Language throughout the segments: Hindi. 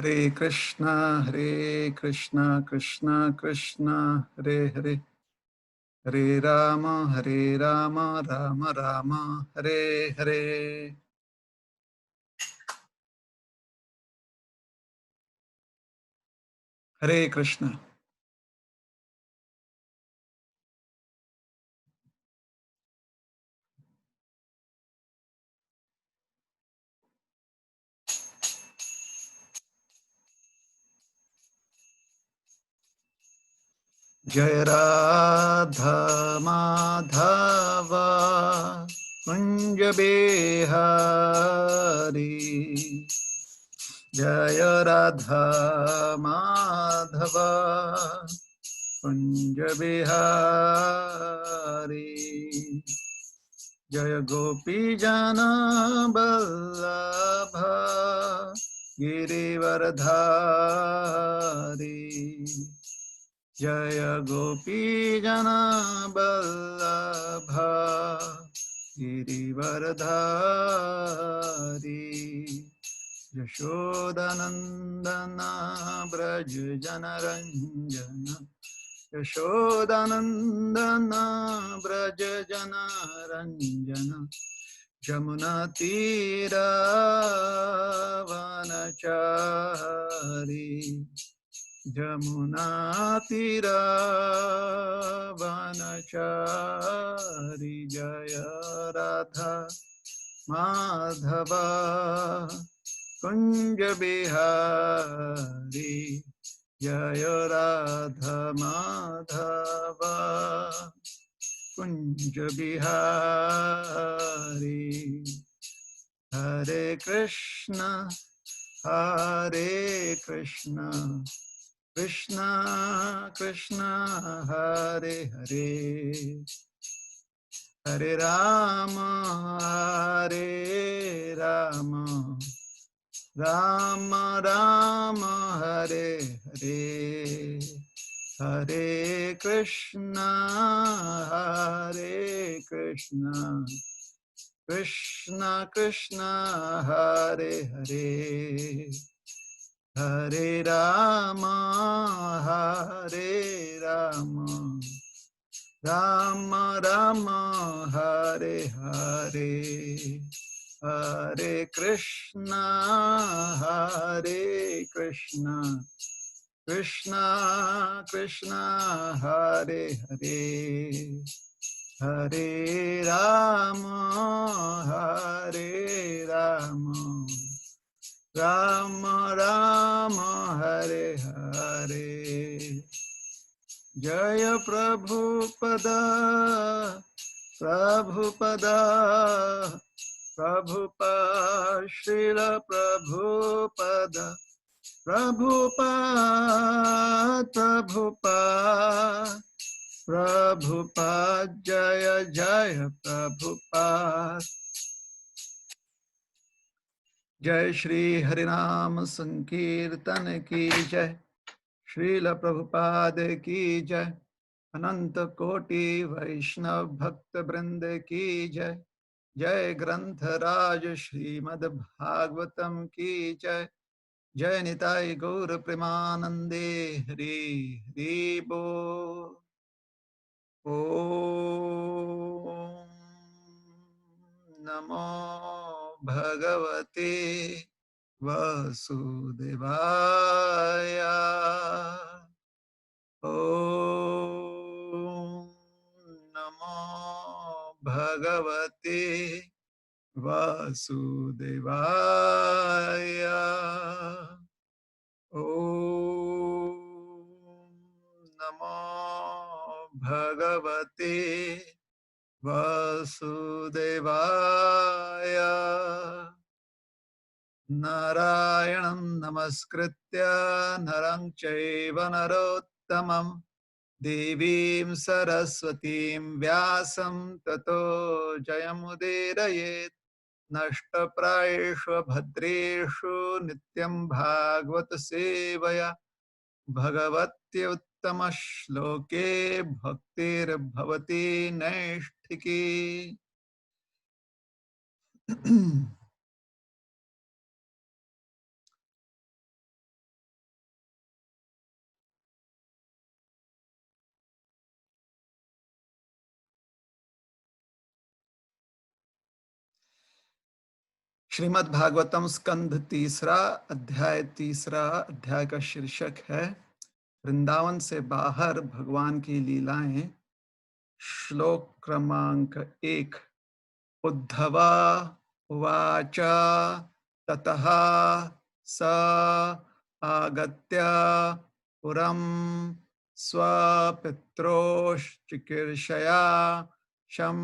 Hare Krishna Krishna Krishna Hare Hare Hare Rama Rama Rama Hare Hare. Hare Krishna. Jai Radha Madhava Kunja Bihari Jai Radha Madhava Kunja Bihari Jaya Gopi Jana Vallabha Girivardhari Jaya Gopi Jana Vallabha Girivardhari Yashodanandana Braj Janaranjana Yashodanandana Braja Jana Ranjana Jamuna Tira Vanachari Jamuna Tira Vanachari Jaya Radha Madhava Kunja Bihari Jaya Radha Madhava Kunja Bihari Hare Krishna Hare Krishna Krishna Krishna Hare Hare Hare Rama Hare Rama Rama Rama Hare Hare Hare Krishna Hare Krishna Krishna Krishna Hare Hare Hare Rama Hare Rama Rama Rama Hare Hare Hare Krishna Hare Krishna Krishna Krishna Hare Hare Hare Rama Hare Rama Rama Rama Hare Hare Jaya Prabhupada Prabhupada Prabhupada Srila Prabhupada Prabhupada Prabhupada Prabhupada Jaya Jaya Prabhupada Jai Shri Harinam Sankirtan Ki Jai Srila Prabhupada Ki Jai Ananta Koti Vaishnav Bhakta Vrinda Ki Jai Jai Granth Raj Srimad Bhagavatam Ki Jai Jai Nitai Gaur Premanande Hari Hari Bo Om Namo Bhagavate Vasudevaya Om Namo Bhagavate Vasudevaya Om Namo Bhagavate Vasudevaya Narayanam Namaskritya Narang Chaiva Narottamam Devim Saraswatim Vyasam Tato Jayamudirayet Nashtaprayeshu Bhadreshu Nityam Bhagavata Sevaya Bhagavatya Uttama Shloke Bhaktir Bhavati Naishtiki Shrimad Bhagavatam स्कंध तीसरा अध्याय का शीर्षक है वृंदावन से बाहर भगवान की लीलाएं। श्लोक क्रमांक 1। उद्धवा उवाच ततः स आगत्य पुरं स्वपित्रोश्चिकीर्षया शं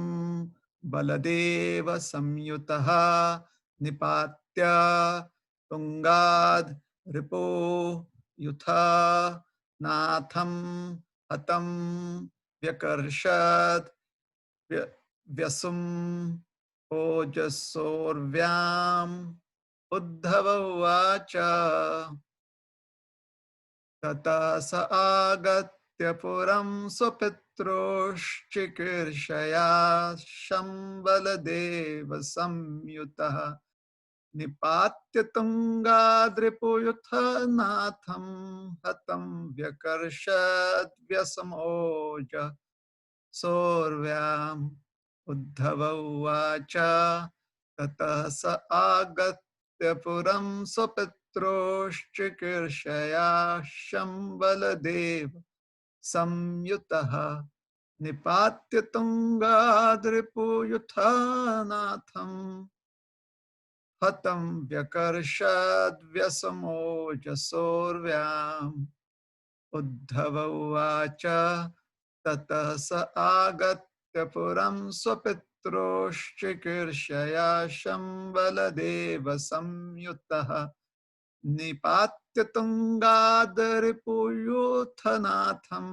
बलदेव संयुतः निपात्य तुंगाद् रिपो युथा नाथं हतं व्यकर्षत् व्यसुम ओजसोर्व्याम्। उद्धव उवाच ततः स आगत्य पुरं स्वपित्रोश्चिकीर्षया शम्बलदेव संयुतः निपात्य तुंगाद्रिपुयुथ नाथं हतं व्यकर्षद् व्यसमोज सोर्व्याम्। उद्धव उवाच ततः स आगत्य पुरं स्वपित्रोश्चिकीर्षया शम्बलदेव संयुतः निपात्य तुंगाद्रिपुयुथा नाथं हतं व्यकर्षद्व्यसमोजसोर्व्याम्। उद्धव उवाच ततः स आगत्य पुरं स्वपित्रोश्चिकीर्षया शम्बलदेव संयुतः निपात्य तुंगाद्रिपुयूथनाथं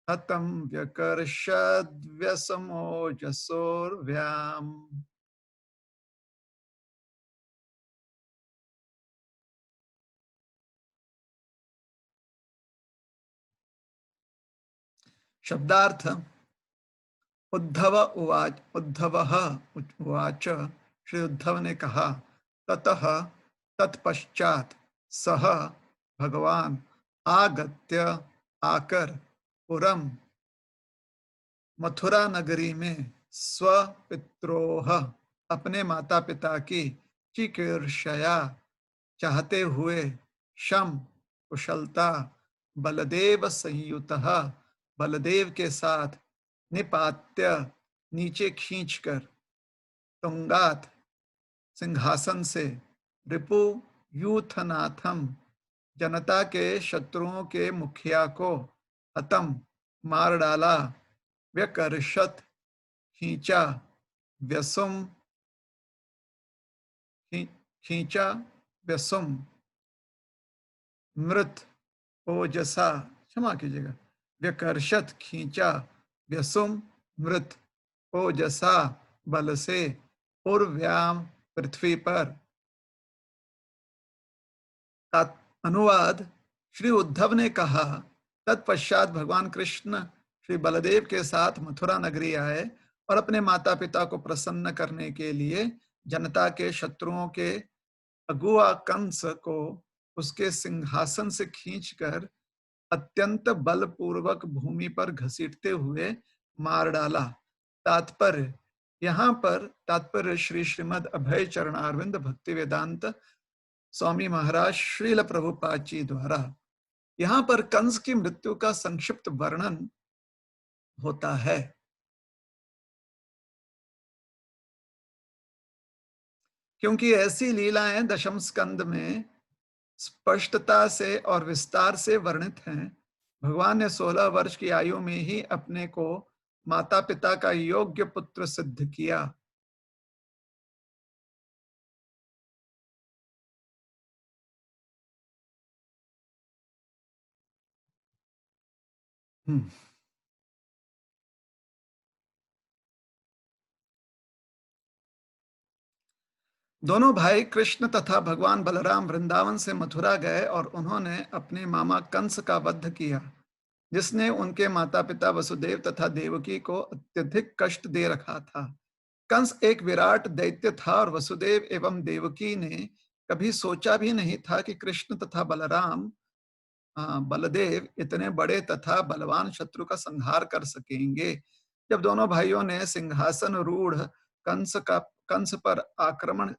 हतं व्यकर्षद्व्यसमोजसोर्व्याम्। शब्दार्थ। उद्धवः उवाच, श्री उद्धव ने कहा, ततः तत्पश्चात सह भगवान आगत्य आकर पुरम मथुरा नगरी में स्वपित्रोह अपने माता पिता की चिकीर्षया चाहते हुए शम कुशलता बलदेव संयुतः बलदेव के साथ निपात्य नीचे खींचकर तुंगात सिंहासन से रिपु यूथनाथम जनता के शत्रुओं के मुखिया को हतम मार डाला व्यकर्षत खींचा व्यसुम खींचा व्यसुम मृत ओजसा क्षमा कीजिएगा व्यकर्षत खींचा व्यसुम मृत ओजसा बल से पूर्व्याम पृथ्वी पर। अनुवाद। श्री उद्धव ने कहा, तत्पश्चात भगवान कृष्ण श्री बलदेव के साथ मथुरा नगरी आए और अपने माता पिता को प्रसन्न करने के लिए जनता के शत्रुओं के अगुआ कंस को उसके सिंहासन से खींचकर अत्यंत बलपूर्वक भूमि पर घसीटते हुए मार डाला। तात्पर्य। यहाँ पर तात्पर्य श्री श्रीमद् अभय चरणारविंद भक्ति वेदांत स्वामी महाराज श्रील प्रभुपाद जी द्वारा यहाँ पर कंस की मृत्यु का संक्षिप्त वर्णन होता है। क्योंकि ऐसी लीलाएं दशम स्कंद में स्पष्टता से और विस्तार से वर्णित हैं। भगवान ने 16 वर्ष की आयु में ही अपने को माता पिता का योग्य पुत्र सिद्ध किया। दोनों भाई कृष्ण तथा भगवान बलराम वृंदावन से मथुरा गए और उन्होंने अपने मामा कंस का वध किया, जिसने उनके माता पिता वसुदेव तथा देवकी को अत्यधिक कष्ट दे रखा था। कंस एक विराट दैत्य था और वसुदेव एवं देवकी ने कभी सोचा भी नहीं था कि कृष्ण तथा बलदेव इतने बड़े तथा बलवान शत्रु का संहार कर सकेंगे। जब दोनों भाइयों ने सिंहासन रूढ़ कंस का कंस पर आक्रमण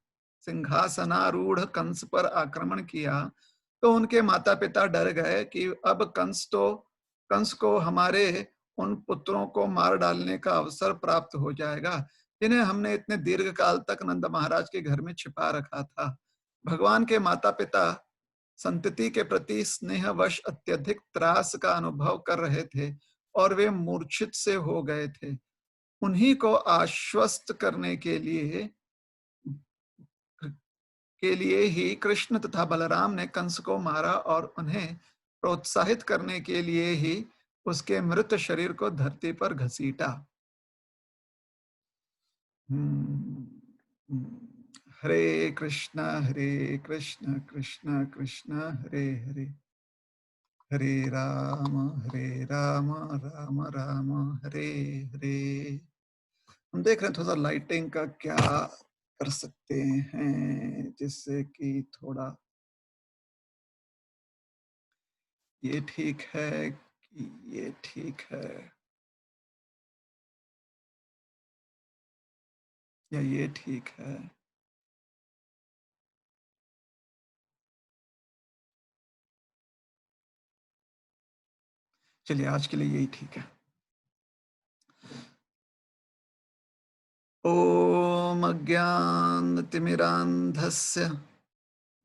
सिंहासनारूढ़ कंस पर आक्रमण किया, तो उनके माता पिता डर गए कि अब कंस को हमारे उन पुत्रों को मार डालने का अवसर प्राप्त हो जाएगा, जिन्हें हमने इतने दीर्घ काल तक नंद महाराज के घर में छिपा रखा था। भगवान के माता पिता संतति के प्रति स्नेहवश अत्यधिक त्रास का अनुभव कर रहे थे और वे मूर्छित से हो गए थे। उन्हीं को आश्वस्त करने के लिए ही कृष्ण तथा बलराम ने कंस को मारा और उन्हें प्रोत्साहित करने के लिए ही उसके मृत शरीर को धरती पर घसीटा। हरे कृष्ण कृष्ण कृष्ण हरे हरे, हरे राम राम राम हरे हरे। हम देख रहे हैं थोड़ा सा लाइटिंग का क्या कर सकते हैं जिससे कि थोड़ा ये ठीक है कि ये ठीक है या ये ठीक है। चलिए आज के लिए यही ठीक है। ओम अज्ञानतिमिरान्धस्य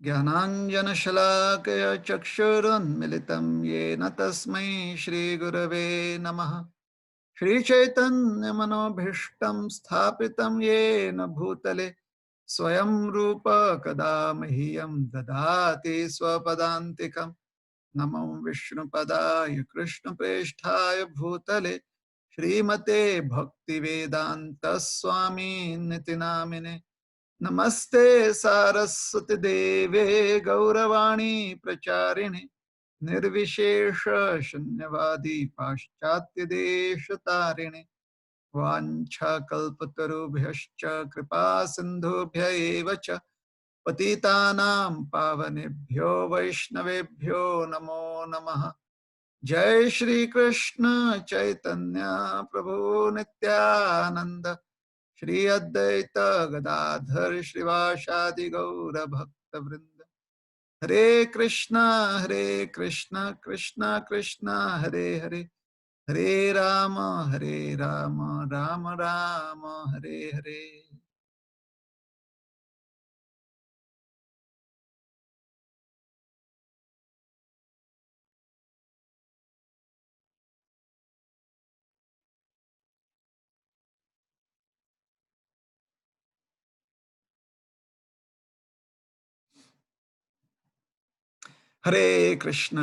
ज्ञानाञ्जनशलाकया चक्षुरुन्मिलितं येन तस्मै श्रीगुरवे नमः। श्रीचैतन्यमनोभीष्टं स्थापितं येन भूतले स्वयं रूप कदा मह्यं ददाति स्वपदान्तिकम्। नमो विष्णुपदाय कृष्णप्रेष्ठाय भूतले श्रीमते भक्तिवेदांत स्वामी निति नामिने। नमस्ते सारस्वती देवे गौरवाणी प्रचारिणे निर्विशेष शून्यवादी पाश्चात्य देश तारिणे। वाञ्छाकल्पतरुभ्यश्च कृपा सिन्धुभ्य एव च पतितानां पावनेभ्यो वैष्णवेभ्यो नमो नमः। जय श्री कृष्ण चैतन्य प्रभु नित्यानंद श्री अद्वैत गदाधर श्रीवासादि गौर भक्त वृंद। हरे कृष्णा कृष्ण कृष्ण हरे हरे, हरे राम राम राम हरे हरे। हरे कृष्ण।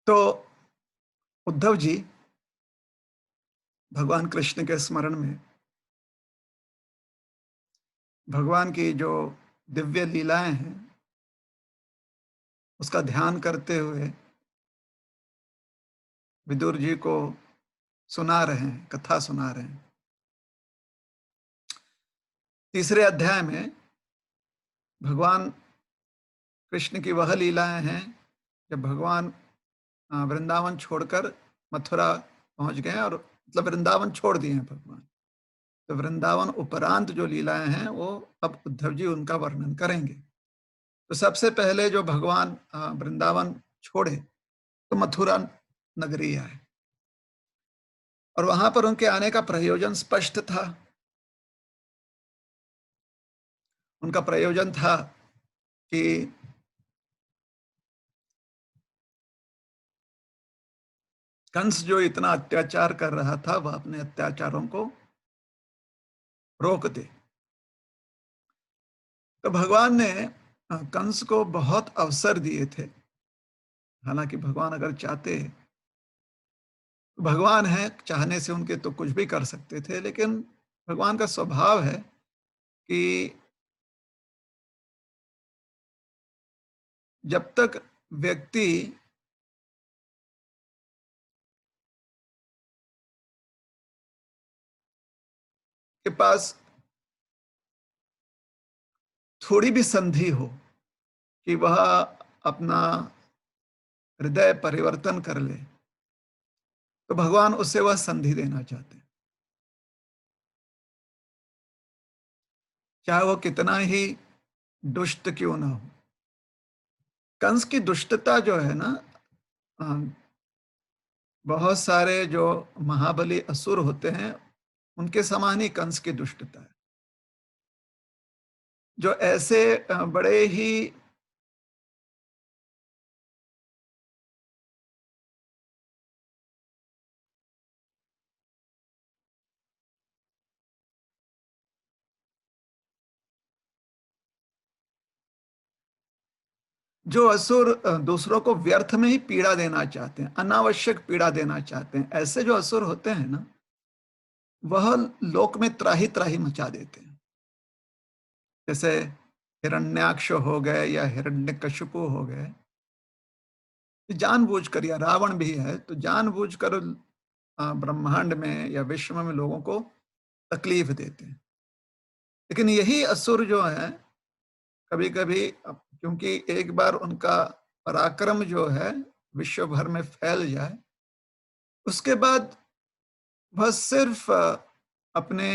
तो उद्धव जी भगवान कृष्ण के स्मरण में भगवान की जो दिव्य लीलाएं हैं उसका ध्यान करते हुए विदुर जी को सुना रहे हैं, कथा सुना रहे हैं। तीसरे अध्याय में भगवान कृष्ण की वह लीलाएं हैं जब भगवान वृंदावन छोड़कर मथुरा पहुंच गए और मतलब वृंदावन छोड़ दिए हैं भगवान। तो वृंदावन उपरांत जो लीलाएं हैं वो अब उद्धव जी उनका वर्णन करेंगे। तो सबसे पहले जो भगवान वृंदावन छोड़े तो मथुरा नगरी आए और वहां पर उनके आने का प्रयोजन स्पष्ट था। उनका प्रयोजन था कि कंस जो इतना अत्याचार कर रहा था वह अपने अत्याचारों को रोक दे। तो भगवान ने कंस को बहुत अवसर दिए थे। हालांकि भगवान अगर चाहते, भगवान है, चाहने से उनके तो कुछ भी कर सकते थे, लेकिन भगवान का स्वभाव है कि जब तक व्यक्ति के पास थोड़ी भी संधि हो कि वह अपना हृदय परिवर्तन कर ले, तो भगवान उससे वह संधि देना चाहते हैं, चाहे वो कितना ही दुष्ट क्यों ना हो। कंस की दुष्टता जो है ना, अ, बहुत सारे जो महाबली असुर होते हैं, उनके समान ही कंस की दुष्टता है। जो ऐसे बड़े ही जो असुर दूसरों को व्यर्थ में ही पीड़ा देना चाहते हैं, अनावश्यक पीड़ा देना चाहते हैं, ऐसे जो असुर होते हैं ना, वह लोक में त्राही त्राही मचा देते हैं। जैसे हिरण्याक्ष हो गए या हिरण्यकशिपु हो गए, जानबूझकर, या रावण भी है तो जानबूझकर ब्रह्मांड में या विश्व में लोगों को तकलीफ देते हैं। लेकिन यही असुर जो है, कभी-कभी क्योंकि एक बार उनका पराक्रम जो है विश्व भर में फैल जाए, उसके बाद वह सिर्फ अपने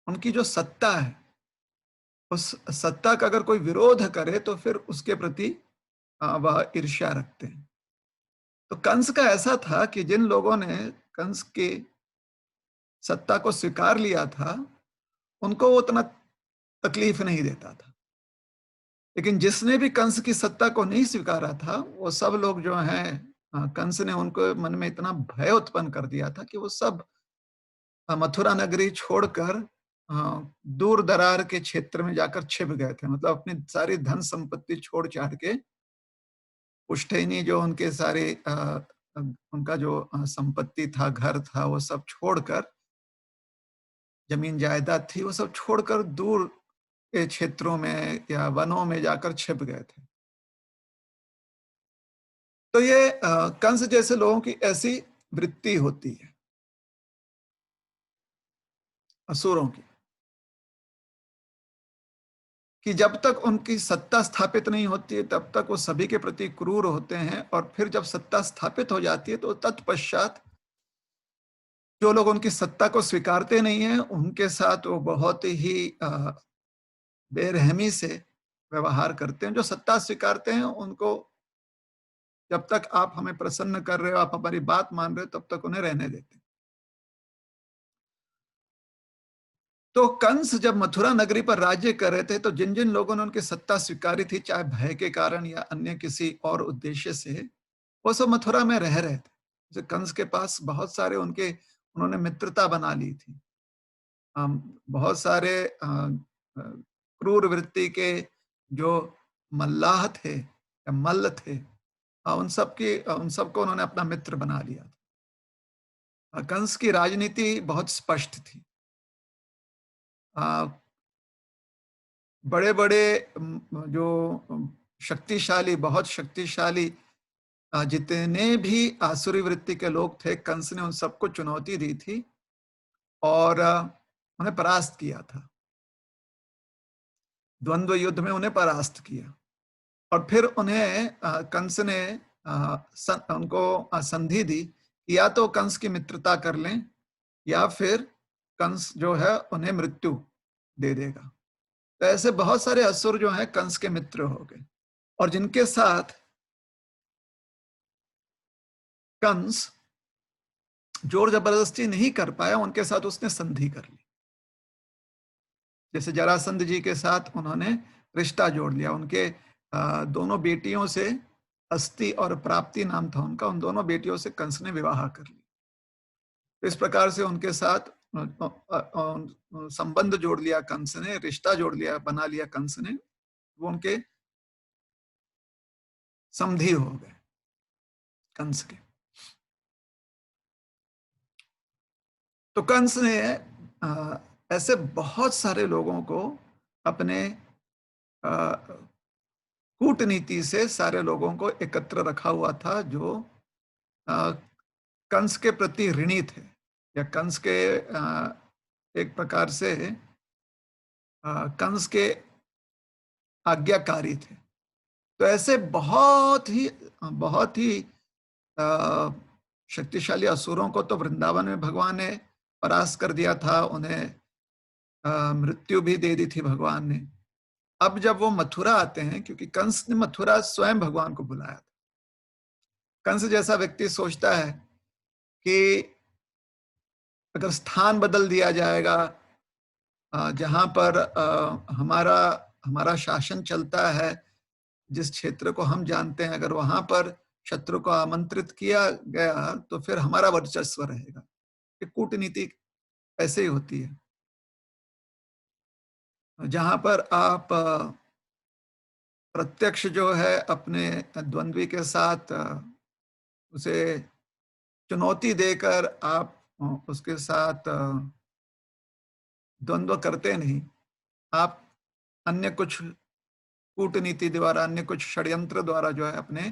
उनकी जो सत्ता है, उस सत्ता का अगर कोई विरोध करे तो फिर उसके प्रति वह ईर्ष्या रखते हैं। तो कंस का ऐसा था कि जिन लोगों ने कंस की सत्ता को स्वीकार लिया था, उनको वो उतना तकलीफ नहीं देता था। लेकिन जिसने भी कंस की सत्ता को नहीं स्वीकारा था, वो सब लोग जो हैं, कंस ने उनको मन में इतना भय उत्पन्न कर दिया था कि वो सब मथुरा नगरी छोड़कर दूर दरार के क्षेत्र में जाकर छिप गए थे। मतलब अपनी सारी धन संपत्ति छोड़ छाड़ के, पुश्तैनी जो उनके सारे उनका जो संपत्ति था, घर था, वो सब छोड़कर, जमीन जायदाद थी, वो सब छोड़कर दूर के क्षेत्रों में या वनों में जाकर छिप गए थे। तो ये कंस जैसे लोगों की ऐसी वृत्ति होती है, असुरों की, कि जब तक उनकी सत्ता स्थापित नहीं होती है, तब तक वो सभी के प्रति क्रूर होते हैं, और फिर जब सत्ता स्थापित हो जाती है, तो तत्पश्चात जो लोग उनकी सत्ता को स्वीकारते नहीं हैं, उनके साथ वो बहुत ही बेरहमी से व्यवहार करते हैं। जो सत्ता स्वीकारते हैं, उनको जब तक आप हमें प्रसन्न कर रहे हो, आप हमारी बात मान रहे हो, तब तक उन्हें रहने देते हैं। तो कंस जब मथुरा नगरी पर राज्य कर रहे थे, तो जिन जिन लोगों ने उनकी सत्ता स्वीकारी थी, चाहे भय के कारण या अन्य किसी और उद्देश्य से, वो सब मथुरा में रह रहे थे। जैसे कंस के पास बहुत सारे उनके उन्होंने मित्रता बना ली थी। बहुत सारे क्रूर वृत्ति के जो मल्लाह थे या मल्ल थे, उन सबको उन्होंने अपना मित्र बना लिया था। कंस की राजनीति बहुत स्पष्ट थी। बड़े-बड़े जो शक्तिशाली, बहुत शक्तिशाली जितने भी आसुरी वृत्ति के लोग थे, कंस ने उन सबको चुनौती दी थी और उन्हें परास्त किया था। द्वंद्व युद्ध में उन्हें परास्त किया, और फिर उन्हें कंस ने उनको संधि दी कि या तो कंस की मित्रता कर लें, या फिर कंस जो है उन्हें मृत्यु दे देगा। तो ऐसे बहुत सारे असुर जो हैं कंस के मित्र हो गए, और जिनके साथ कंस जोर जबरदस्ती नहीं कर पाया, उनके साथ उसने संधि कर ली। जैसे जरासंध जी के साथ उन्होंने रिश्ता जोड़ लिया। उनके दोनों बेटियों से, अस्ति और प्राप्ति नाम था उनका, उन दोनों बेटियों से कंस ने विवाह कर लिया। तो इस प्रकार से उनके साथ संबंध जोड़ लिया कंस ने, रिश्ता जोड़ लिया, बना लिया कंस ने। वो उनके समधी हो गए कंस के। तो कंस ने ऐसे बहुत सारे लोगों को अपने कूटनीति से सारे लोगों को एकत्र रखा हुआ था, जो अ, कंस के प्रति ऋणी थे, या कंस के एक प्रकार से कंस के आज्ञाकारी थे। तो ऐसे बहुत ही अ, शक्तिशाली असुरों को तो वृंदावन में भगवान ने परास्त कर दिया था, उन्हें मृत्यु भी दे दी थी भगवान ने। अब जब वो मथुरा आते हैं, क्योंकि कंस ने मथुरा स्वयं भगवान को बुलाया था। कंस जैसा व्यक्ति सोचता है कि अगर स्थान बदल दिया जाएगा, जहां पर हमारा हमारा शासन चलता है, जिस क्षेत्र को हम जानते हैं, अगर वहां पर शत्रु को आमंत्रित किया गया तो फिर हमारा वर्चस्व रहेगा। ये कूटनीति ऐसे ही होती है, जहां पर आप प्रत्यक्ष जो है अपने द्वंद्वी के साथ उसे चुनौती देकर आप उसके साथ द्वंद्व करते नहीं, आप अन्य कुछ कूटनीति द्वारा, अन्य कुछ षड्यंत्र द्वारा जो है अपने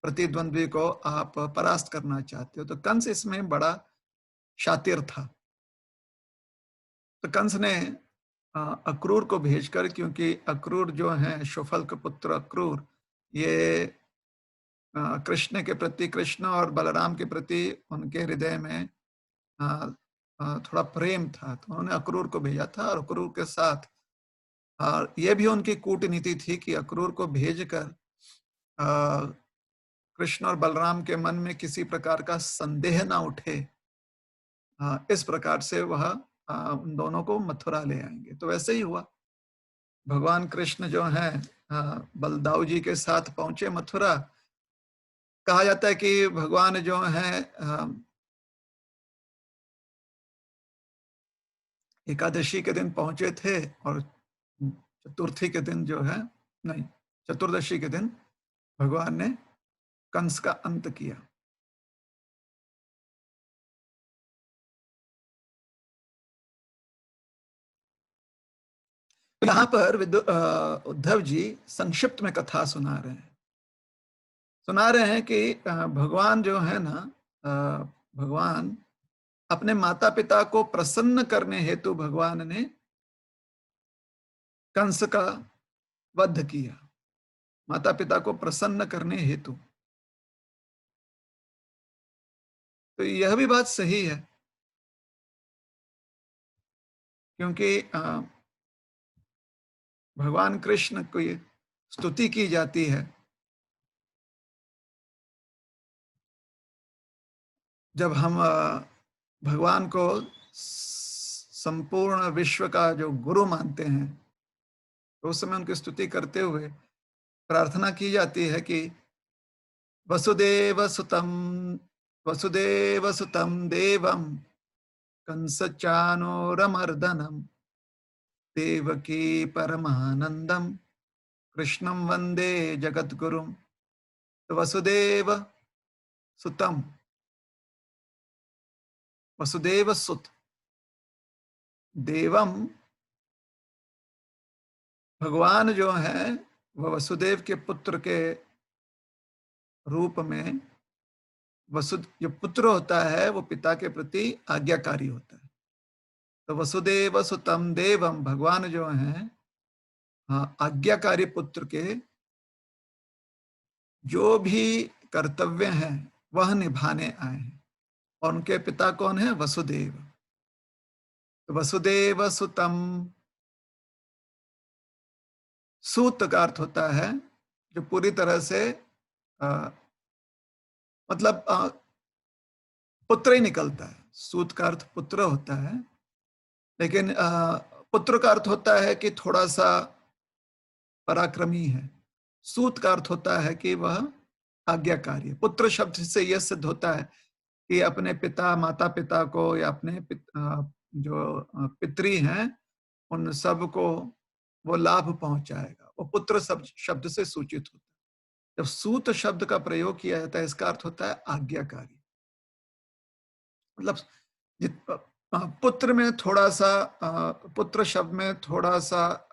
प्रतिद्वंद्वी को आप परास्त करना चाहते हो। तो कंस इसमें बड़ा शातिर था। तो कंस ने अक्रूर को भेजकर, क्योंकि अक्रूर जो है शुफल के पुत्र अक्रूर, ये कृष्ण के प्रति, कृष्ण और बलराम के प्रति उनके हृदय में थोड़ा प्रेम था, तो उन्होंने अक्रूर को भेजा था। और अक्रूर के साथ ये भी उनकी कूटनीति थी कि अक्रूर को भेजकर कृष्ण और बलराम के मन में किसी प्रकार का संदेह ना उठे, इस प्रकार से वह उन दोनों को मथुरा ले आएंगे। तो वैसे ही हुआ। भगवान कृष्ण जो है बलदाऊ जी के साथ पहुंचे मथुरा। कहा जाता है कि भगवान जो है एकादशी के दिन पहुंचे थे, और चतुर्थी के दिन जो है, नहीं, चतुर्दशी के दिन भगवान ने कंस का अंत किया। यहाँ पर उद्धव जी संक्षिप्त में कथा सुना रहे हैं कि भगवान जो है ना, भगवान अपने माता पिता को प्रसन्न करने हेतु भगवान ने कंस का वध किया, माता पिता को प्रसन्न करने हेतु। तो यह भी बात सही है, क्योंकि भगवान कृष्ण की स्तुति की जाती है जब हम भगवान को संपूर्ण विश्व का जो गुरु मानते हैं, तो उस समय उनकी स्तुति करते हुए प्रार्थना की जाती है कि वसुदेव सुतम देवम कंसचानूरमर्दनम देवकी परमानंदम कृष्णं वंदे जगद्गुरुम। तो सुतम वसुदेव सुत देवम, भगवान जो है वह वसुदेव के पुत्र के रूप में, जो पुत्र होता है वो पिता के प्रति आज्ञाकारी होता है। तो वसुदेव सुतम देवम, भगवान जो है आज्ञाकारी पुत्र के जो भी कर्तव्य हैं वह निभाने आए हैं। और उनके पिता कौन है? वसुदेव। तो वसुदेव सुतम, सूत का अर्थ होता है जो पूरी तरह से मतलब पुत्र ही निकलता है। सूत का अर्थ पुत्र होता है, लेकिन पुत्र का अर्थ होता है कि थोड़ा सा पराक्रमी है। सूत का अर्थ होता है कि वह आज्ञाकारी है। पुत्र शब्द से यह सिद्ध होता है कि अपने पिता, माता पिता को, या अपने जो पितरी हैं उन सब को वो लाभ पहुंचाएगा। वो पुत्र शब्द से सूचित होता है। जब सूत शब्द का प्रयोग किया जाता है, इसका अर्थ होता है आज्ञाकारी। मतलब पुत्र में थोड़ा सा पुत्र शब्द में थोड़ा सा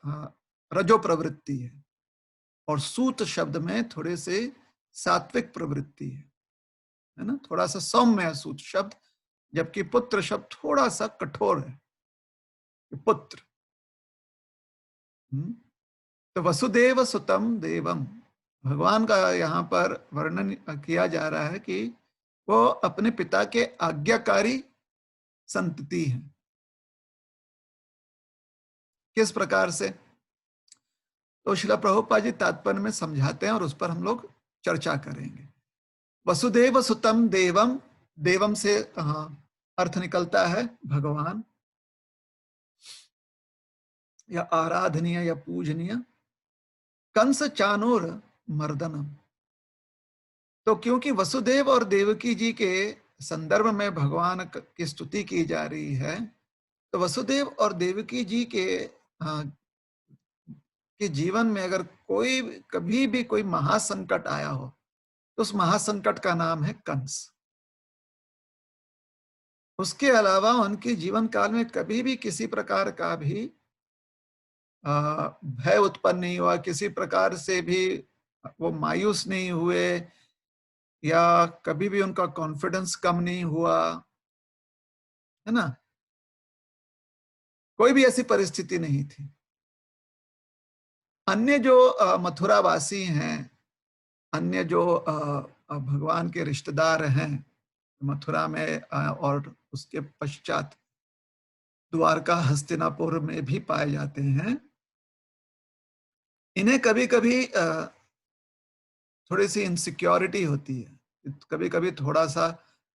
रजो प्रवृत्ति है, और सूत शब्द में थोड़े से सात्विक प्रवृत्ति है ना, थोड़ा सा सौम्य है सूत शब्द, जबकि पुत्र शब्द थोड़ा सा कठोर है। पुत्र। तो वसुदेव सुतम देवम, भगवान का यहाँ पर वर्णन किया जा रहा है कि वो अपने पिता के आज्ञाकारी संतति हैं। किस प्रकार से? तो श्रील प्रभुपाद जी तात्पर्य में समझाते हैं और उस पर हम लोग चर्चा करेंगे। वसुदेव सुतम देवम, देवम से अर्थ निकलता है भगवान या आराधनीय या पूजनीय। कंस चानूर मर्दनम, तो क्योंकि वसुदेव और देवकी जी के संदर्भ में भगवान की स्तुति की जा रही है, तो वसुदेव और देवकी जी के जीवन में अगर कोई कभी भी कोई महासंकट आया हो, तो उस महासंकट का नाम है कंस। उसके अलावा उनके जीवन काल में कभी भी किसी प्रकार का भी भय उत्पन्न नहीं हुआ, किसी प्रकार से भी वो मायूस नहीं हुए, या कभी भी उनका कॉन्फिडेंस कम नहीं हुआ, है ना। कोई भी ऐसी परिस्थिति नहीं थी। अन्य जो मथुरा वासी हैं, अन्य जो भगवान के रिश्तेदार हैं मथुरा में, और उसके पश्चात द्वारका हस्तिनापुर में भी पाए जाते हैं, इन्हें कभी कभी थोड़ी सी इनसिक्योरिटी होती है, कभी कभी थोड़ा सा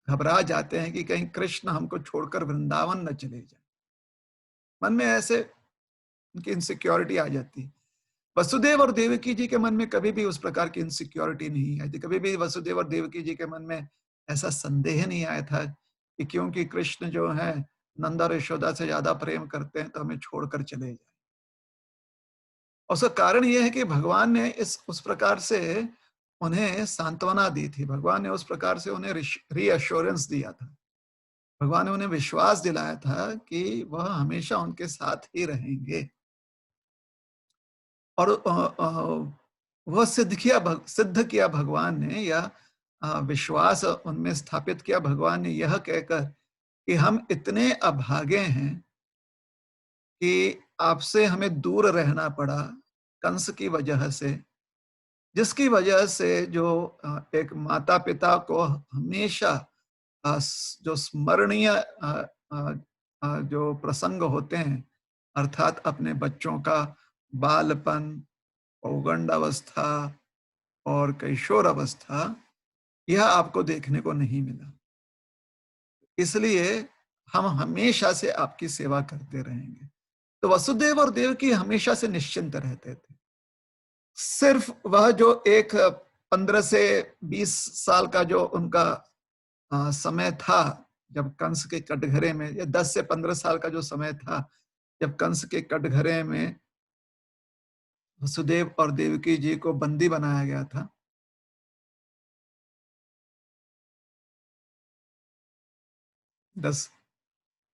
घबरा जाते हैं कि कहीं कृष्ण हमको छोड़कर वृंदावन न चले जाए। मन में ऐसे उनकी इनसिक्योरिटी आ जाती है। वसुदेव और देवकी जी के मन में कभी भी उस प्रकार की इनसिक्योरिटी नहीं आई थी। कभी भी वसुदेव और देवकी जी के मन में ऐसा संदेह नहीं आया था कि क्योंकि कृष्ण जो है नंद और यशोदा से ज्यादा प्रेम करते हैं तो हमें छोड़कर चले जाए। उसका कारण यह है कि भगवान ने इस उस प्रकार से उन्हें सांत्वना दी थी। भगवान ने उस प्रकार से उन्हें रीअश्योरेंस दिया था। भगवान ने उन्हें विश्वास दिलाया था कि वह हमेशा उनके साथ ही रहेंगे। और वह सिद्ध किया भगवान ने, या विश्वास उनमें स्थापित किया भगवान ने, यह कहकर कि हम इतने अभागे हैं कि आपसे हमें दूर रहना पड़ा कंस की वजह से, जिसकी वजह से जो एक माता पिता को हमेशा जो स्मरणीय जो प्रसंग होते हैं, अर्थात अपने बच्चों का बालपन, पौगंड अवस्था और किशोर अवस्था, यह आपको देखने को नहीं मिला। इसलिए हम हमेशा से आपकी सेवा करते रहेंगे। तो वसुदेव और देवकी हमेशा से निश्चिंत रहते थे। सिर्फ वह जो एक 15 से 20 साल का जो उनका समय था, जब कंस के कटघरे में, या 10 से 15 साल का जो समय था जब कंस के कटघरे में वसुदेव और देवकी जी को बंदी बनाया गया था, 10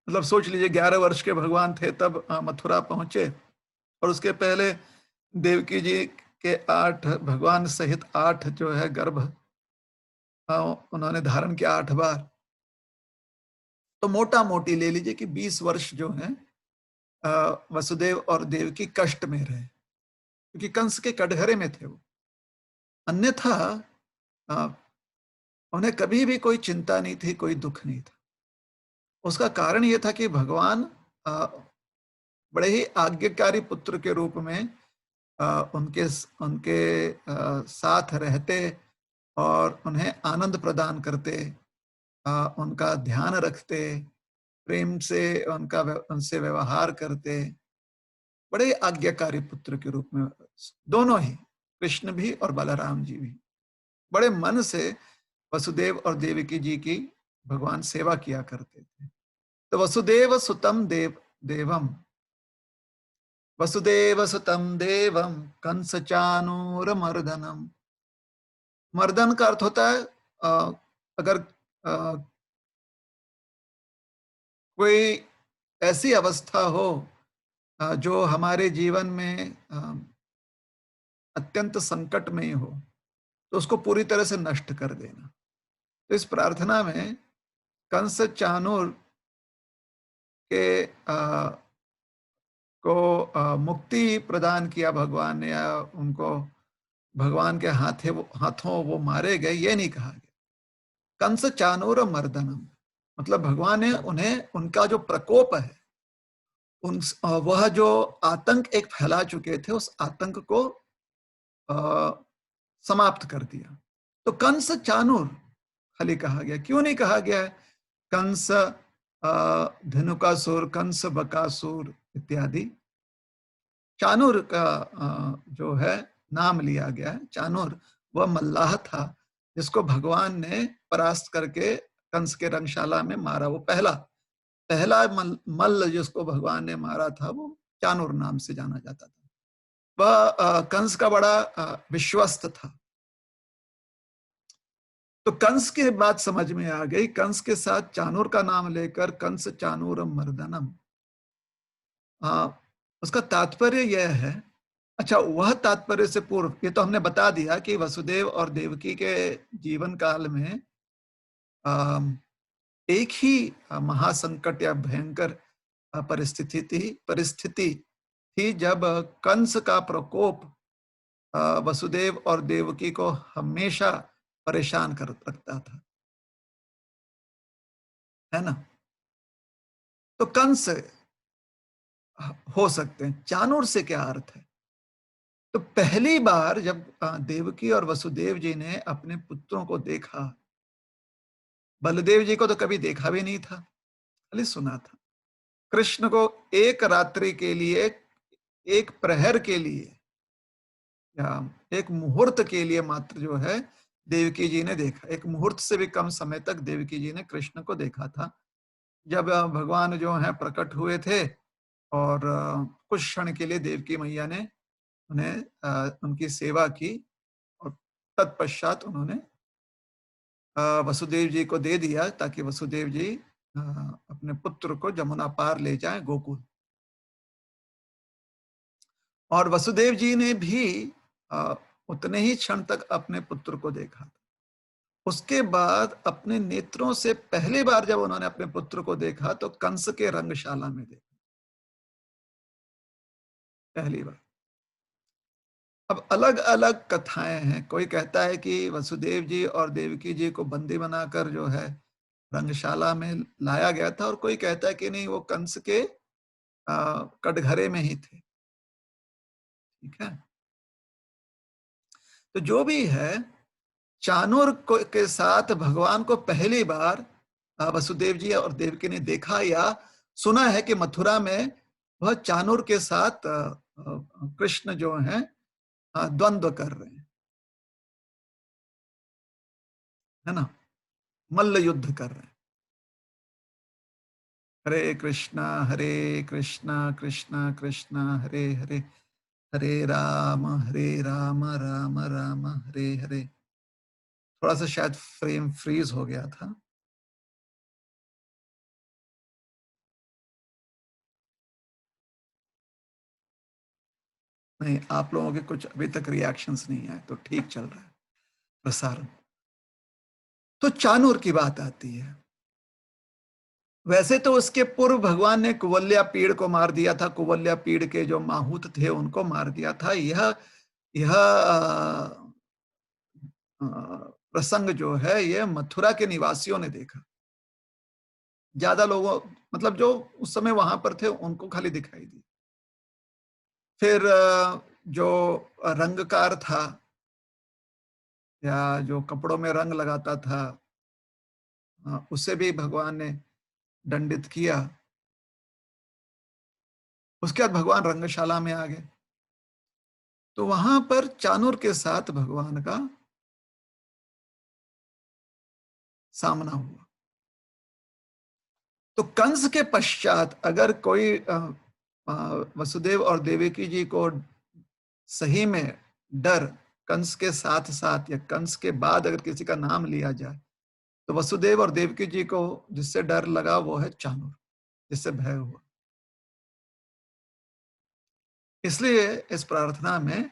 मतलब सोच लीजिए 11 वर्ष के भगवान थे तब मथुरा पहुंचे, और उसके पहले देवकी जी के 8 भगवान सहित 8 जो है गर्भ उन्होंने धारण किया 8 बार। तो मोटा मोटी ले लीजिए कि 20 वर्ष जो है वसुदेव और देवकी कष्ट में रहे, क्योंकि कंस के कटघरे में थे वो। अन्यथा उन्हें कभी भी कोई चिंता नहीं थी, कोई दुख नहीं था। उसका कारण ये था कि भगवान बड़े ही आज्ञाकारी पुत्र के रूप में उनके उनके साथ रहते और उन्हें आनंद प्रदान करते, उनका ध्यान रखते, प्रेम से उनसे व्यवहार करते, बड़े आज्ञाकारी पुत्र के रूप में। दोनों ही, कृष्ण भी और बलराम जी भी, बड़े मन से वसुदेव और देवकी जी की भगवान सेवा किया करते थे। तो वसुदेव सुतम देवम, वसुदेव सुतम देवम कंस चानूर मर्दनम। मर्दन का अर्थ होता है अगर कोई ऐसी अवस्था हो जो हमारे जीवन में अत्यंत संकट में हो, तो उसको पूरी तरह से नष्ट कर देना। तो इस प्रार्थना में कंस चानूर के को मुक्ति प्रदान किया भगवान ने, या उनको भगवान के हाथों वो मारे गए, ये नहीं कहा गया। कंस चानूर मर्दनम, मतलब भगवान ने उन्हें, उनका जो प्रकोप है, वह जो आतंक एक फैला चुके थे, उस आतंक को समाप्त कर दिया। तो कंस चाणूर खाली कहा गया, क्यों नहीं कहा गया है कंस धनुकासुर, कंस बकासुर इत्यादि? चाणूर का जो है नाम लिया गया है। चाणूर वह मल्लाह था जिसको भगवान ने परास्त करके कंस के रंगशाला में मारा। वो पहला पहला मल्ल जिसको भगवान ने मारा था, वो चाणूर नाम से जाना जाता था। वह कंस का बड़ा विश्वस्त था। तो कंस की बात समझ में आ गई। कंस के साथ चाणूर का नाम लेकर कंस चाणूरम मर्दनम, उसका तात्पर्य यह है। अच्छा, वह तात्पर्य से पूर्व ये तो हमने बता दिया कि वसुदेव और देवकी के जीवन काल में एक ही महासंकट या भयंकर परिस्थिति थी जब कंस का प्रकोप वसुदेव और देवकी को हमेशा परेशान कर रखता था, है ना? तो कंस हो सकते हैं। चाणूर से क्या अर्थ है? तो पहली बार जब देवकी और वसुदेव जी ने अपने पुत्रों को देखा, बलदेव जी को तो कभी देखा भी नहीं था, खाली सुना था। कृष्ण को एक रात्रि के लिए, एक प्रहर के लिए या एक मुहूर्त के लिए मात्र जो है देवकी जी ने देखा। एक मुहूर्त से भी कम समय तक देवकी जी ने कृष्ण को देखा था, जब भगवान जो है प्रकट हुए थे और कुछ क्षण के लिए देवकी मैया ने उन्हें उनकी सेवा की और तत्पश्चात उन्होंने वसुदेव जी को दे दिया ताकि वसुदेव जी अपने पुत्र को जमुना पार ले जाएं गोकुल। और वसुदेव जी ने भी उतने ही क्षण तक अपने पुत्र को देखा था। उसके बाद अपने नेत्रों से पहली बार जब उन्होंने अपने पुत्र को देखा तो कंस के रंगशाला में देखा, पहली बार। अब अलग अलग कथाएं हैं। कोई कहता है कि वसुदेव जी और देवकी जी को बंदी बनाकर जो है रंगशाला में लाया गया था, और कोई कहता है कि नहीं, वो कंस के कटघरे में ही थे। ठीक है, तो जो भी है, चाणूर के साथ भगवान को पहली बार वसुदेव जी और देवकी ने देखा, या सुना है कि मथुरा में वह चाणूर के साथ कृष्ण जो हैं द्वंद्व कर रहे हैं, है ना, मल्ल युद्ध कर रहे हैं। हरे कृष्णा कृष्णा कृष्णा हरे हरे, हरे राम राम राम हरे हरे। थोड़ा सा शायद फ्रेम फ्रीज हो गया था। नहीं, आप लोगों के कुछ अभी तक रिएक्शंस नहीं आए, तो ठीक चल रहा है प्रसारण। तो चाणूर की बात आती है। वैसे तो उसके पूर्व भगवान ने कुवल्या पीड़ को मार दिया था। कुवल्या पीड़ के जो माहूत थे उनको मार दिया था। यह प्रसंग जो है, यह मथुरा के निवासियों ने देखा। ज्यादा लोगों, मतलब जो उस समय वहां पर थे, उनको खाली दिखाई दी। फिर जो रंगकार था या जो कपड़ों में रंग लगाता था, उसे भी भगवान ने दंडित किया। उसके बाद भगवान रंगशाला में आ गए, तो वहां पर चाणूर के साथ भगवान का सामना हुआ। तो कंस के पश्चात अगर कोई वसुदेव और देवकी जी को सही में डर, कंस के साथ साथ या कंस के बाद अगर किसी का नाम लिया जाए, तो वसुदेव और देवकी जी को जिससे डर लगा वो है चाणूर, जिससे भय हुआ। इसलिए इस प्रार्थना में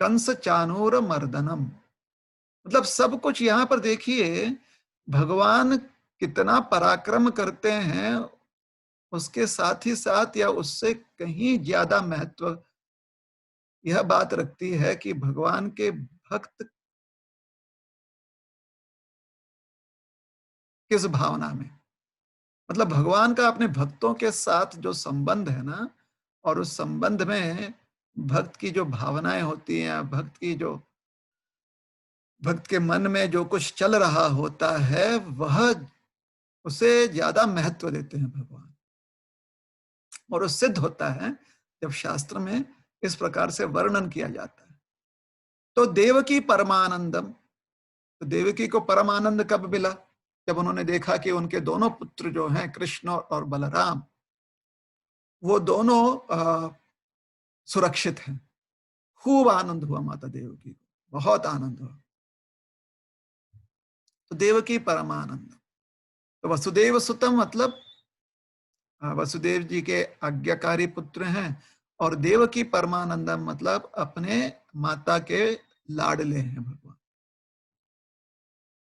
कंस चाणूर मर्दनम, मतलब सब कुछ यहां पर देखिए, भगवान कितना पराक्रम करते हैं, उसके साथ ही साथ या उससे कहीं ज्यादा महत्व यह बात रखती है कि भगवान के भक्त किस भावना में, मतलब भगवान का अपने भक्तों के साथ जो संबंध है ना, और उस संबंध में भक्त की जो भावनाएं होती हैं, भक्त के मन में जो कुछ चल रहा होता है, वह उसे ज्यादा महत्व देते हैं भगवान। और वो सिद्ध होता है जब शास्त्र में इस प्रकार से वर्णन किया जाता है। तो देवकी परमानंदम, तो देवकी को परमानंद कब मिला? जब उन्होंने देखा कि उनके दोनों पुत्र जो हैं कृष्ण और बलराम, वो दोनों सुरक्षित हैं। खूब आनंद हुआ माता देवकी को, बहुत आनंद हुआ। तो देवकी परमानंद, तो वसुदेव सुतम मतलब वसुदेव जी के आज्ञाकारी पुत्र हैं, और देवकी परमानंदम मतलब अपने माता के लाडले हैं भगवान,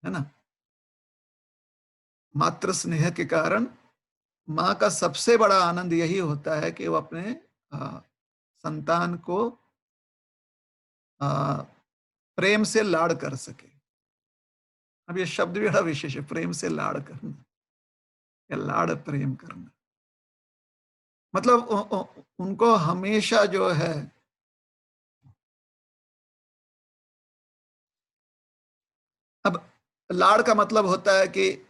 है ना। मातृ स्नेह के कारण माँ का सबसे बड़ा आनंद यही होता है कि वो अपने संतान को प्रेम से लाड़ कर सके। अब ये शब्द भी बड़ा विशेष है, प्रेम से लाड़ करना या लाड़ प्रेम करना, मतलब उनको हमेशा जो है, अब लाड़ का मतलब होता है कि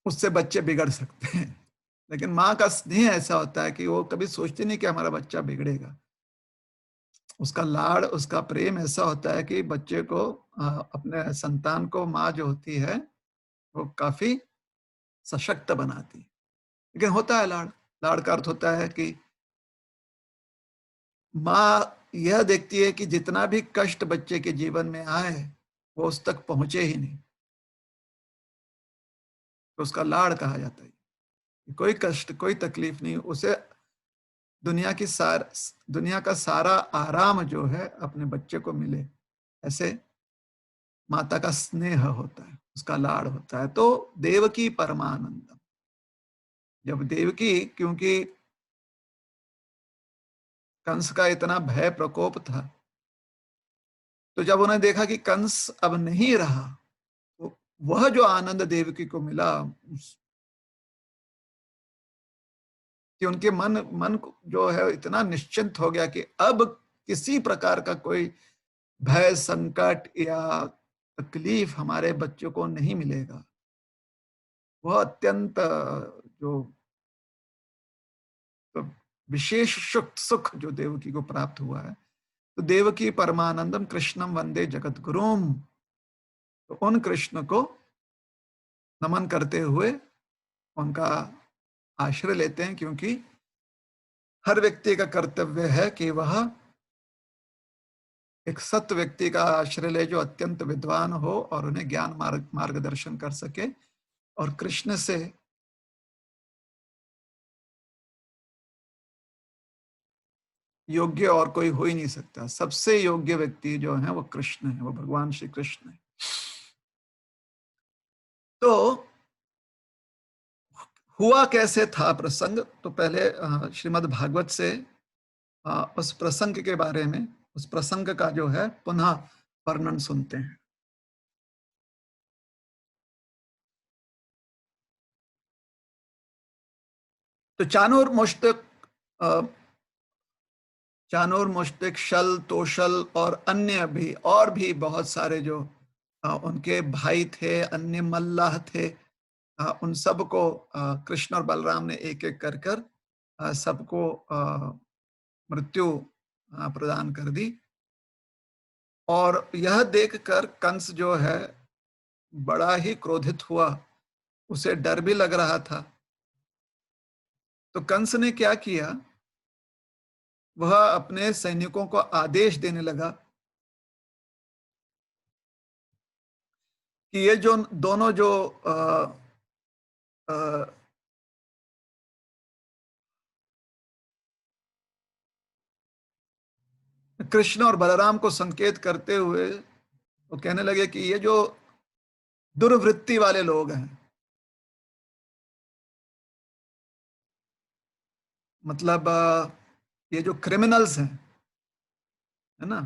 उससे बच्चे बिगड़ सकते हैं, लेकिन माँ का स्नेह ऐसा होता है कि वो कभी सोचती नहीं कि हमारा बच्चा बिगड़ेगा। उसका लाड़, उसका प्रेम ऐसा होता है कि बच्चे को, अपने संतान को माँ जो होती है वो काफी सशक्त बनाती है। लेकिन होता है लाड़, लाड़ का अर्थ होता है कि माँ यह देखती है कि जितना भी कष्ट बच्चे के जीवन में आए वो उस तक पहुंचे ही नहीं, तो उसका लाड़ कहा जाता है। कोई कष्ट, कोई तकलीफ नहीं उसे, दुनिया का सारा आराम जो है अपने बच्चे को मिले, ऐसे माता का स्नेह होता है, उसका लाड़ होता है। तो देवकी परमानंदम, जब देवकी, क्योंकि कंस का इतना भय प्रकोप था, तो जब उन्हें देखा कि कंस अब नहीं रहा, तो वह जो आनंद देवकी को मिला, कि उनके मन जो है इतना निश्चिंत हो गया कि अब किसी प्रकार का कोई भय, संकट या तकलीफ हमारे बच्चों को नहीं मिलेगा। वह अत्यंत जो तो विशेष सुख जो देवकी को प्राप्त हुआ है। तो देवकी परमानंदम कृष्णम वंदे जगत गुरुम, तो उन कृष्ण को नमन करते हुए उनका आश्रय लेते हैं, क्योंकि हर व्यक्ति का कर्तव्य है कि वह एक सत्य व्यक्ति का आश्रय ले जो अत्यंत विद्वान हो और उन्हें ज्ञान मार्गदर्शन कर सके। और कृष्ण से योग्य और कोई हो ही नहीं सकता। सबसे योग्य व्यक्ति जो है वो कृष्ण है, वो भगवान श्री कृष्ण है। तो हुआ कैसे था प्रसंग? तो पहले श्रीमद् भागवत से उस प्रसंग के बारे में, उस प्रसंग का जो है पुनः वर्णन सुनते हैं। तो चानूर, मुश्तिक, शल, तोशल और अन्य भी, और भी बहुत सारे जो उनके भाई थे, अन्य मल्लाह थे, उन सबको कृष्ण और बलराम ने एक एक कर कर सबको मृत्यु प्रदान कर दी। और यह देखकर कंस जो है बड़ा ही क्रोधित हुआ, उसे डर भी लग रहा था। तो कंस ने क्या किया, वह अपने सैनिकों को आदेश देने लगा कि ये जो दोनों जो अ, कृष्ण और बलराम को संकेत करते हुए वो कहने लगे कि ये जो दुर्वृत्ति वाले लोग हैं, मतलब ये जो क्रिमिनल्स हैं, है ना?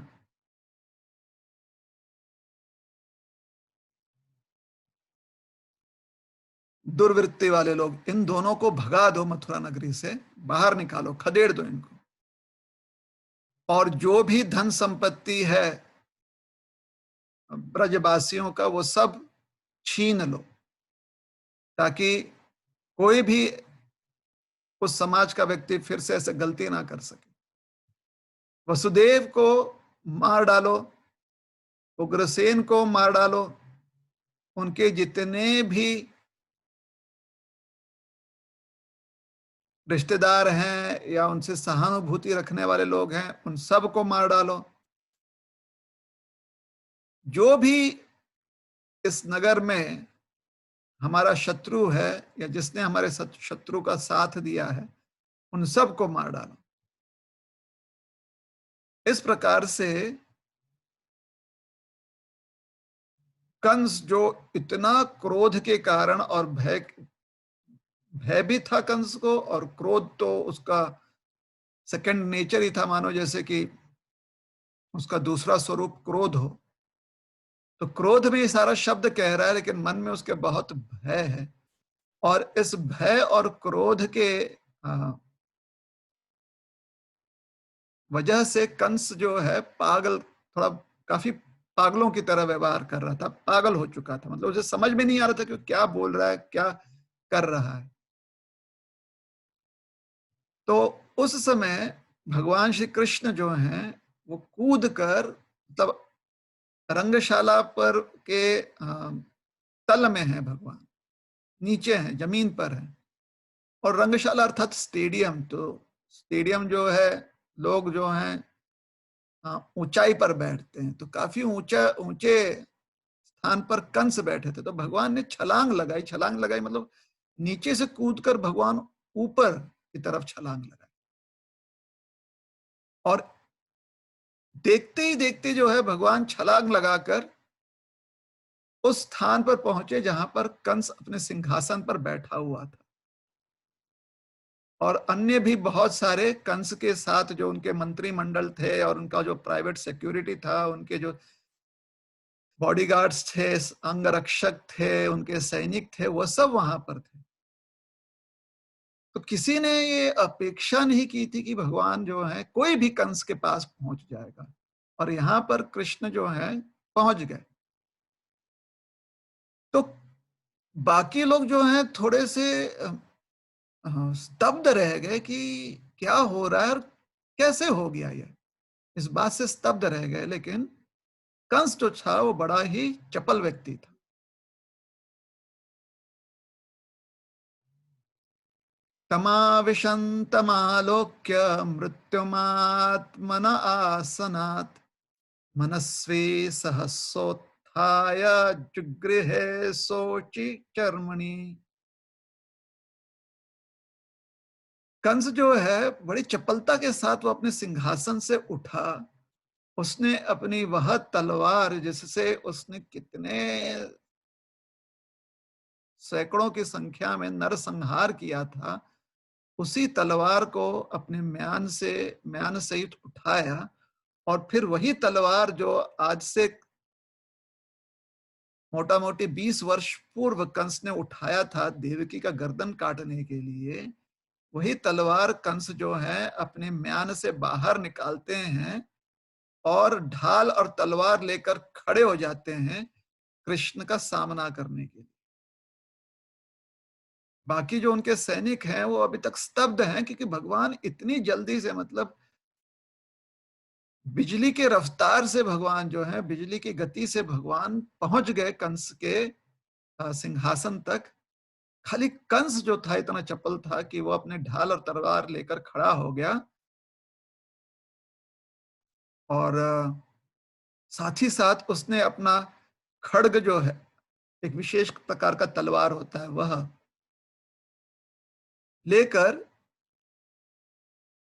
दुर्वृत्ति वाले लोग, इन दोनों को भगा दो मथुरा नगरी से, बाहर निकालो, खदेड़ दो इनको। और जो भी धन संपत्ति है ब्रजवासियों का, वो सब छीन लो, ताकि कोई भी उस समाज का व्यक्ति फिर से ऐसे गलती ना कर सके। वसुदेव को मार डालो, उग्रसेन को मार डालो, उनके जितने भी रिश्तेदार हैं या उनसे सहानुभूति रखने वाले लोग हैं, उन सबको मार डालो। जो भी इस नगर में हमारा शत्रु है या जिसने हमारे शत्रु का साथ दिया है, उन सबको मार डालो। इस प्रकार से कंस, जो इतना क्रोध के कारण और भय भय भी था कंस को, और क्रोध तो उसका सेकंड नेचर ही था, मानो जैसे कि उसका दूसरा स्वरूप क्रोध हो। तो क्रोध में ये सारा शब्द कह रहा है, लेकिन मन में उसके बहुत भय है। और इस भय और क्रोध के वजह से कंस जो है पागल, थोड़ा काफी पागलों की तरह व्यवहार कर रहा था, पागल हो चुका था। मतलब उसे समझ में नहीं आ रहा था कि क्या बोल रहा है, क्या कर रहा है। तो उस समय भगवान श्री कृष्ण जो हैं, वो कूद कर, मतलब रंगशाला पर के तल में है भगवान, नीचे हैं, जमीन पर है। और रंगशाला अर्थात स्टेडियम, तो स्टेडियम जो है, लोग जो हैं ऊंचाई पर बैठते हैं, तो काफी ऊंचे स्थान पर कंस बैठे थे। तो भगवान ने छलांग लगाई, छलांग लगाई मतलब नीचे से कूदकर भगवान ऊपर की तरफ छलांग लगाई। और देखते ही देखते जो है भगवान छलांग लगाकर उस स्थान पर पहुंचे जहां पर कंस अपने सिंहासन पर बैठा हुआ था। और अन्य भी बहुत सारे कंस के साथ जो उनके मंत्रिमंडल थे और उनका जो प्राइवेट सिक्योरिटी था, उनके जो बॉडीगार्ड्स थे, अंगरक्षक थे, उनके सैनिक थे, वो सब वहां पर थे। तो किसी ने ये अपेक्षा नहीं की थी कि भगवान जो है कोई भी कंस के पास पहुंच जाएगा, और यहां पर कृष्ण जो है पहुंच गए। तो बाकी लोग जो हैं थोड़े से स्तब्ध रह गए कि क्या हो रहा है और कैसे हो गया ये, इस बात से स्तब्ध रह गए। लेकिन कंस जो था वो बड़ा ही चपल व्यक्ति था। तमाविशन्तमालोक्य मृत्युमात्मन आसनात् मनस्वी सहसोत्थाय जुगृहे शोचि कर्मणि। कंस जो है बड़ी चपलता के साथ वो अपने सिंहासन से उठा। उसने अपनी वह तलवार जिससे उसने कितने सैकड़ों की संख्या में नरसंहार किया था, उसी तलवार को अपने म्यान सहित उठाया। और फिर वही तलवार जो आज से मोटा मोटी 20 वर्ष पूर्व कंस ने उठाया था देवकी का गर्दन काटने के लिए, वही तलवार कंस जो है अपने म्यान से बाहर निकालते हैं और ढाल और तलवार लेकर खड़े हो जाते हैं कृष्ण का सामना करने के लिए। बाकी जो उनके सैनिक हैं वो अभी तक स्तब्ध हैं, क्योंकि भगवान इतनी जल्दी से, मतलब बिजली के रफ्तार से भगवान जो है, बिजली की गति से भगवान पहुंच गए कंस के सिंहासन तक। खाली कंस जो था इतना चपल था कि वो अपने ढाल और तलवार लेकर खड़ा हो गया। और साथ ही साथ उसने अपना खड्ग जो है, एक विशेष प्रकार का तलवार होता है, वह लेकर,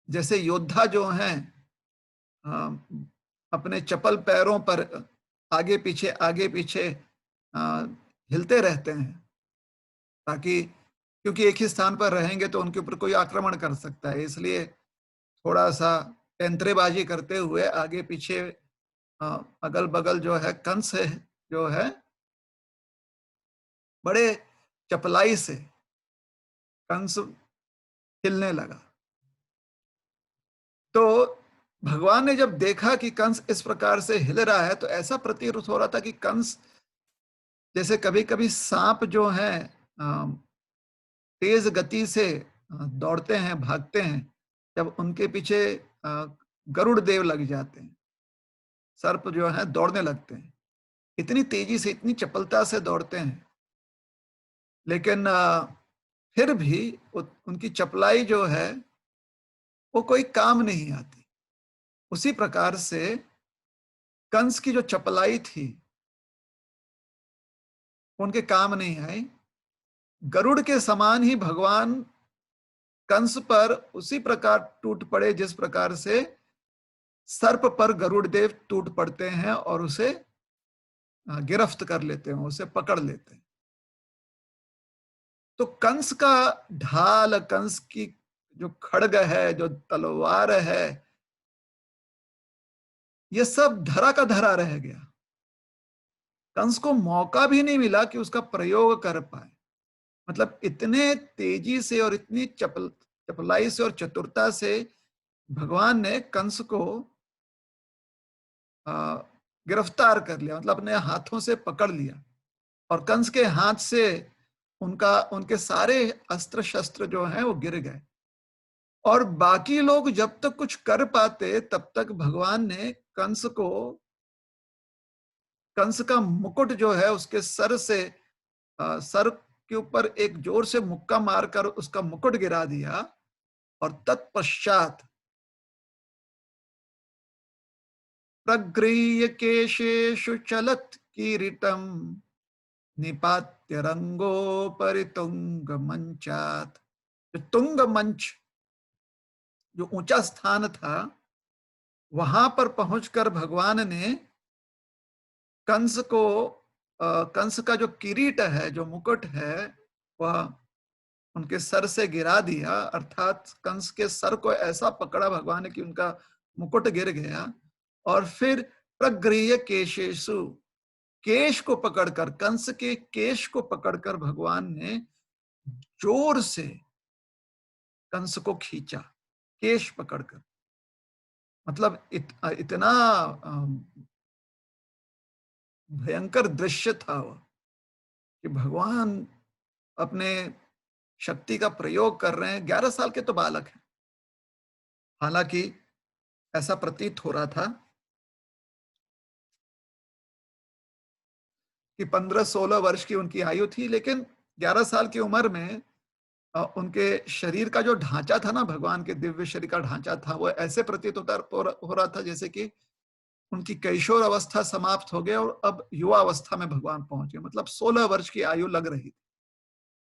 जैसे योद्धा जो हैं अपने चपल पैरों पर आगे पीछे हिलते रहते हैं, ताकि, क्योंकि एक ही स्थान पर रहेंगे तो उनके ऊपर कोई आक्रमण कर सकता है, इसलिए थोड़ा सा पैंतरेबाजी करते हुए आगे पीछे अगल बगल जो है कंस है जो है बड़े चपलाई से कंस हिलने लगा। तो भगवान ने जब देखा कि कंस इस प्रकार से हिल रहा है तो ऐसा प्रतीत हो रहा था कि कंस जैसे कभी कभी सांप जो है तेज गति से दौड़ते हैं, भागते हैं, जब उनके पीछे अ, गरुड़ देव लग जाते हैं, सर्प जो है दौड़ने लगते हैं, इतनी तेजी से इतनी चपलता से दौड़ते हैं, लेकिन फिर भी उनकी चपलाई जो है वो कोई काम नहीं आती। उसी प्रकार से कंस की जो चपलाई थी उनके काम नहीं आई। गरुड़ के समान ही भगवान कंस पर उसी प्रकार टूट पड़े जिस प्रकार से सर्प पर गरुड़ देव टूट पड़ते हैं और उसे गिरफ्त कर लेते हैं, उसे पकड़ लेते हैं। तो कंस का ढाल, कंस की जो खड्ग है, जो तलवार है, ये सब धरा का धरा रह गया। कंस को मौका भी नहीं मिला कि उसका प्रयोग कर पाए। मतलब इतने तेजी से और इतनी चपलाई से और चतुरता से भगवान ने कंस को गिरफ्तार कर लिया, मतलब अपने हाथों से पकड़ लिया और कंस के हाथ से उनके सारे अस्त्र शस्त्र जो हैं वो गिर गए। और बाकी लोग जब तक कुछ कर पाते तब तक भगवान ने कंस का मुकुट जो है उसके सर से सर के ऊपर एक जोर से मुक्का मारकर उसका मुकुट गिरा दिया और तत्पश्चात प्रगृह्य केशेषु चलत किरीटम निपात्य रंगोपरि तुंग मंचात। जो तुंग मंच, जो ऊंचा स्थान था, वहां पर पहुंचकर भगवान ने कंस को कंस का जो किरीट है, जो मुकुट है, वह उनके सर से गिरा दिया। अर्थात कंस के सर को ऐसा पकड़ा भगवान ने कि उनका मुकुट गिर गया। और फिर प्रगृह्य केशेषु, केश को पकड़कर, कंस के केश को पकड़कर भगवान ने जोर से कंस को खींचा, केश पकड़कर। मतलब इतना भयंकर दृश्य था वह कि भगवान अपने शक्ति का प्रयोग कर रहे हैं। 11 साल के तो बालक हैं। हालांकि ऐसा प्रतीत हो रहा था कि 15-16 वर्ष की उनकी आयु थी, लेकिन 11 साल की उम्र में उनके शरीर का जो ढांचा था ना, भगवान के दिव्य शरीर का ढांचा था, वो ऐसे प्रतीत हो रहा था जैसे कि उनकी कैशोर अवस्था समाप्त हो गई और अब युवा अवस्था में भगवान पहुंचे। मतलब 16 वर्ष की आयु लग रही थी।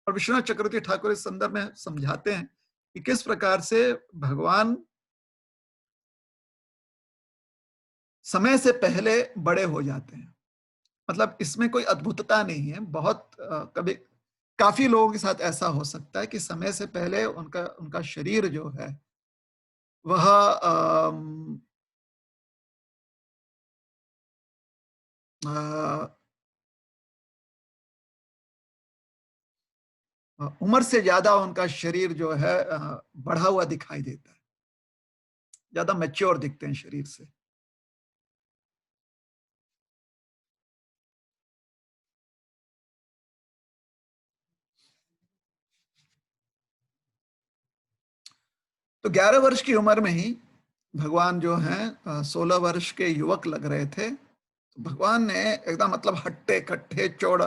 और विश्वनाथ चक्रवर्ती ठाकुर इस संदर्भ में समझाते हैं कि किस प्रकार से भगवान समय से पहले बड़े हो जाते हैं। मतलब इसमें कोई अद्भुतता नहीं है। बहुत कभी काफी लोगों के साथ ऐसा हो सकता है कि समय से पहले उनका उनका शरीर जो है वह उम्र से ज्यादा उनका शरीर जो है बढ़ा हुआ दिखाई देता है, ज्यादा मैच्योर दिखते हैं शरीर से। तो 11 वर्ष की उम्र में ही भगवान जो हैं 16 वर्ष के युवक लग रहे थे। तो भगवान ने एकदम मतलब हट्टे कट्टे चौड़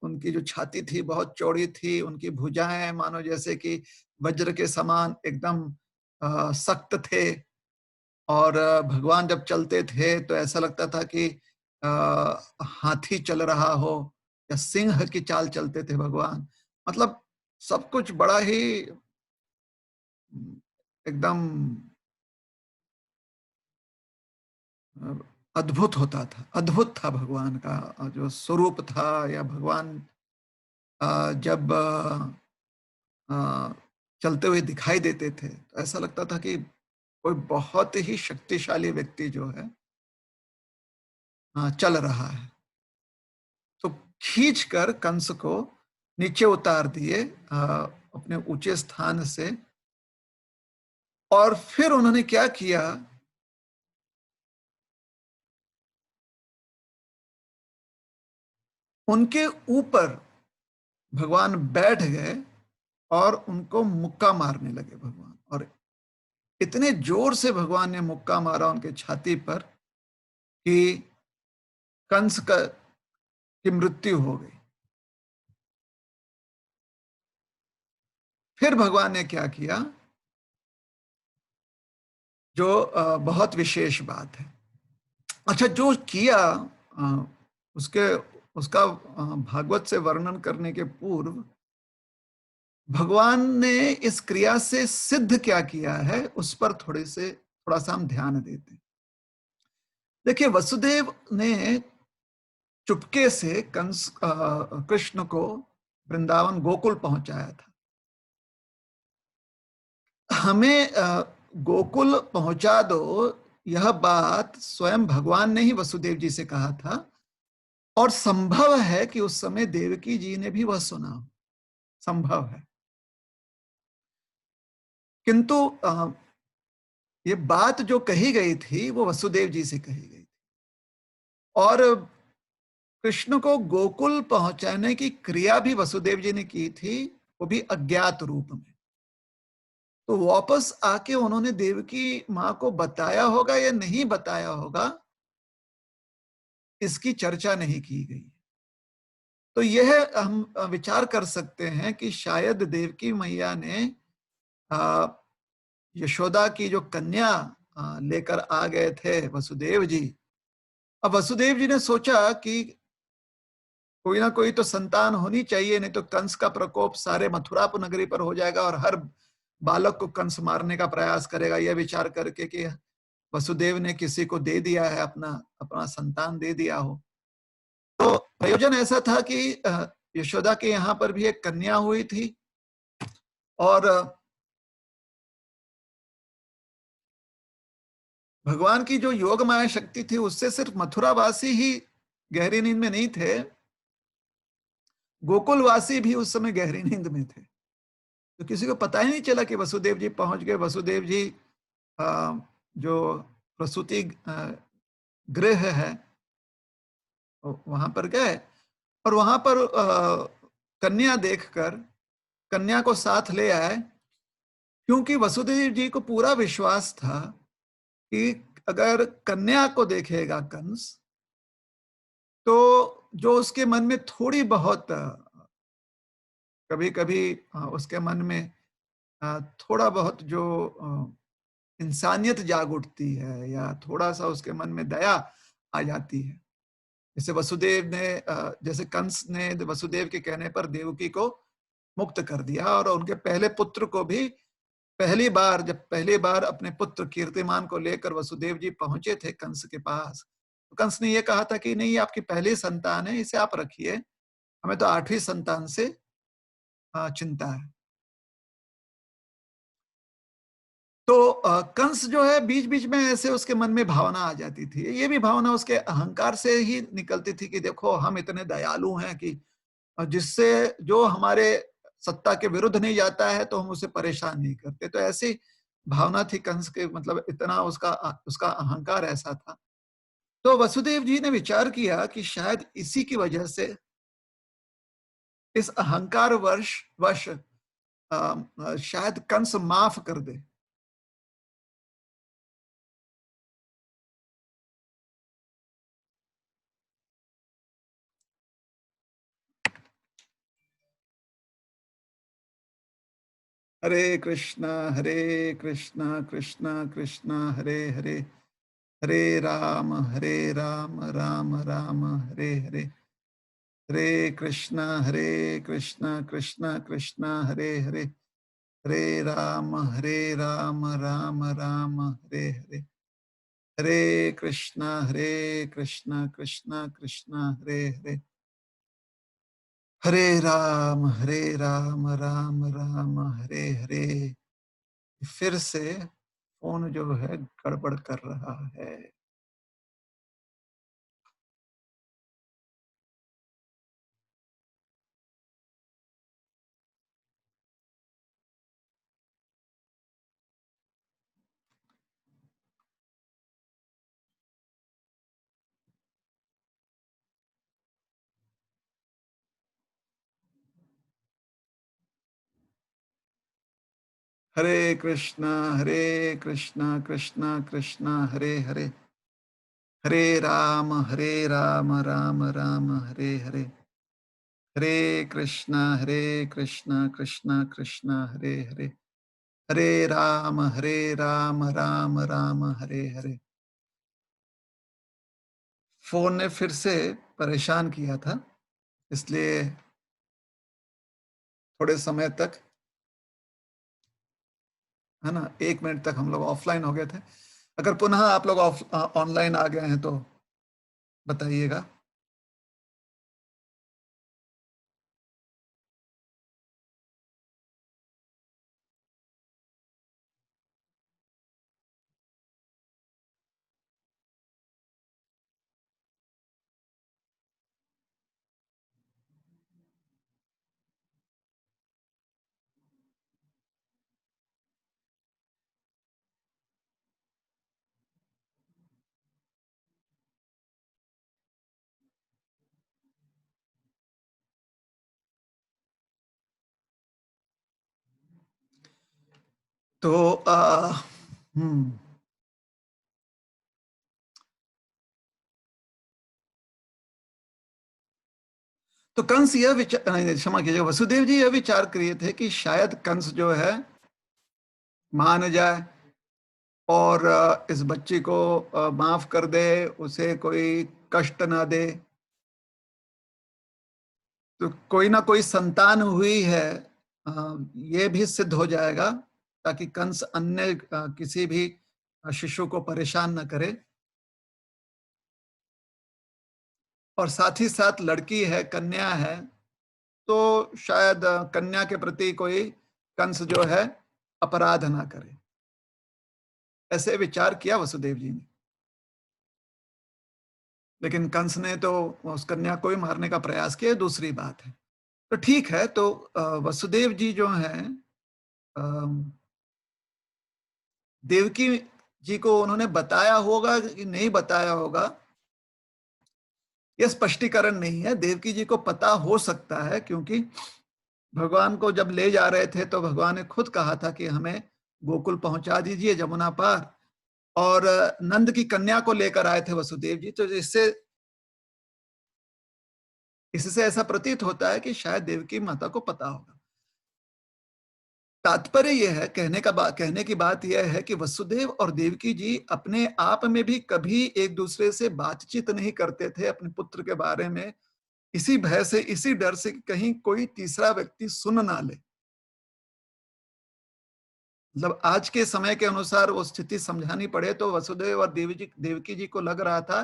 उनकी जो छाती थी बहुत चौड़ी थी, उनकी भुजाएं मानो जैसे कि वज्र के समान एकदम सख्त थे। और भगवान जब चलते थे तो ऐसा लगता था कि हाथी चल रहा हो या सिंह की चाल चलते थे भगवान। मतलब सब कुछ बड़ा ही एकदम अद्भुत होता था, अद्भुत था भगवान का जो स्वरूप था। या भगवान जब चलते हुए दिखाई देते थे, तो ऐसा लगता था कि कोई बहुत ही शक्तिशाली व्यक्ति जो है चल रहा है। तो खींचकर कंस को नीचे उतार दिए अपने ऊंचे स्थान से। और फिर उन्होंने क्या किया, उनके ऊपर भगवान बैठ गए और उनको मुक्का मारने लगे भगवान। और इतने जोर से भगवान ने मुक्का मारा उनके छाती पर कि कंस की मृत्यु हो गई। फिर भगवान ने क्या किया, जो बहुत विशेष बात है। अच्छा, जो किया अ, उसके उसका भागवत से वर्णन करने के पूर्व भगवान ने इस क्रिया से सिद्ध क्या किया है, उस पर थोड़ा सा हम ध्यान देते हैं। देखिए, वसुदेव ने चुपके से कृष्ण को वृंदावन गोकुल पहुंचाया था। हमें गोकुल पहुंचा दो, यह बात स्वयं भगवान ने ही वसुदेव जी से कहा था। और संभव है कि उस समय देवकी जी ने भी वह सुना हो, संभव है। किंतु ये बात जो कही गई थी वो वसुदेव जी से कही गई थी। और कृष्ण को गोकुल पहुंचाने की क्रिया भी वसुदेव जी ने की थी, वो भी अज्ञात रूप में। तो वापस आके उन्होंने देवकी मां को बताया होगा या नहीं बताया होगा, इसकी चर्चा नहीं की गई। तो यह हम विचार कर सकते हैं कि शायद देवकी मैया ने यशोदा की जो कन्या लेकर आ गए थे वसुदेव जी। अब वसुदेव जी ने सोचा कि कोई ना कोई तो संतान होनी चाहिए, नहीं तो कंस का प्रकोप सारे मथुरापुर नगरी पर हो जाएगा और हर बालक को कंस मारने का प्रयास करेगा। यह विचार करके कि वसुदेव ने किसी को दे दिया है, अपना अपना संतान दे दिया हो। तो प्रयोजन ऐसा था कि यशोदा के यहाँ पर भी एक कन्या हुई थी और भगवान की जो योग माया शक्ति थी उससे सिर्फ मथुरावासी ही गहरी नींद में नहीं थे, गोकुलवासी भी उस समय गहरी नींद में थे। तो किसी को पता ही नहीं चला कि वसुदेव जी पहुंच गए। वसुदेव जी जो प्रसूति गृह है वहां पर गए और वहां पर कन्या देखकर कन्या को साथ ले आए, क्योंकि वसुदेव जी को पूरा विश्वास था कि अगर कन्या को देखेगा कंस तो जो उसके मन में थोड़ी बहुत कभी कभी उसके मन में थोड़ा बहुत जो इंसानियत जाग उठती है या थोड़ा सा उसके मन में दया आ जाती है। जैसे वसुदेव ने जैसे कंस ने वसुदेव के कहने पर देवकी को मुक्त कर दिया और उनके पहले पुत्र को भी जब पहली बार अपने पुत्र कीर्तिमान को लेकर वसुदेव जी पहुंचे थे कंस के पास, तो कंस ने यह कहा था कि नहीं, ये आपकी पहली संतान है, इसे आप रखिए, हमें तो 8वीं संतान से चिंता है। तो कंस जो है बीच बीच में ऐसे उसके मन में भावना आ जाती थी। ये भी भावना उसके अहंकार से ही निकलती थी कि देखो हम इतने दयालु हैं कि जिससे जो हमारे सत्ता के विरुद्ध नहीं जाता है तो हम उसे परेशान नहीं करते। तो ऐसी भावना थी कंस के, मतलब इतना उसका उसका अहंकार ऐसा था। तो वसुदेव जी ने विचार किया कि शायद इसी की वजह से, इस अहंकार वश शायद कंस माफ कर दे। हरे कृष्णा कृष्णा कृष्णा हरे हरे, हरे राम राम राम हरे हरे, हरे कृष्णा कृष्णा कृष्णा हरे हरे, हरे राम राम राम हरे हरे, हरे कृष्णा कृष्णा कृष्णा हरे हरे, हरे राम राम राम हरे हरे। फिर से फोन जो है गड़बड़ कर रहा है। हरे कृष्णा कृष्णा कृष्णा हरे हरे, हरे राम राम राम हरे हरे, हरे कृष्णा कृष्णा कृष्णा हरे हरे, हरे राम राम राम हरे हरे। फोन ने फिर से परेशान किया था, इसलिए थोड़े समय तक, है ना, 1 मिनट तक हम लोग ऑफलाइन हो गए थे। अगर पुनः आप लोग ऑनलाइन आ गए हैं तो बताइएगा। तो हम्म तो कंस यह विचार, नहीं, क्षमा कीजिएगा, वसुदेव जी यह विचार किए थे कि शायद कंस जो है मान जाए और इस बच्ची को माफ कर दे, उसे कोई कष्ट ना दे, तो कोई ना कोई संतान हुई है, ये भी सिद्ध हो जाएगा, ताकि कंस अन्य किसी भी शिशु को परेशान न करे। और साथ ही साथ लड़की है, कन्या है, तो शायद कन्या के प्रति कोई कंस जो है अपराध ना करे, ऐसे विचार किया वसुदेव जी ने। लेकिन कंस ने तो उस कन्या को ही मारने का प्रयास किया, दूसरी बात है। तो ठीक है, तो वसुदेव जी जो हैं, देवकी जी को उन्होंने बताया होगा कि नहीं बताया होगा, यह स्पष्टीकरण नहीं है। देवकी जी को पता हो सकता है, क्योंकि भगवान को जब ले जा रहे थे तो भगवान ने खुद कहा था कि हमें गोकुल पहुंचा दीजिए, जमुना पार, और नंद की कन्या को लेकर आए थे वसुदेव जी। तो इससे ऐसा प्रतीत होता है कि शायद देवकी माता को पता होगा। तात्पर्य यह है, कहने की बात यह है कि वसुदेव और देवकी जी अपने आप में भी कभी एक दूसरे से बातचीत नहीं करते थे अपने पुत्र के बारे में, इसी भय से, इसी डर से कि कहीं कोई तीसरा व्यक्ति सुन ना ले। मतलब आज के समय के अनुसार वो स्थिति समझानी पड़े तो वसुदेव और देवकी जी को लग रहा था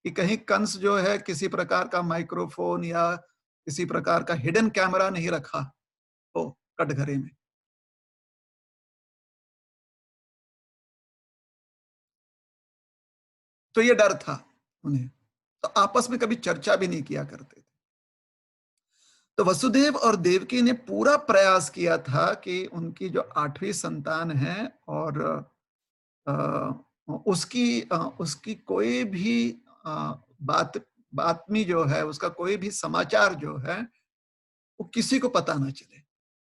कि कहीं कंस जो है किसी प्रकार का माइक्रोफोन या किसी प्रकार का हिडन कैमरा नहीं रखा हो कटघरे में। तो ये डर था उन्हें, तो आपस में कभी चर्चा भी नहीं किया करते थे। तो वसुदेव और देवकी ने पूरा प्रयास किया था कि उनकी जो 8वीं संतान है, और उसकी कोई भी बात बातमी जो है, उसका कोई भी समाचार जो है, वो किसी को पता ना चले।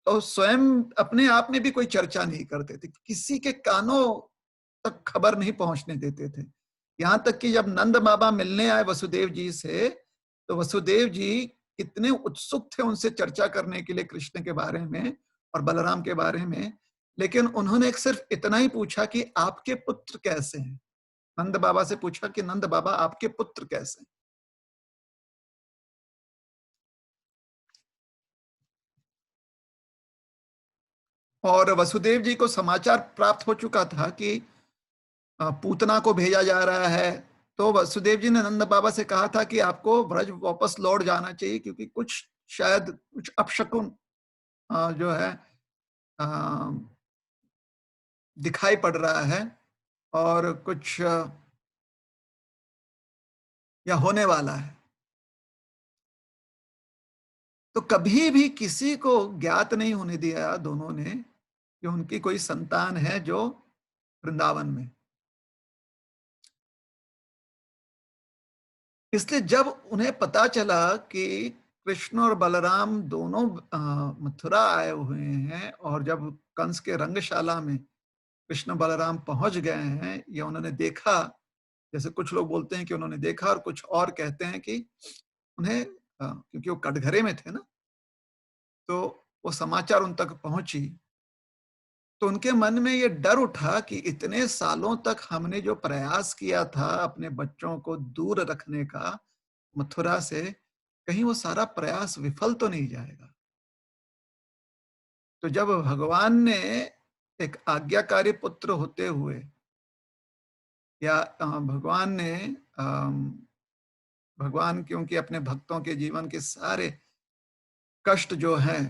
तो स्वयं अपने आप में भी कोई चर्चा नहीं करते थे, किसी के कानों तक खबर नहीं पहुंचने देते थे। यहाँ तक कि जब नंद बाबा मिलने आए वसुदेव जी से, तो वसुदेव जी इतने उत्सुक थे उनसे चर्चा करने के लिए कृष्ण के बारे में और बलराम के बारे में, लेकिन उन्होंने एक सिर्फ इतना ही पूछा कि आपके पुत्र कैसे हैं। नंद बाबा से पूछा कि नंद बाबा आपके पुत्र कैसे हैं। और वसुदेव जी को समाचार प्राप्त हो चुका था कि पूतना को भेजा जा रहा है। तो वसुदेव जी ने नंद बाबा से कहा था कि आपको ब्रज वापस लौट जाना चाहिए, क्योंकि कुछ शायद कुछ अपशकुन जो है अ, दिखाई पड़ रहा है और कुछ या होने वाला है। तो कभी भी किसी को ज्ञात नहीं होने दिया दोनों ने कि उनकी कोई संतान है जो वृंदावन में। इसलिए जब उन्हें पता चला कि कृष्ण और बलराम दोनों मथुरा आए हुए हैं और जब कंस के रंगशाला में कृष्ण बलराम पहुंच गए हैं या उन्होंने देखा, जैसे कुछ लोग बोलते हैं कि उन्होंने देखा और कुछ और कहते हैं कि उन्हें क्योंकि वो कटघरे में थे ना, तो वो समाचार उन तक पहुंची, तो उनके मन में ये डर उठा कि इतने सालों तक हमने जो प्रयास किया था अपने बच्चों को दूर रखने का मथुरा से, कहीं वो सारा प्रयास विफल तो नहीं जाएगा। तो जब भगवान ने एक आज्ञाकारी पुत्र होते हुए या भगवान ने भगवान क्योंकि अपने भक्तों के जीवन के सारे कष्ट जो हैं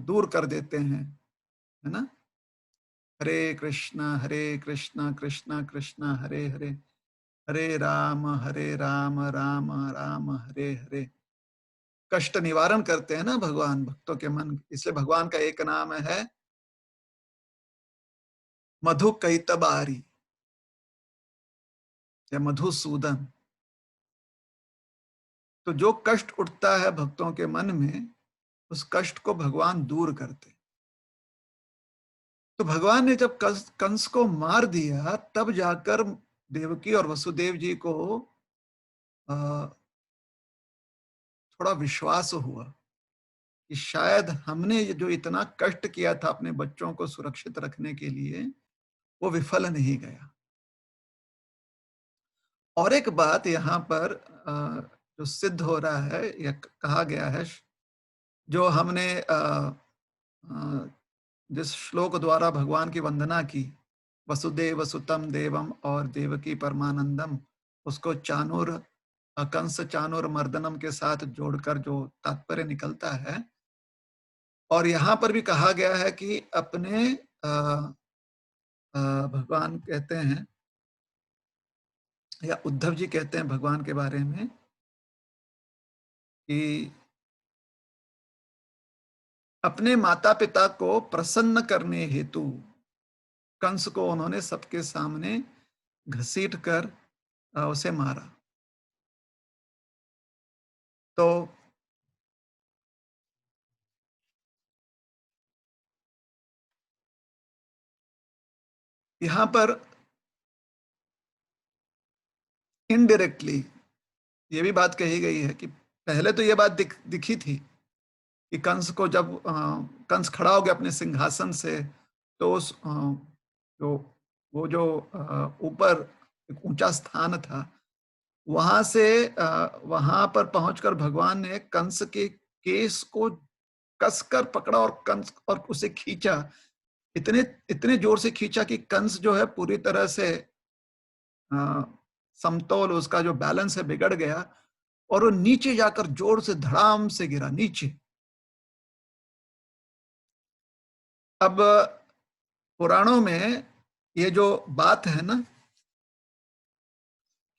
दूर कर देते हैं, है ना? हरे कृष्णा कृष्णा कृष्णा हरे हरे, हरे राम राम राम हरे हरे। कष्ट निवारण करते हैं ना भगवान भक्तों के मन, इसलिए भगवान का एक नाम है मधु कैतबारी या मधुसूदन। तो जो कष्ट उठता है भक्तों के मन में, उस कष्ट को भगवान दूर करते। तो भगवान ने जब कंस को मार दिया, तब जाकर देवकी और वसुदेव जी को अ, थोड़ा विश्वास हुआ कि शायद हमने ये जो इतना कष्ट किया था अपने बच्चों को सुरक्षित रखने के लिए, वो विफल नहीं गया। और एक बात यहाँ पर जो सिद्ध हो रहा है या कहा गया है, जो हमने अ, जिस श्लोक द्वारा भगवान की वंदना की, वसुदेव सुतम देवम और देवकी परमानंदम, उसको चाणूर कंस चाणूर मर्दनम के साथ जोड़कर जो तात्पर्य निकलता है, और यहाँ पर भी कहा गया है कि अपने भगवान कहते हैं या उद्धव जी कहते हैं भगवान के बारे में कि अपने माता पिता को प्रसन्न करने हेतु कंस को उन्होंने सबके सामने घसीट कर उसे मारा। तो यहाँ पर इनडायरेक्टली ये भी बात कही गई है कि पहले तो ये बात दिखी थी कि कंस को जब कंस खड़ा हो गया अपने सिंहासन से, तो उस जो वो जो ऊपर एक ऊंचा स्थान था, वहां से वहां पर पहुंचकर भगवान ने कंस के केस को कसकर पकड़ा और कंस और उसे खींचा, इतने इतने जोर से खींचा कि कंस जो है पूरी तरह से अ, समतोल, उसका जो बैलेंस है बिगड़ गया और वो नीचे जाकर जोर से धड़ाम से गिरा नीचे। अब पुराणों में ये जो बात है ना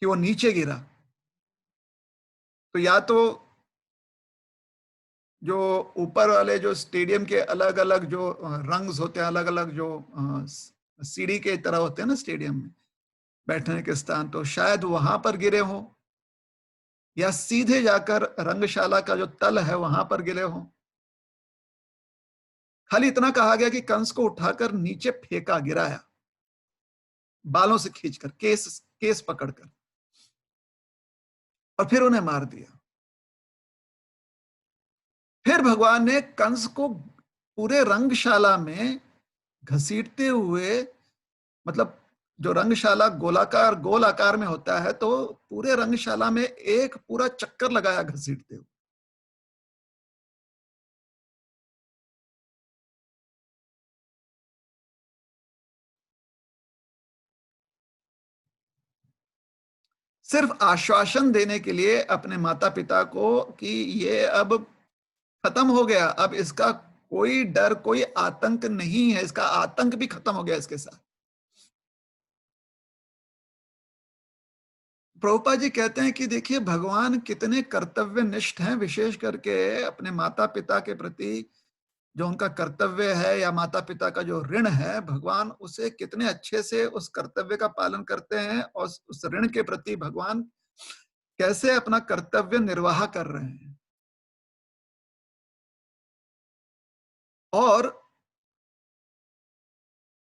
कि वो नीचे गिरा, तो या तो जो ऊपर वाले जो स्टेडियम के अलग अलग जो रंग्स होते हैं, अलग अलग जो सीढ़ी के तरह होते हैं ना स्टेडियम में बैठने के स्थान, तो शायद वहां पर गिरे हों या सीधे जाकर रंगशाला का जो तल है वहां पर गिरे हों। खाली इतना कहा गया कि कंस को उठाकर नीचे फेंका, गिराया, बालों से खींचकर, केस केस पकड़कर, और फिर उन्हें मार दिया। फिर भगवान ने कंस को पूरे रंगशाला में घसीटते हुए, मतलब जो रंगशाला गोलाकार गोल आकार में होता है, तो पूरे रंगशाला में एक पूरा चक्कर लगाया घसीटते हुए। सिर्फ आश्वासन देने के लिए अपने माता पिता को कि ये अब खत्म हो गया, अब इसका कोई डर, कोई आतंक नहीं है, इसका आतंक भी खत्म हो गया इसके साथ। प्रभुपाद जी कहते हैं कि देखिए भगवान कितने कर्तव्यनिष्ठ हैं, विशेष करके अपने माता पिता के प्रति जो उनका कर्तव्य है या माता पिता का जो ऋण है, भगवान उसे कितने अच्छे से उस कर्तव्य का पालन करते हैं और उस ऋण के प्रति भगवान कैसे अपना कर्तव्य निर्वाह कर रहे हैं। और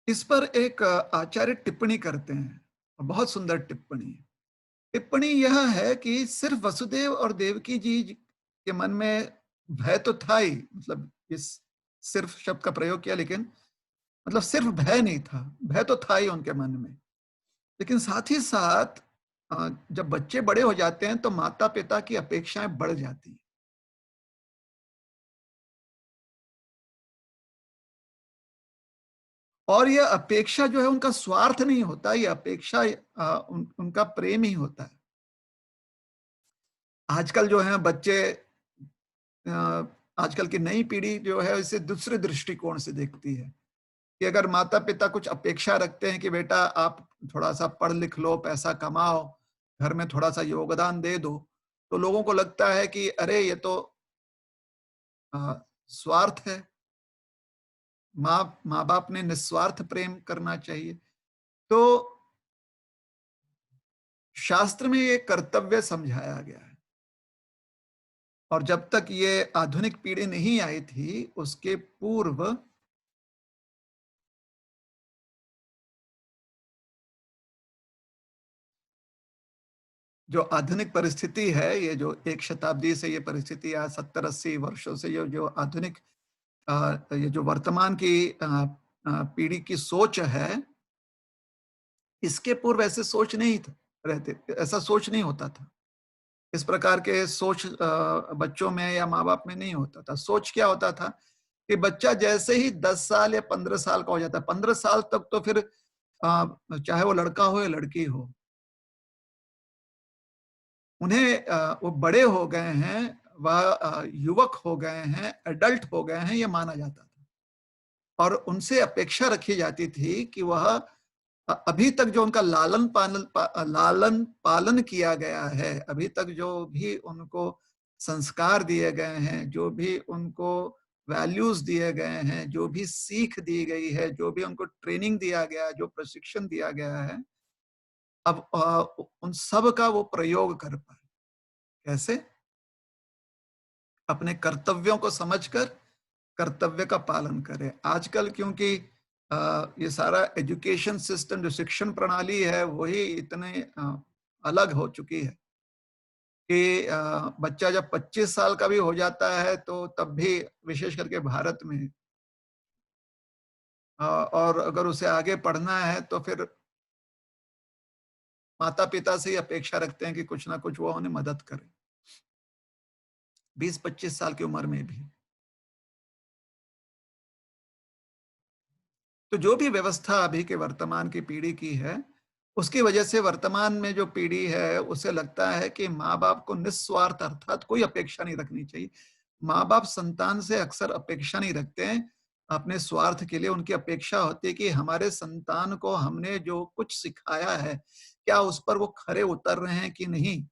इस पर एक आचार्य टिप्पणी करते हैं, बहुत सुंदर टिप्पणी। टिप्पणी यह है कि सिर्फ वसुदेव और देवकी जी के मन में भय तो था ही, मतलब इस सिर्फ शब्द का प्रयोग किया, लेकिन मतलब सिर्फ भय नहीं था, भय तो था ही उनके मन में, लेकिन साथ ही साथ जब बच्चे बड़े हो जाते हैं तो माता पिता की अपेक्षाएं बढ़ जाती हैं। और यह अपेक्षा जो है उनका स्वार्थ नहीं होता, यह अपेक्षा उनका प्रेम ही होता है। आजकल जो है बच्चे, अ, आजकल की नई पीढ़ी जो है इसे दूसरे दृष्टिकोण से देखती है कि अगर माता पिता कुछ अपेक्षा रखते हैं कि बेटा आप थोड़ा सा पढ़ लिख लो, पैसा कमाओ, घर में थोड़ा सा योगदान दे दो, तो लोगों को लगता है कि अरे ये तो अ, स्वार्थ है, माँ बाप ने निस्वार्थ प्रेम करना चाहिए। तो शास्त्र में ये कर्तव्य समझाया गया है। और जब तक ये आधुनिक पीढ़ी नहीं आई थी उसके पूर्व जो आधुनिक परिस्थिति है, ये जो एक शताब्दी से ये परिस्थिति या 70-80 वर्षों से ये जो आधुनिक ये जो वर्तमान की पीढ़ी की सोच है, इसके पूर्व ऐसे सोच नहीं था, रहते, ऐसा सोच नहीं होता था। इस प्रकार के सोच बच्चों में या माँ बाप में नहीं होता था। सोच क्या होता था कि बच्चा जैसे ही 10 साल या 15 साल का हो जाता है, 15 साल तक तो फिर चाहे वो लड़का हो या लड़की हो, उन्हें वो बड़े हो गए हैं, वह युवक हो गए हैं, एडल्ट हो गए हैं, ये माना जाता था। और उनसे अपेक्षा रखी जाती थी कि वह अभी तक जो उनका लालन पालन किया गया है, अभी तक जो भी उनको संस्कार दिए गए हैं, जो भी उनको वैल्यूज दिए गए हैं, जो भी सीख दी गई है, जो भी उनको ट्रेनिंग दिया गया है, जो प्रशिक्षण दिया गया है, अब उन सब का वो प्रयोग कर पाए। कैसे? अपने कर्तव्यों को समझकर कर्तव्य का पालन करें। आजकल क्योंकि ये सारा एजुकेशन सिस्टम, जो शिक्षण प्रणाली है, वही इतने अलग हो चुकी है कि बच्चा जब 25 साल का भी हो जाता है तो तब भी, विशेष करके भारत में, और अगर उसे आगे पढ़ना है तो फिर माता पिता से ही अपेक्षा रखते हैं कि कुछ ना कुछ वो उन्हें मदद करें, 20-25 साल की उम्र में भी। तो जो भी व्यवस्था अभी के वर्तमान की पीढ़ी की है, उसकी वजह से वर्तमान में जो पीढ़ी है उसे लगता है कि माँ बाप को निस्वार्थ, अर्थात कोई अपेक्षा नहीं रखनी चाहिए। माँ बाप संतान से अक्सर अपेक्षा नहीं रखते हैं अपने स्वार्थ के लिए। उनकी अपेक्षा होती है कि हमारे संतान को हमने जो कुछ सिखाया है, क्या उस पर वो खरे उतर रहे हैं कि नहीं।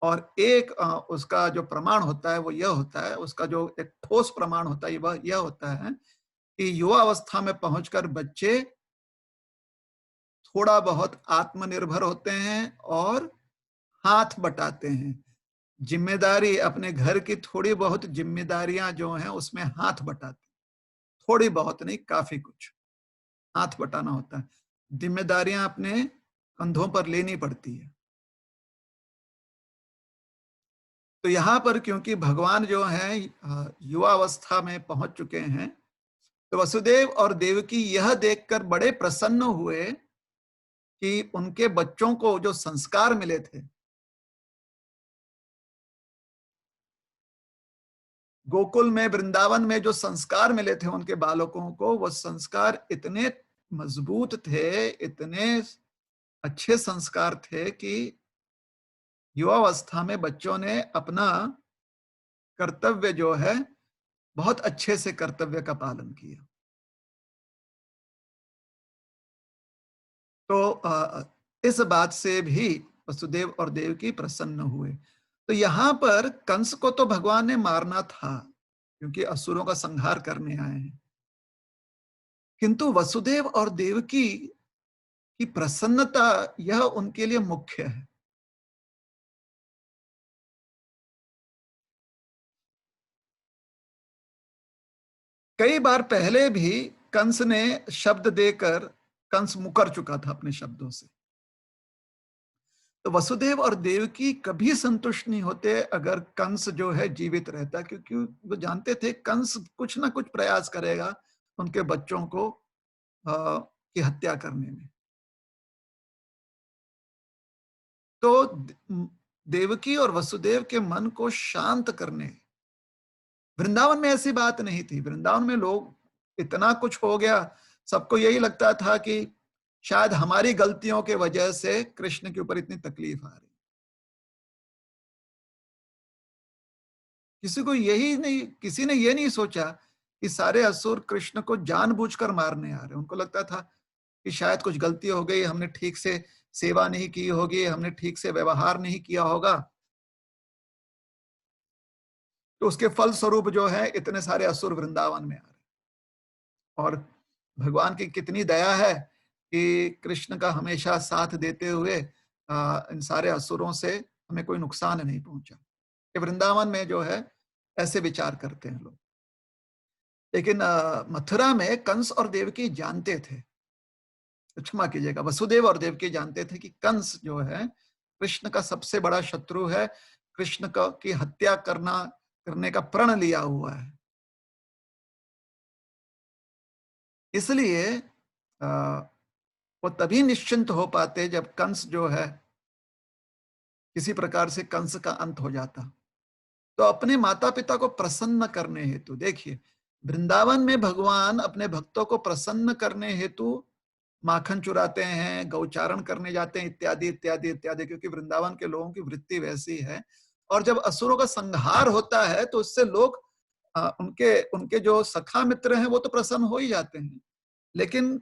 और एक उसका जो प्रमाण होता है वो यह होता है, उसका जो एक ठोस प्रमाण होता है वह यह होता है कि युवा अवस्था में पहुंचकर बच्चे थोड़ा बहुत आत्मनिर्भर होते हैं और हाथ बटाते हैं। जिम्मेदारी, अपने घर की थोड़ी बहुत जिम्मेदारियां जो हैं उसमें हाथ बटाते हैं। थोड़ी बहुत नहीं, काफी कुछ हाथ बटाना होता है। जिम्मेदारियां अपने कंधों पर लेनी पड़ती है। तो यहाँ पर क्योंकि भगवान जो है युवा अवस्था में पहुंच चुके हैं, तो वसुदेव और देवकी यह देखकर बड़े प्रसन्न हुए कि उनके बच्चों को जो संस्कार मिले थे, गोकुल में, वृंदावन में जो संस्कार मिले थे उनके बालकों को, वो संस्कार इतने मजबूत थे, इतने अच्छे संस्कार थे कि युवावस्था में बच्चों ने अपना कर्तव्य जो है बहुत अच्छे से कर्तव्य का पालन किया। तो इस बात से भी वसुदेव और देवकी प्रसन्न हुए। तो यहाँ पर कंस को तो भगवान ने मारना था, क्योंकि असुरों का संहार करने आए हैं। किंतु वसुदेव और देवकी की प्रसन्नता यह उनके लिए मुख्य है। कई बार पहले भी कंस ने शब्द देकर कंस मुकर चुका था अपने शब्दों से। तो वसुदेव और देवकी कभी संतुष्ट नहीं होते अगर कंस जो है जीवित रहता, क्योंकि वो जानते थे कंस कुछ ना कुछ प्रयास करेगा उनके बच्चों को की हत्या करने में। तो देवकी और वसुदेव के मन को शांत करने, वृंदावन में ऐसी बात नहीं थी। वृंदावन में लोग, इतना कुछ हो गया, सबको यही लगता था कि शायद हमारी गलतियों के वजह से कृष्ण के ऊपर इतनी तकलीफ आ रही। किसी ने ये नहीं सोचा कि सारे असुर कृष्ण को जानबूझकर मारने आ रहे। उनको लगता था कि शायद कुछ गलती हो गई, हमने ठीक से सेवा नहीं की होगी, हमने ठीक से व्यवहार नहीं किया होगा, तो उसके फल स्वरूप जो है इतने सारे असुर वृंदावन में आ रहे। और भगवान की कितनी दया है कि कृष्ण का हमेशा साथ देते हुए इन सारे असुरों से हमें कोई नुकसान नहीं पहुंचा। कि वृंदावन में जो है ऐसे विचार करते हैं लोग। लेकिन मथुरा में कंस और देवकी जानते थे, क्षमा कीजिएगा, वसुदेव और देवकी जानते थे कि कंस जो है कृष्ण का सबसे बड़ा शत्रु है, कृष्ण का की हत्या करने का प्रण लिया हुआ है। इसलिए अ, वो तभी निश्चिंत हो पाते जब कंस जो है किसी प्रकार से कंस का अंत हो जाता। तो अपने माता पिता को प्रसन्न करने हेतु, देखिए, वृंदावन में भगवान अपने भक्तों को प्रसन्न करने हेतु माखन चुराते हैं, गौचारण करने जाते हैं, इत्यादि इत्यादि इत्यादि, क्योंकि वृंदावन के लोगों की वृत्ति वैसी है। और जब असुरों का संहार होता है तो उससे लोग उनके उनके जो सखा मित्र हैं वो तो प्रसन्न हो ही जाते हैं, लेकिन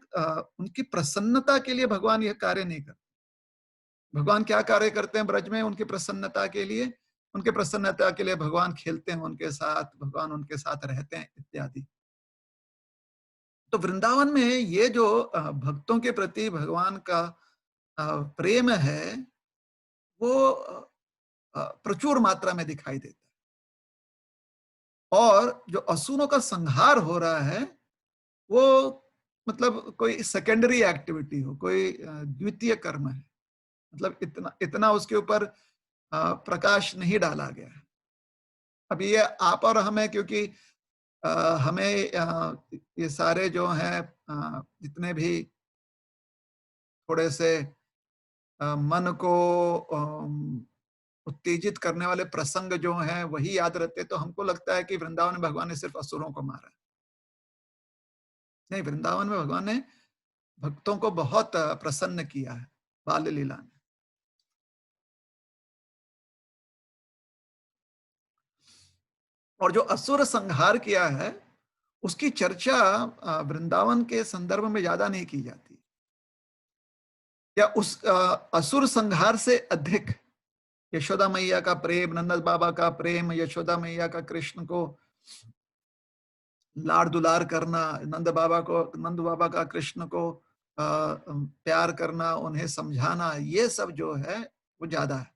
उनकी प्रसन्नता के लिए भगवान यह कार्य नहीं करते। भगवान क्या कार्य करते हैं ब्रज में उनकी प्रसन्नता के लिए? उनके प्रसन्नता के लिए भगवान खेलते हैं उनके साथ, भगवान उनके साथ रहते हैं, इत्यादि। तो वृंदावन में ये जो भक्तों के प्रति भगवान का प्रेम है, वो प्रचुर मात्रा में दिखाई देता है। और जो असुरों का संहार हो रहा है, वो मतलब कोई सेकेंडरी एक्टिविटी हो, कोई द्वितीय कर्म है। मतलब इतना इतना उसके ऊपर प्रकाश नहीं डाला गया है। अब ये आप और हमें, क्योंकि हमें ये सारे जो हैं जितने भी थोड़े से मन को उत्तेजित करने वाले प्रसंग जो हैं वही याद रहते, तो हमको लगता है कि वृंदावन में भगवान ने सिर्फ असुरों को मारा। नहीं, वृंदावन में भगवान ने भक्तों को बहुत प्रसन्न किया है बाल लीला में। और जो असुर संहार किया है उसकी चर्चा वृंदावन के संदर्भ में ज्यादा नहीं की जाती, या उस असुर संहार से अधिक यशोदा मैया का प्रेम, नंद बाबा का प्रेम, यशोदा मैया का कृष्ण को लाड़ दुलार करना, नंद बाबा का कृष्ण को प्यार करना, उन्हें समझाना, ये सब जो है वो ज्यादा है।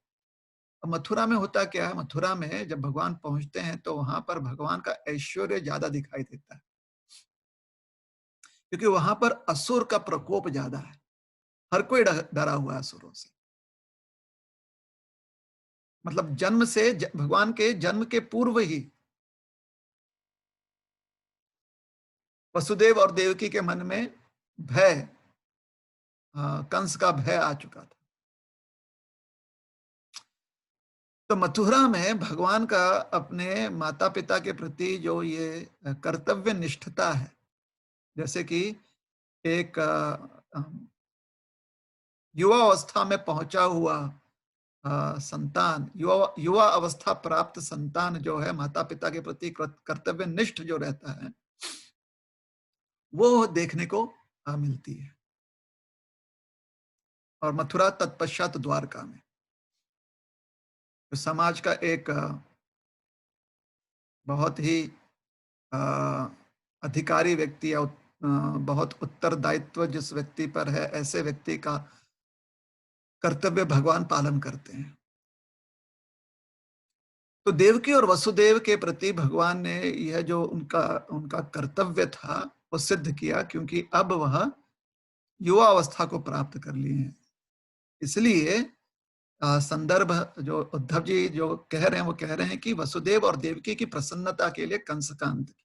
अब मथुरा में होता क्या है, मथुरा में जब भगवान पहुंचते हैं तो वहां पर भगवान का ऐश्वर्य ज्यादा दिखाई देता है, क्योंकि वहां पर असुर का प्रकोप ज्यादा है। हर कोई डरा हुआ है असुरों से। मतलब जन्म से भगवान के जन्म के पूर्व ही वसुदेव और देवकी के मन में भय, कंस का भय आ चुका था। तो मथुरा में भगवान का अपने माता पिता के प्रति जो ये कर्तव्य निष्ठता है, जैसे कि एक युवा अवस्था में पहुंचा हुआ संतान, युवा युवा अवस्था प्राप्त संतान जो है माता पिता के प्रति कर्तव्य निष्ठ जो रहता है, वो देखने को मिलती है। और मथुरा तत्पश्चात द्वारका में तो समाज का एक बहुत ही अ, अधिकारी व्यक्ति या बहुत उत्तरदायित्व जिस व्यक्ति पर है, ऐसे व्यक्ति का कर्तव्य भगवान पालन करते हैं। तो देवकी और वसुदेव के प्रति भगवान ने यह जो उनका उनका कर्तव्य था वो सिद्ध किया, क्योंकि अब वह युवा अवस्था को प्राप्त कर लिए हैं। इसलिए संदर्भ जो उद्धव जी जो कह रहे हैं वो कह रहे हैं कि वसुदेव और देवकी की प्रसन्नता के लिए कंस का अंत किया।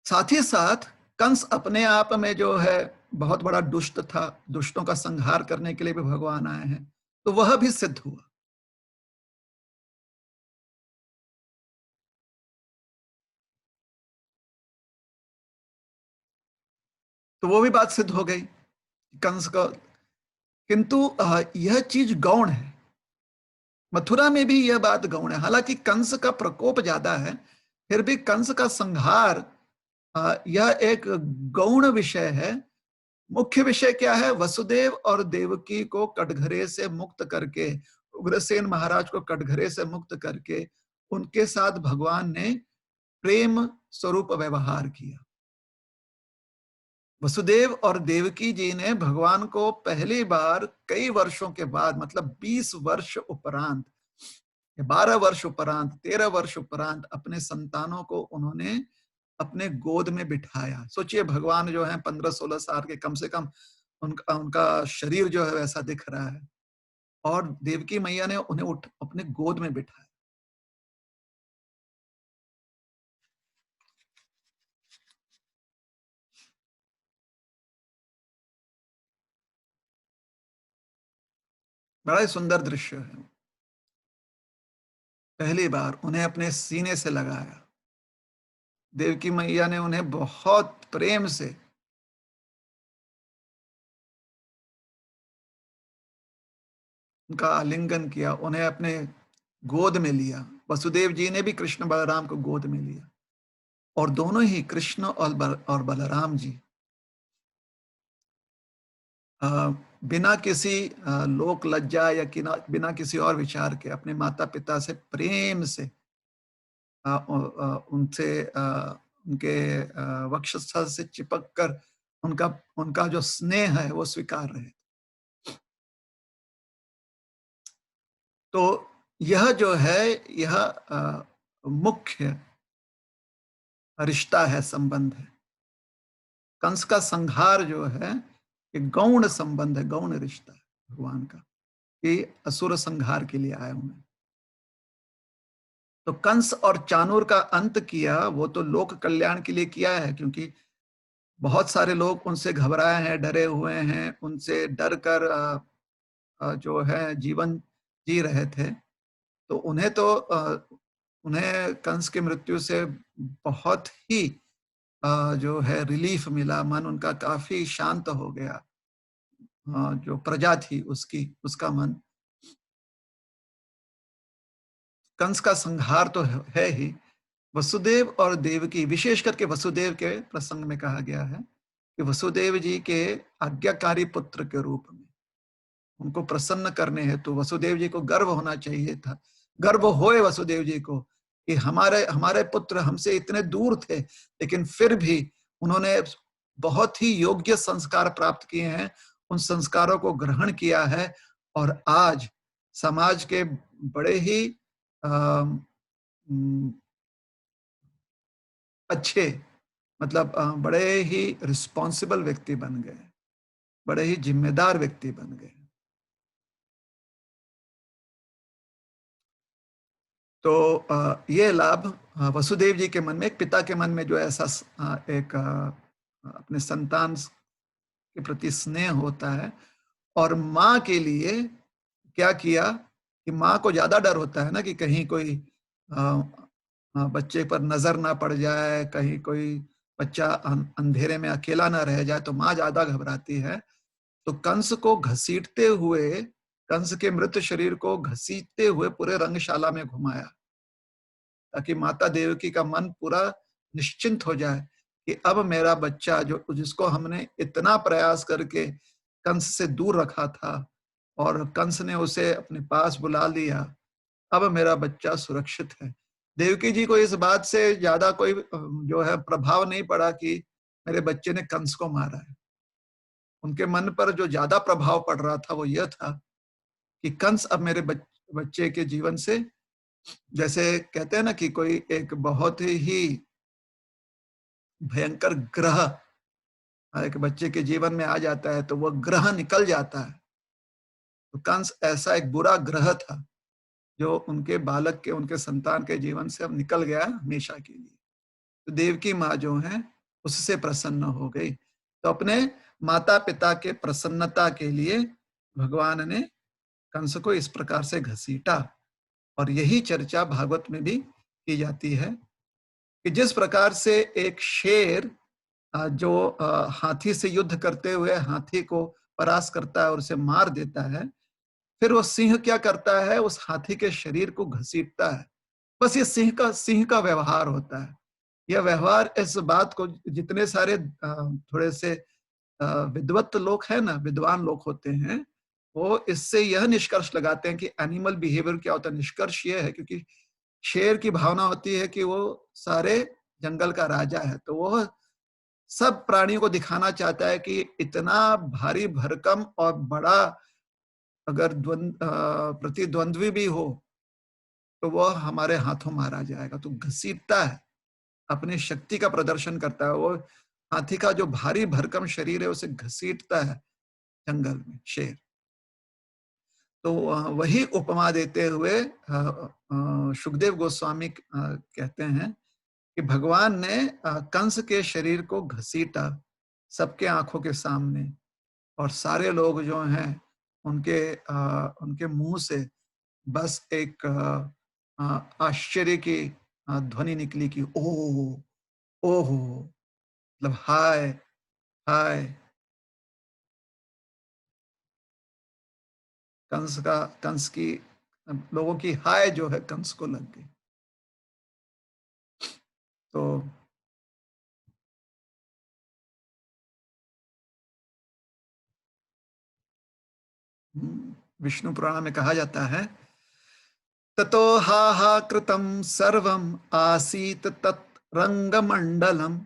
साथ ही साथ कंस अपने आप में जो है बहुत बड़ा दुष्ट था, दुष्टों का संहार करने के लिए भी भगवान आए हैं, तो वह भी सिद्ध हुआ। तो वो भी बात सिद्ध हो गई कंस का। किंतु यह चीज गौण है, मथुरा में भी यह बात गौण है। हालांकि कंस का प्रकोप ज्यादा है, फिर भी कंस का संहार यह एक गौण विषय है। मुख्य विषय क्या है? वसुदेव और देवकी को कटघरे से मुक्त करके, उग्रसेन महाराज को कटघरे से मुक्त करके उनके साथ भगवान ने प्रेम स्वरूप व्यवहार किया। वसुदेव और देवकी जी ने भगवान को पहली बार कई वर्षों के बाद, मतलब 20 वर्ष उपरांत, 12 वर्ष उपरांत, 13 वर्ष उपरांत अपने संतानों को उन्होंने अपने गोद में बिठाया। सोचिए, भगवान जो है 15-16 साल के, कम से कम उनका उनका शरीर जो है वैसा दिख रहा है, और देवकी मैया ने उन्हें अपने गोद में बिठाया। बड़ा ही सुंदर दृश्य है। पहली बार उन्हें अपने सीने से लगाया, देवकी मैया ने उन्हें बहुत प्रेम से उनका आलिंगन किया, उन्हें अपने गोद में लिया। वसुदेव जी ने भी कृष्ण बलराम को गोद में लिया, और दोनों ही कृष्ण और बलराम जी बिना किसी लोक लज्जा या बिना किसी और विचार के अपने माता पिता से प्रेम से उनसे उनके वक्षस्थल से चिपक कर उनका उनका जो स्नेह है वो स्वीकार रहे। तो यह जो है, यह मुख्य रिश्ता है, संबंध है। कंस का संहार जो है एक गौण संबंध है, गौण रिश्ता है भगवान का, कि असुर संहार के लिए आए हुए। तो कंस और चाणूर का अंत किया वो तो लोक कल्याण के लिए किया है, क्योंकि बहुत सारे लोग उनसे घबराए हैं, डरे हुए हैं, उनसे डर कर जो है जीवन जी रहे थे। तो उन्हें कंस की मृत्यु से बहुत ही जो है रिलीफ मिला, मन उनका काफी शांत हो गया। जो प्रजा थी उसका मन। कंस का संहार तो है ही, वसुदेव और देवकी, विशेष करके वसुदेव के प्रसंग में कहा गया है कि वसुदेव जी के आज्ञाकारी पुत्र के रूप में उनको प्रसन्न करने हेतु तो वसुदेव जी को गर्व होना चाहिए था, गर्व होए वसुदेव जी को कि हमारे हमारे पुत्र हमसे इतने दूर थे, लेकिन फिर भी उन्होंने बहुत ही योग्य संस्कार प्राप्त किए हैं, उन संस्कारों को ग्रहण किया है, और आज समाज के बड़े ही अच्छे, मतलब बड़े ही रिस्पॉन्सिबल व्यक्ति बन गए, बड़े ही जिम्मेदार व्यक्ति बन गए। तो ये लाभ वसुदेव जी के मन में, एक पिता के मन में जो ऐसा एक अपने संतान के प्रति स्नेह होता है, और माँ के लिए क्या किया कि माँ को ज्यादा डर होता है ना कि कहीं कोई बच्चे पर नजर ना पड़ जाए, कहीं कोई बच्चा अंधेरे में अकेला ना रह जाए, तो माँ ज्यादा घबराती है। तो कंस को घसीटते हुए, कंस के मृत शरीर को घसीटते हुए पूरे रंगशाला में घुमाया, ताकि माता देवकी का मन पूरा निश्चिंत हो जाए कि अब मेरा बच्चा, जो जिसको हमने इतना प्रयास करके कंस से दूर रखा था और कंस ने उसे अपने पास बुला लिया, अब मेरा बच्चा सुरक्षित है। देवकी जी को इस बात से ज्यादा कोई जो है प्रभाव नहीं पड़ा कि मेरे बच्चे ने कंस को मारा है। उनके मन पर जो ज्यादा प्रभाव पड़ रहा था वो यह था कि कंस अब मेरे बच्चे के जीवन से, जैसे कहते हैं ना कि कोई एक बहुत ही भयंकर ग्रह एक बच्चे के जीवन में आ जाता है तो वह ग्रह निकल जाता है। तो कंस ऐसा एक बुरा ग्रह था जो उनके बालक के, उनके संतान के जीवन से अब निकल गया हमेशा के लिए। तो देवकी माँ जो है उससे प्रसन्न हो गई। तो अपने माता पिता के प्रसन्नता के लिए भगवान ने कंस को इस प्रकार से घसीटा। और यही चर्चा भागवत में भी की जाती है कि जिस प्रकार से एक शेर जो हाथी से युद्ध करते हुए हाथी को परास्त करता है और उसे मार देता है, फिर वो सिंह क्या करता है, उस हाथी के शरीर को घसीटता है। बस ये सिंह का व्यवहार होता है। यह व्यवहार, इस बात को जितने सारे थोड़े से विद्वत लोग हैं ना, विद्वान लोग होते हैं, वो इससे यह निष्कर्ष लगाते हैं कि एनिमल बिहेवियर क्या होता है। निष्कर्ष यह है, क्योंकि शेर की भावना होती है कि वो सारे जंगल का राजा है, तो वो सब प्राणियों को दिखाना चाहता है कि इतना भारी भरकम और बड़ा अगर प्रतिद्वंद्वी भी हो तो वह हमारे हाथों मारा जाएगा। तो घसीटता है, अपनी शक्ति का प्रदर्शन करता है। वो हाथी का जो भारी भरकम शरीर है उसे घसीटता है जंगल में शेर। तो वही उपमा देते हुए सुखदेव गोस्वामी कहते हैं कि भगवान ने कंस के शरीर को घसीटा सबके आंखों के सामने, और सारे लोग जो हैं उनके मुंह से बस एक आश्चर्य की ध्वनि निकली कि ओह ओहो, मतलब हाय हाय। कंस की लोगों की हाय जो है कंस को लग गई। तो विष्णु पुराण में कहा जाता है, ततो हा हा कृतं सर्वम आसीत तत् रंगमंडलम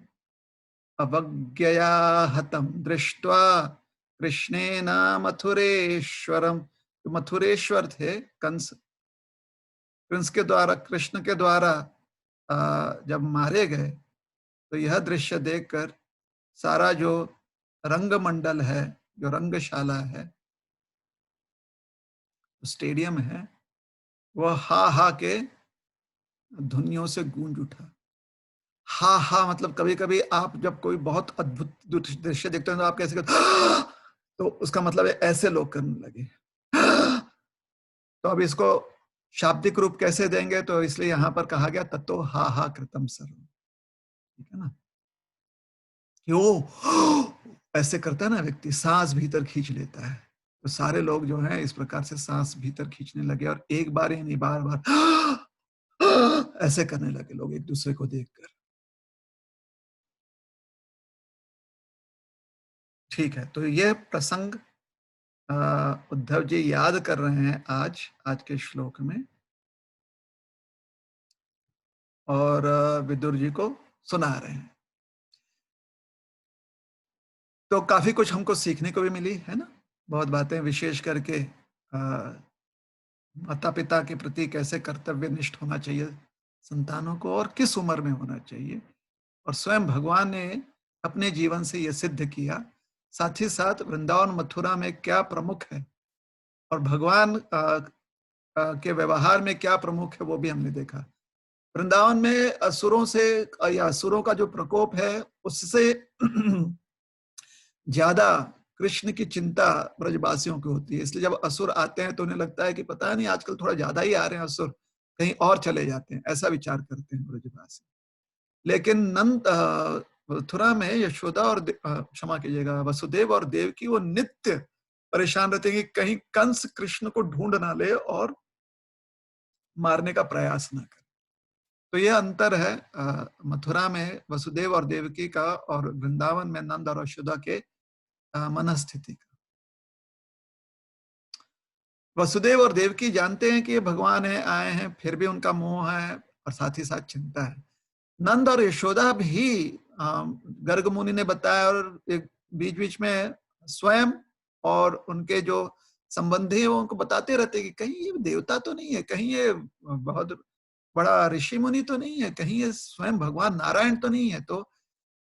अवज्ञया हतं दृष्ट्वा कृष्णेन मथुरेश्वरम। तो मथुरेश्वर थे कंस, कंस के द्वारा, कृष्ण के द्वारा जब मारे गए, तो यह दृश्य देखकर सारा जो रंगमंडल है, जो रंगशाला है, स्टेडियम है, वह हा हा के ध्वनियों से गूंज उठा। हा हा मतलब कभी कभी आप जब कोई बहुत अद्भुत दृश्य देखते हैं तो आप कैसे करते हैं? तो उसका मतलब है ऐसे लोग करने लगे। तो अब इसको शाब्दिक रूप कैसे देंगे, तो इसलिए यहां पर कहा गया तत्तो हा हा कृतम सर्व। ठीक है ना, कि वो ऐसे करता है ना व्यक्ति, सांस भीतर खींच लेता है। तो सारे लोग जो हैं इस प्रकार से सांस भीतर खींचने लगे, और एक बार ही नहीं, बार बार ऐसे करने लगे लोग एक दूसरे को देखकर। ठीक है, तो यह प्रसंग उद्धव जी याद कर रहे हैं आज आज के श्लोक में, और विदुर जी को सुना रहे हैं। तो काफी कुछ हमको सीखने को भी मिली है ना, बहुत बातें, विशेष करके माता पिता के प्रति कैसे कर्तव्यनिष्ठ होना चाहिए संतानों को, और किस उम्र में होना चाहिए, और स्वयं भगवान ने अपने जीवन से यह सिद्ध किया। साथ ही साथ वृंदावन मथुरा में क्या प्रमुख है और भगवान के व्यवहार में क्या प्रमुख है वो भी हमने देखा। वृंदावन में असुरों से, या असुरों का जो प्रकोप है उससे ज्यादा कृष्ण की चिंता ब्रजवासियों की होती है। इसलिए जब असुर आते हैं तो उन्हें लगता है कि पता नहीं आजकल थोड़ा ज्यादा ही आ रहे हैं असुर, कहीं और चले जाते हैं, ऐसा विचार करते हैं ब्रजवासी। लेकिन नंद मथुरा में यशोदा और क्षमा कीजिएगा, वसुदेव और देवकी वो नित्य परेशान रहते हैं कि कहीं कंस कृष्ण को ढूंढ ना ले और मारने का प्रयास ना करे। तो यह अंतर है मथुरा में वसुदेव और देवकी का और वृंदावन में नंद और यशोदा के मनस्थिति का। वसुदेव और देवकी जानते हैं कि ये भगवान है, आए हैं, फिर भी उनका मोह है और साथ ही साथ चिंता है। नंद और यशोदा भी गर्ग मुनि ने बताया और एक बीच बीच में स्वयं और उनके जो संबंधी है वो उनको बताते रहते कि कहीं ये देवता तो नहीं है, कहीं ये बहुत बड़ा ऋषि मुनि तो नहीं है, कहीं ये स्वयं भगवान नारायण तो नहीं है। तो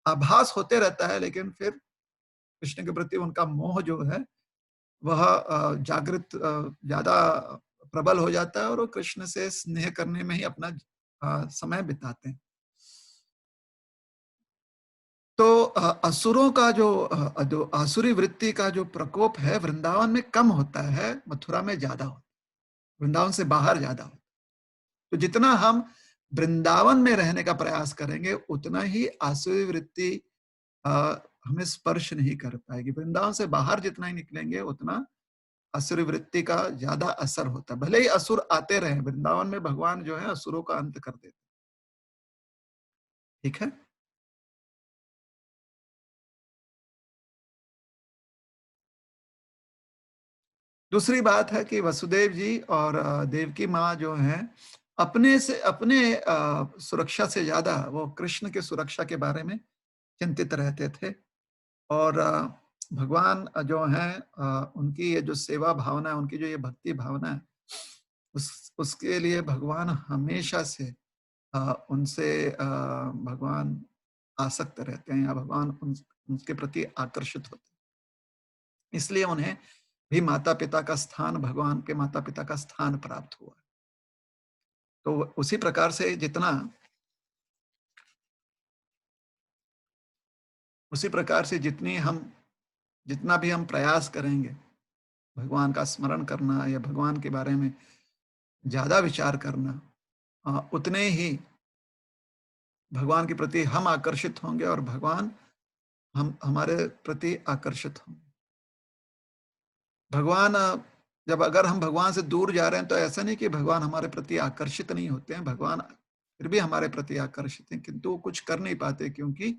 आभास होते रहता है, लेकिन फिर कृष्ण के प्रति उनका मोह जो है वह जागृत ज्यादा प्रबल हो जाता है और वो कृष्ण से स्नेह करने में ही अपना समय बिताते हैं। तो असुरों का जो आसुरी वृत्ति का जो प्रकोप है वृंदावन में कम होता है, मथुरा में ज्यादा होता है, वृंदावन से बाहर ज्यादा होता है। तो जितना हम वृंदावन में रहने का प्रयास करेंगे उतना ही आसुरी वृत्ति हमें स्पर्श नहीं कर पाएगी। वृंदावन से बाहर जितना ही निकलेंगे उतना असुरी वृत्ति का ज्यादा असर होता है। भले ही असुर आते रहे, वृंदावन में भगवान जो है असुरों का अंत कर देते। ठीक है। दूसरी बात है कि वसुदेव जी और देवकी माँ जो हैं अपने सुरक्षा से ज्यादा वो कृष्ण के सुरक्षा के बारे में चिंतित रहते थे। और भगवान जो हैं उनकी ये जो सेवा भावना है, उनकी जो ये भक्ति भावना है, उसके लिए भगवान हमेशा से उनसे भगवान आसक्त रहते हैं या भगवान उनके प्रति आकर्षित होते हैं। इसलिए उन्हें भी माता पिता का स्थान, भगवान के माता पिता का स्थान प्राप्त हुआ। तो उसी प्रकार से जितना भी हम प्रयास करेंगे भगवान का स्मरण करना या भगवान के बारे में ज्यादा विचार करना, उतने ही भगवान के प्रति हम आकर्षित होंगे और भगवान हम हमारे प्रति आकर्षित होंगे। भगवान जब अगर हम भगवान से दूर जा रहे हैं तो ऐसा नहीं कि भगवान हमारे प्रति आकर्षित नहीं होते हैं, भगवान फिर भी हमारे प्रति आकर्षित हैं, किंतु वो कुछ कर नहीं पाते क्योंकि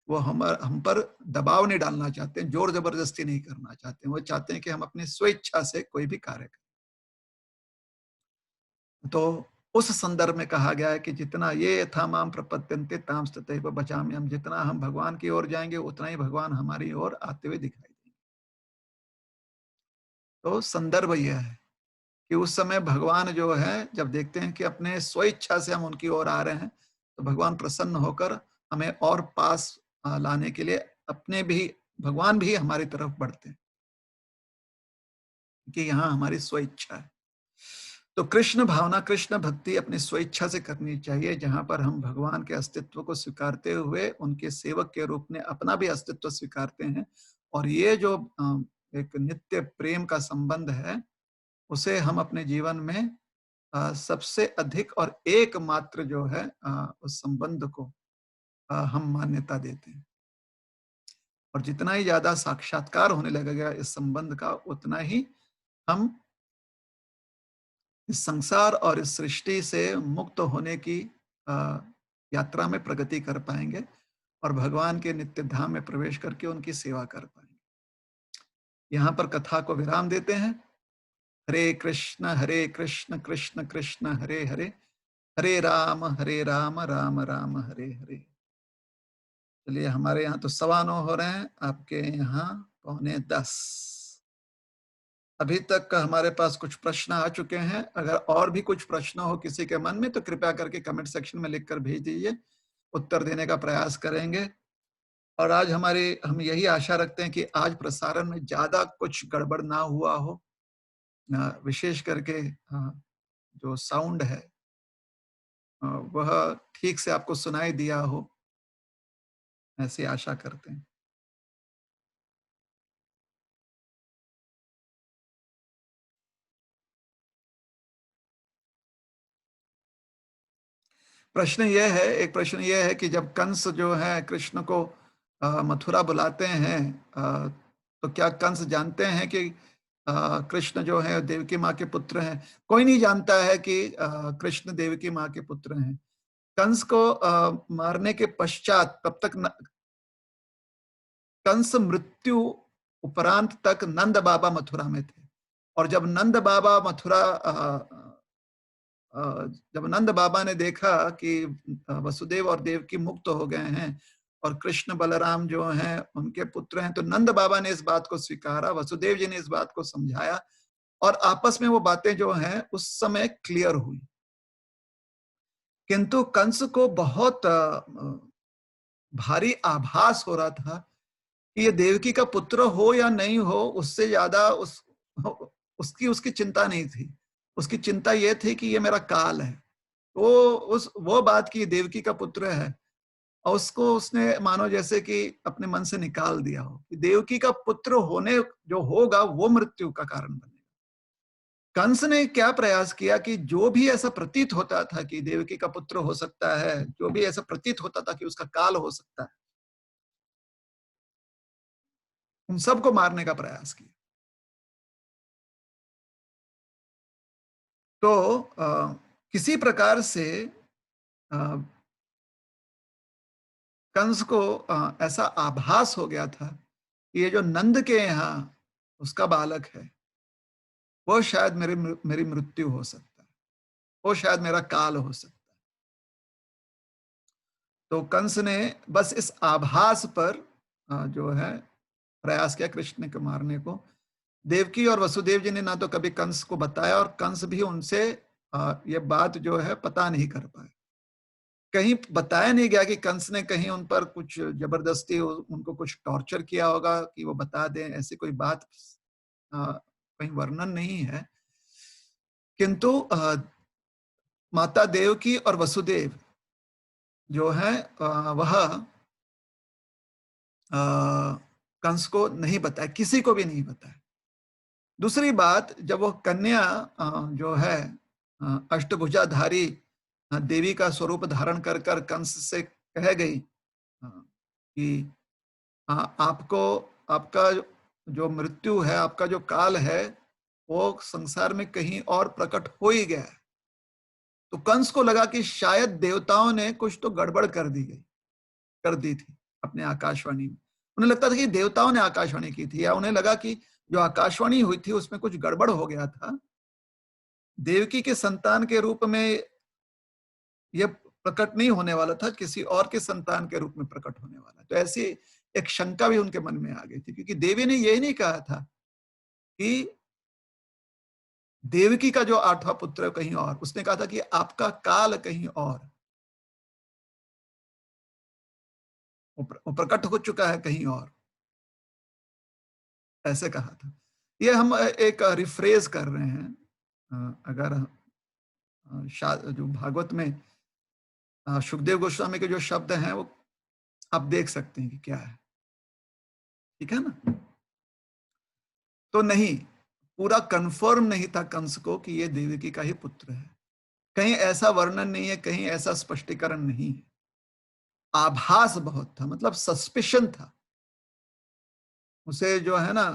वो हम पर दबाव नहीं डालना चाहते हैं, जोर जबरदस्ती नहीं करना चाहते हैं। वो चाहते हैं कि हम अपनी स्वेच्छा से कोई भी कार्य करें। तो उस संदर्भ में कहा गया है कि जितना ये था माम प्रपद्यन्ते ताम तथैव भजामि, हम जितना हम भगवान की ओर जाएंगे उतना ही भगवान हमारी ओर आते हुए दिखाई देंगे। तो संदर्भ यह है कि उस समय भगवान जो है जब देखते हैं कि अपने स्वेच्छा से हम उनकी ओर आ रहे हैं तो भगवान प्रसन्न होकर हमें और पास लाने के लिए अपने भी भगवान भी हमारी तरफ बढ़ते हैं कि यहाँ हमारी स्वेच्छा है। तो कृष्ण भावना, कृष्ण भक्ति अपनी स्वेच्छा से करनी चाहिए, जहां पर हम भगवान के अस्तित्व को स्वीकारते हुए उनके सेवक के रूप में अपना भी अस्तित्व स्वीकारते हैं। और ये जो एक नित्य प्रेम का संबंध है उसे हम अपने जीवन में सबसे अधिक और एकमात्र जो है उस संबंध को हम मान्यता देते हैं। और जितना ही ज्यादा साक्षात्कार होने लगेगा इस संबंध का उतना ही हम इस संसार और इस सृष्टि से मुक्त होने की यात्रा में प्रगति कर पाएंगे और भगवान के नित्य धाम में प्रवेश करके उनकी सेवा कर पाएंगे। यहाँ पर कथा को विराम देते हैं। हरे कृष्ण कृष्ण कृष्ण हरे हरे, हरे राम राम राम हरे हरे। चलिए, हमारे यहाँ तो 9:15 हो रहे हैं, आपके यहाँ 9:45। अभी तक हमारे पास कुछ प्रश्न आ चुके हैं। अगर और भी कुछ प्रश्न हो किसी के मन में तो कृपया करके कमेंट सेक्शन में लिखकर भेज दीजिए, उत्तर देने का प्रयास करेंगे। और आज हम यही आशा रखते हैं कि आज प्रसारण में ज्यादा कुछ गड़बड़ ना हुआ हो, विशेष करके जो साउंड है वह ठीक से आपको सुनाई दिया हो, ऐसी आशा करते हैं। एक प्रश्न यह है कि जब कंस जो है कृष्ण को मथुरा बुलाते हैं तो क्या कंस जानते हैं कि कृष्ण जो है देवकी माँ के पुत्र हैं? कोई नहीं जानता है कि कृष्ण देवकी माँ के पुत्र हैं। कंस को मारने के पश्चात तब तक कंस मृत्यु उपरांत तक नंद बाबा मथुरा में थे। और जब नंद बाबा जब नंद बाबा ने देखा कि वसुदेव और देवकी मुक्त हो गए हैं और कृष्ण बलराम जो हैं उनके पुत्र हैं, तो नंद बाबा ने इस बात को स्वीकारा, वसुदेव जी ने इस बात को समझाया और आपस में वो बातें जो हैं उस समय क्लियर हुई। किंतु कंस को बहुत भारी आभास हो रहा था कि ये देवकी का पुत्र हो या नहीं हो, उससे ज्यादा उसकी उसकी चिंता नहीं थी। उसकी चिंता ये थी कि ये मेरा काल है। वो बात की देवकी का पुत्र है और उसको उसने मानो जैसे कि अपने मन से निकाल दिया हो कि देवकी का पुत्र होने जो होगा वो मृत्यु का कारण बनेगा। कंस ने क्या प्रयास किया कि जो भी ऐसा प्रतीत होता था कि देवकी का पुत्र हो सकता है, जो भी ऐसा प्रतीत होता था कि उसका काल हो सकता है, उन सबको मारने का प्रयास किया। तो किसी प्रकार से अ, कंस को ऐसा आभास हो गया था कि ये जो नंद के यहाँ उसका बालक है, वो शायद मेरी मृत्यु हो सकता है, वो शायद मेरा काल हो सकता है। तो कंस ने बस इस आभास पर जो है प्रयास किया कृष्ण को मारने को। देवकी और वसुदेव जी ने ना तो कभी कंस को बताया और कंस भी उनसे ये बात जो है पता नहीं कर पाए। कहीं बताया नहीं गया कि कंस ने कहीं उन पर कुछ जबरदस्ती उनको कुछ टॉर्चर किया होगा कि वो बता दें, ऐसी कोई बात कहीं वर्णन नहीं है। किंतु माता देवकी और वसुदेव जो है वह कंस को नहीं बताया, किसी को भी नहीं बताया। दूसरी बात, जब वो कन्या जो है अष्टभुजाधारी देवी का स्वरूप धारण कर कर कंस से कह गई कि आपको आपका जो मृत्यु है, आपका जो काल है, वो संसार में कहीं और प्रकट हो ही गया है। तो कंस को लगा कि शायद देवताओं ने कुछ तो गड़बड़ कर दी थी अपने आकाशवाणी में। उन्हें लगता था कि देवताओं ने आकाशवाणी की थी, या उन्हें लगा कि जो आकाशवाणी हुई थी उसमें कुछ गड़बड़ हो गया था। देवकी के संतान के रूप में यह प्रकट नहीं होने वाला था, किसी और के संतान के रूप में प्रकट होने वाला। तो ऐसी एक शंका भी उनके मन में आ गई थी, क्योंकि देवी ने यही नहीं कहा था कि देवकी का जो आठवां पुत्र कहीं और, उसने कहा था कि आपका काल कहीं और वो प्रकट हो चुका है कहीं और, ऐसे कहा था। ये हम एक रिफ्रेज कर रहे हैं। अगर जो भागवत में सुखदेव गोस्वामी के जो शब्द हैं वो आप देख सकते हैं कि क्या है। ठीक है ना? तो नहीं, पूरा कंफर्म नहीं था कंस को कि ये देवकी का ही पुत्र है। कहीं ऐसा वर्णन नहीं है, कहीं ऐसा स्पष्टीकरण नहीं है। आभास बहुत था, मतलब सस्पिशन था उसे, जो है ना,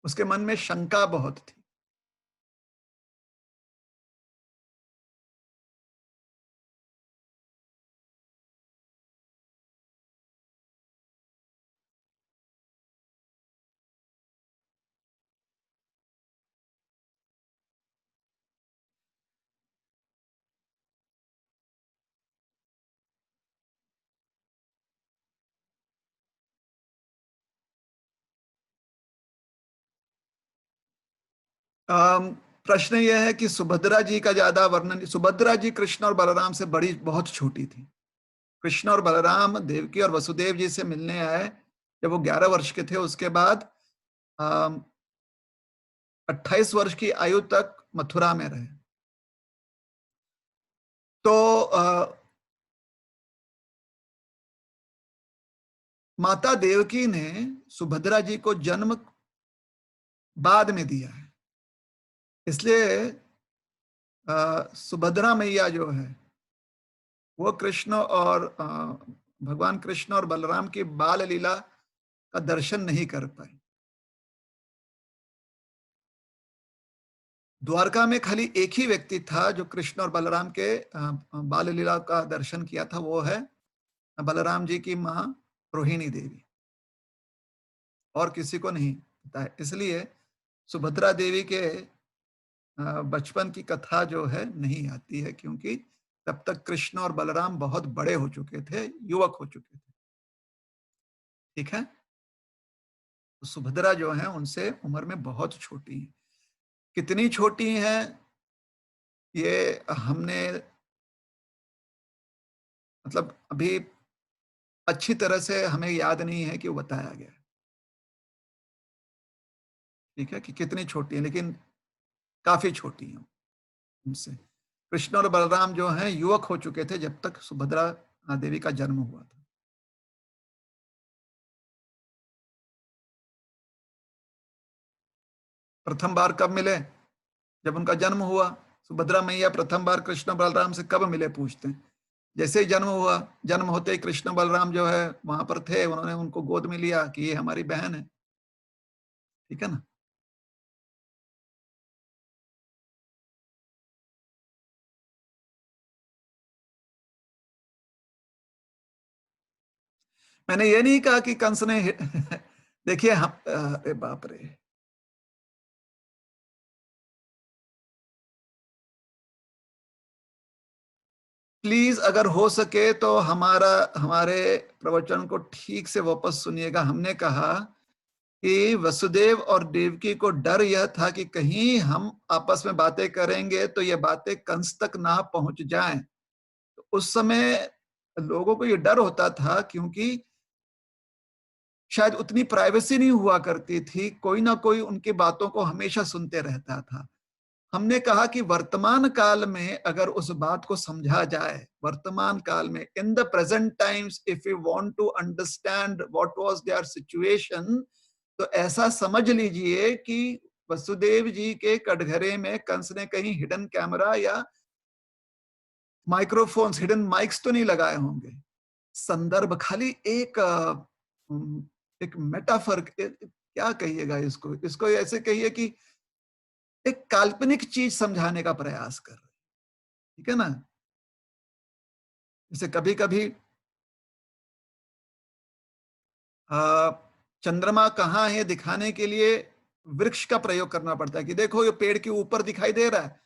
उसके मन में शंका बहुत थी। प्रश्न यह है कि सुभद्रा जी का ज्यादा वर्णन, सुभद्रा जी कृष्ण और बलराम से बड़ी बहुत छोटी थी। कृष्ण और बलराम देवकी और वसुदेव जी से मिलने आए जब वो 11 वर्ष के थे। उसके बाद 28 वर्ष की आयु तक मथुरा में रहे। तो माता देवकी ने सुभद्रा जी को जन्म बाद में दिया है, इसलिए सुभद्रा मैया जो है वो कृष्ण और भगवान कृष्ण और बलराम की बाल लीला का दर्शन नहीं कर पाए। द्वारका में खाली एक ही व्यक्ति था जो कृष्ण और बलराम के बाल लीला का दर्शन किया था, वो है बलराम जी की माँ रोहिणी देवी। और किसी को नहीं पता है। इसलिए सुभद्रा देवी के बचपन की कथा जो है नहीं आती है, क्योंकि तब तक कृष्ण और बलराम बहुत बड़े हो चुके थे, युवक हो चुके थे। ठीक है। तो सुभद्रा जो है उनसे उम्र में बहुत छोटी है। कितनी छोटी है ये हमने मतलब अभी अच्छी तरह से हमें याद नहीं है कि वो बताया गया है। ठीक है, कि कितनी छोटी है, लेकिन काफी छोटी है उनसे। कृष्ण और बलराम जो हैं युवक हो चुके थे जब तक सुभद्रा देवी का जन्म हुआ था। प्रथम बार कब मिले? जब उनका जन्म हुआ। सुभद्रा मैया प्रथम बार कृष्ण बलराम से कब मिले पूछते हैं। जैसे ही जन्म हुआ, जन्म होते ही कृष्ण बलराम जो है वहां पर थे, उन्होंने उनको गोद में लिया कि ये हमारी बहन है। ठीक है ना। मैंने ये नहीं कहा कि कंस ने देखिए हम अरे बाप रे। प्लीज अगर हो सके तो हमारे प्रवचन को ठीक से वापस सुनिएगा। हमने कहा कि वसुदेव और देवकी को डर यह था कि कहीं हम आपस में बातें करेंगे तो ये बातें कंस तक ना पहुंच जाएं। तो उस समय लोगों को ये डर होता था, क्योंकि शायद उतनी प्राइवेसी नहीं हुआ करती थी, कोई ना कोई उनकी बातों को हमेशा सुनते रहता था। हमने कहा कि वर्तमान काल में अगर उस बात को समझा जाए, वर्तमान काल में in the present times if you want to understand what was their situation, तो ऐसा समझ लीजिए कि वसुदेव जी के कटघरे में कंस ने कहीं हिडन कैमरा या माइक्रोफोन्स, हिडन माइक्स तो नहीं लगाए होंगे। संदर्भ खाली एक मेटाफर, क्या कहिएगा इसको, इसको ऐसे कहिए कि एक काल्पनिक चीज समझाने का प्रयास कर रहे। ठीक है ना। जैसे कभी कभी चंद्रमा कहाँ है दिखाने के लिए वृक्ष का प्रयोग करना पड़ता है कि देखो ये पेड़ के ऊपर दिखाई दे रहा है,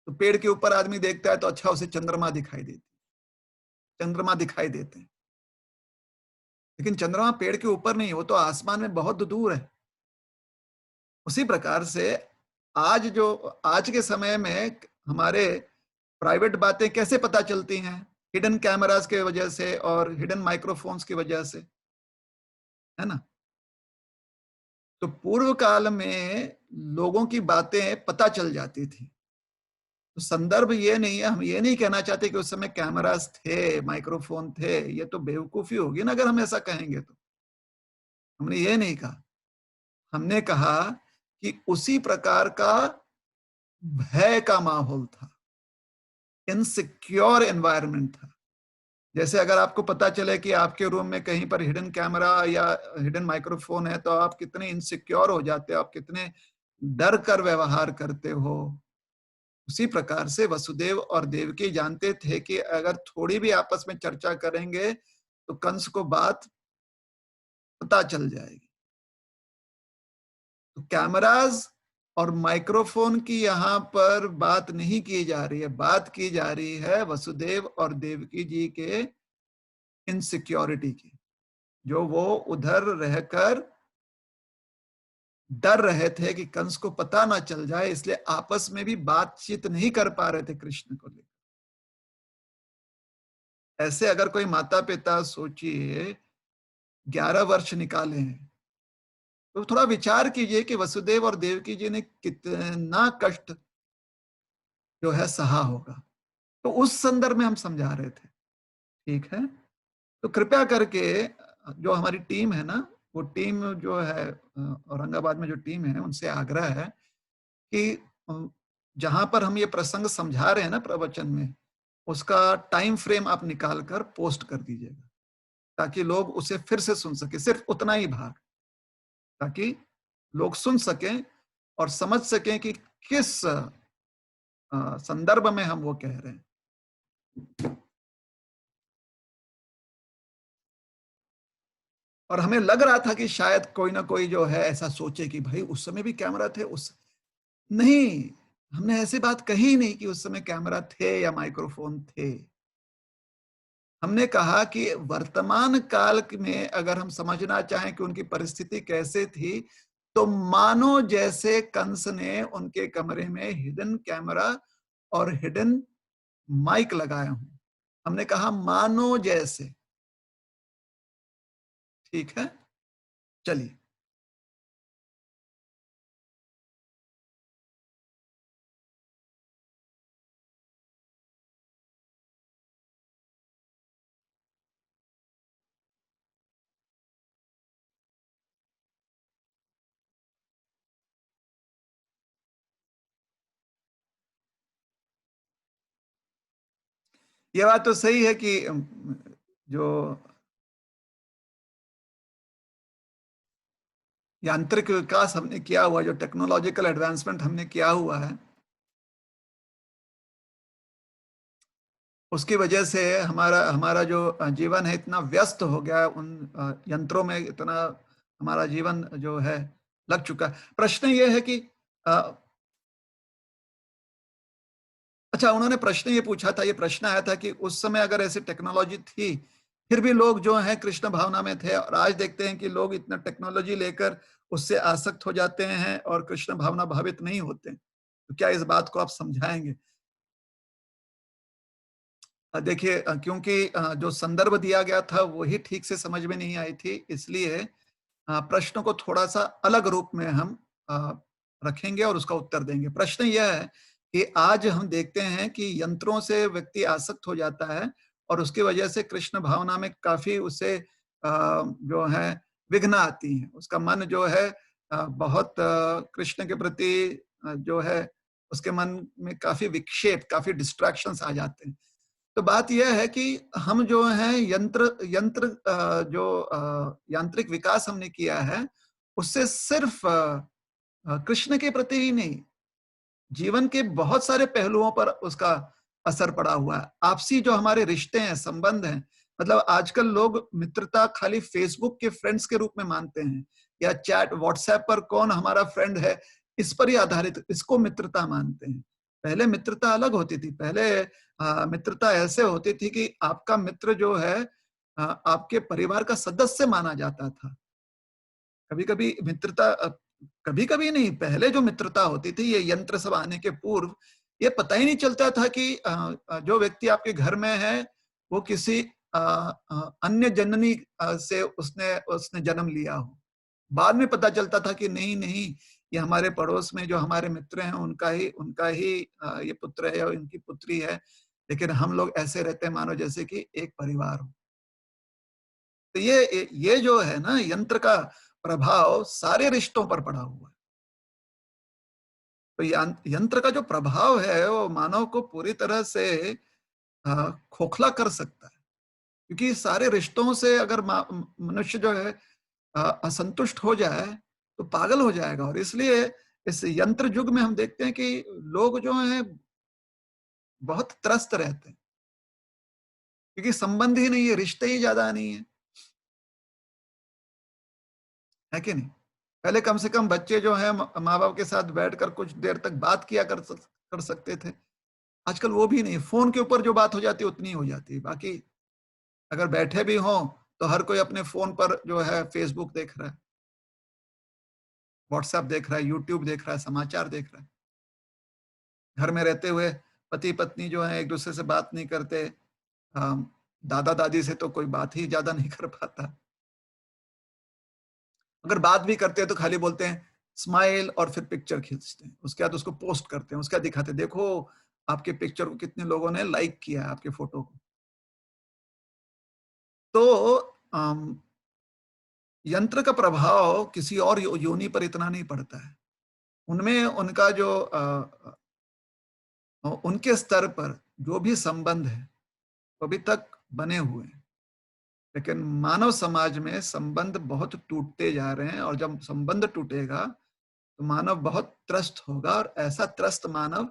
तो पेड़ के ऊपर आदमी देखता है तो अच्छा उसे चंद्रमा दिखाई देती, चंद्रमा दिखाई देते हैं। लेकिन चंद्रमा पेड़ के ऊपर नहीं, वो तो आसमान में बहुत दूर है। उसी प्रकार से आज के समय में हमारे प्राइवेट बातें कैसे पता चलती हैं? हिडन कैमरास के वजह से और हिडन माइक्रोफोन्स की वजह से, है ना। तो पूर्व काल में लोगों की बातें पता चल जाती थी। तो संदर्भ ये नहीं है, हम ये नहीं कहना चाहते कि उस समय कैमरास थे, माइक्रोफोन थे, ये तो बेवकूफी होगी ना अगर हम ऐसा कहेंगे तो। हमने ये नहीं कहा। हमने कहा कि उसी प्रकार का भय का माहौल था, इनसिक्योर एनवायरनमेंट था। जैसे अगर आपको पता चले कि आपके रूम में कहीं पर हिडन कैमरा या हिडन माइक्रोफोन है, तो आप कितने इनसिक्योर हो जाते हो, आप कितने डर कर व्यवहार करते हो। उसी प्रकार से वसुदेव और देवकी जानते थे कि अगर थोड़ी भी आपस में चर्चा करेंगे तो कंस को बात पता चल जाएगी। तो कैमरास और माइक्रोफोन की यहाँ पर बात नहीं की जा रही है, बात की जा रही है वसुदेव और देवकी जी के इनसिक्योरिटी की, जो वो उधर रहकर डर रहे थे कि कंस को पता ना चल जाए, इसलिए आपस में भी बातचीत नहीं कर पा रहे थे कृष्ण को लेकर। ऐसे अगर कोई माता पिता सोचिए 11 वर्ष निकाले हैं, तो थोड़ा विचार कीजिए कि वसुदेव और देवकी जी ने कितना कष्ट जो है सहा होगा। तो उस संदर्भ में हम समझा रहे थे। ठीक है। तो कृपया करके जो हमारी टीम है ना, वो टीम जो है औरंगाबाद में जो टीम है, उनसे आग्रह है कि जहां पर हम ये प्रसंग समझा रहे हैं ना प्रवचन में, उसका टाइम फ्रेम आप निकाल कर पोस्ट कर दीजिएगा। ताकि लोग उसे फिर से सुन सके, सिर्फ उतना ही भाग, ताकि लोग सुन सकें और समझ सकें कि किस संदर्भ में हम वो कह रहे हैं। और हमें लग रहा था कि शायद कोई ना कोई जो है ऐसा सोचे कि भाई उस समय भी कैमरा थे, उस नहीं, हमने ऐसी बात कही ही नहीं कि उस समय कैमरा थे या माइक्रोफोन थे। हमने कहा कि वर्तमान काल में अगर हम समझना चाहें कि उनकी परिस्थिति कैसे थी, तो मानो जैसे कंस ने उनके कमरे में हिडन कैमरा और हिडन माइक लगाया हूं। हमने कहा मानो जैसे। ठीक है, चलिए। ये बात तो सही है कि जो यांत्रिक विकास हमने किया हुआ, जो टेक्नोलॉजिकल एडवांसमेंट हमने किया हुआ है, उसकी वजह से हमारा हमारा जो जीवन है इतना व्यस्त हो गया है, उन यंत्रों में इतना हमारा जीवन जो है लग चुका है। प्रश्न ये है कि अ, अच्छा, उन्होंने प्रश्न ये पूछा था, ये प्रश्न आया था कि उस समय अगर ऐसी टेक्नोलॉजी थी, फिर भी लोग जो हैं कृष्ण भावना में थे, और आज देखते हैं कि लोग इतना टेक्नोलॉजी लेकर उससे आसक्त हो जाते हैं और कृष्ण भावना भावित नहीं होते। तो क्या इस बात को आप समझाएंगे? देखिए, क्योंकि जो संदर्भ दिया गया था वही ठीक से समझ में नहीं आई थी, इसलिए प्रश्न को थोड़ा-सा अलग रूप में हम अ, रखेंगे और उसका उत्तर देंगे। प्रश्न यह है कि आज हम देखते हैं कि यंत्रों से व्यक्ति आसक्त हो जाता है और उसकी वजह से कृष्ण भावना में काफ़ी उसे जो है विघ्न आती हैं। उसका मन जो है बहुत कृष्ण के प्रति जो है उसके मन में काफ़ी विक्षेप, काफ़ी डिस्ट्रैक्शंस आ जाते हैं। तो बात यह है कि हम जो है यंत्र यंत्र जो यांत्रिक विकास हमने किया है, उससे सिर्फ कृष्ण के प्रति ही नहीं, जीवन के बहुत सारे पहलुओं पर उसका असर पड़ा हुआ है। आपसी जो हमारे रिश्ते हैं, संबंध हैं, मतलब आजकल लोग मित्रता खाली फेसबुक के फ्रेंड्स के रूप में मानते हैं, या चैट व्हाट्सएप पर कौन हमारा फ्रेंड है, इस पर ही आधारित इसको मित्रता मानते हैं। पहले मित्रता अलग होती थी। पहले मित्रता ऐसे होती थी कि आपका मित्र जो है आपके परिवार का सदस्य माना जाता था। कभी-कभी मित्रता कभी-कभी नहीं, पहले जो मित्रता होती थी, ये यंत्र सब आने के पूर्व, ये पता ही नहीं चलता था कि जो व्यक्ति आपके घर में है, वो किसी अन्य जननी से उसने उसने जन्म लिया हो। बाद में पता चलता था कि नहीं, नहीं, ये हमारे पड़ोस में जो हमारे मित्र हैं, उनका ही ये पुत्र है और इनकी पुत्री है। लेकिन हम लोग ऐसे रहते हैं मानो जैसे कि एक परिवार हो। तो ये जो है ना, यंत्र का प्रभाव सारे रिश्तों पर पड़ा हुआ है। तो यंत्र का जो प्रभाव है वो मानव को पूरी तरह से खोखला कर सकता है, क्योंकि सारे रिश्तों से अगर मनुष्य जो है असंतुष्ट हो जाए तो पागल हो जाएगा। और इसलिए इस यंत्र युग में हम देखते हैं कि लोग जो हैं बहुत त्रस्त रहते हैं, क्योंकि संबंध ही नहीं है, रिश्ते ही ज्यादा नहीं है। है कि नहीं? पहले कम से कम बच्चे जो हैं माँ बाप के साथ बैठकर कुछ देर तक बात किया कर सकते थे। आजकल वो भी नहीं, फोन के ऊपर जो बात हो जाती है उतनी हो जाती है। बाकी अगर बैठे भी हों तो हर कोई अपने फोन पर जो है फेसबुक देख रहा है, व्हाट्सएप देख रहा है, यूट्यूब देख रहा है, समाचार देख रहा है। घर में रहते हुए पति पत्नी जो है एक दूसरे से बात नहीं करते। दादा दादी से तो कोई बात ही ज्यादा नहीं कर पाता। अगर बात भी करते हैं तो खाली बोलते हैं स्माइल और फिर पिक्चर खींचते हैं, उसके बाद उसको पोस्ट करते हैं, उसके बाद दिखाते हैं, देखो आपके पिक्चर को कितने लोगों ने लाइक किया है, आपके फोटो को। तो यंत्र का प्रभाव किसी और योनि पर इतना नहीं पड़ता है। उनमें उनका जो उनके स्तर पर जो भी संबंध है वो अभी तक बने हुए हैं। लेकिन मानव समाज में संबंध बहुत टूटते जा रहे हैं, और जब संबंध टूटेगा तो मानव बहुत त्रस्त होगा, और ऐसा त्रस्त मानव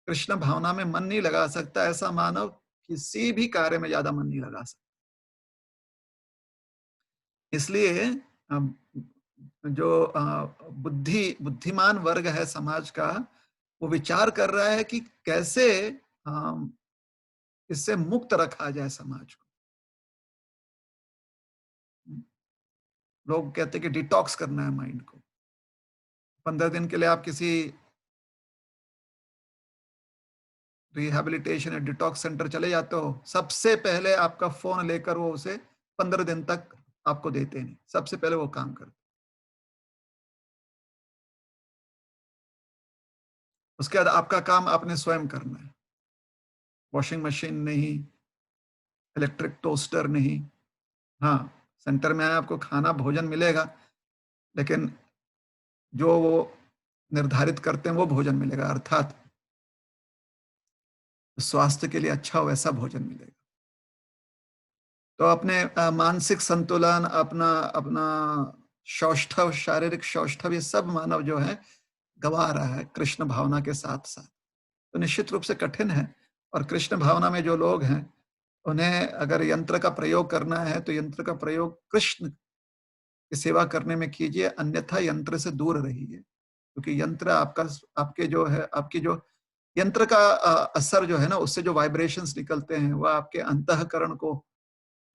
कृष्ण भावना में मन नहीं लगा सकता। ऐसा मानव किसी भी कार्य में ज्यादा मन नहीं लगा सकता। इसलिए अम, जो बुद्धिमान वर्ग है समाज का, वो विचार कर रहा है कि कैसे अम, इससे मुक्त रखा जाए समाज को। लोग कहते हैं कि डिटॉक्स करना है माइंड को। 15 दिन के लिए आप किसी रिहैबिलिटेशन या डिटॉक्स सेंटर चले जाते हो, सबसे पहले आपका फोन लेकर वो उसे 15 दिन तक आपको देते नहीं। सबसे पहले वो काम करते, उसके बाद आपका काम आपने स्वयं करना है। वॉशिंग मशीन नहीं, इलेक्ट्रिक टोस्टर नहीं। हाँ, सेंटर में आए, आपको खाना भोजन मिलेगा, लेकिन जो वो निर्धारित करते हैं वो भोजन मिलेगा, अर्थात स्वास्थ्य के लिए अच्छा हो वैसा भोजन मिलेगा। तो अपने मानसिक संतुलन, अपना अपना सौष्ठव, शारीरिक सौष्ठव, ये सब मानव जो है गवा रहा है कृष्ण भावना के साथ साथ। तो निश्चित रूप से कठिन है। और कृष्ण भावना में जो लोग हैं, उन्हें अगर यंत्र का प्रयोग करना है तो यंत्र का प्रयोग कृष्ण की सेवा करने में कीजिए, अन्यथा यंत्र से दूर रहिए। क्योंकि यंत्र आपका, आपके जो है, आपकी जो यंत्र का असर जो है ना, उससे जो वाइब्रेशंस निकलते हैं वह आपके अंतःकरण को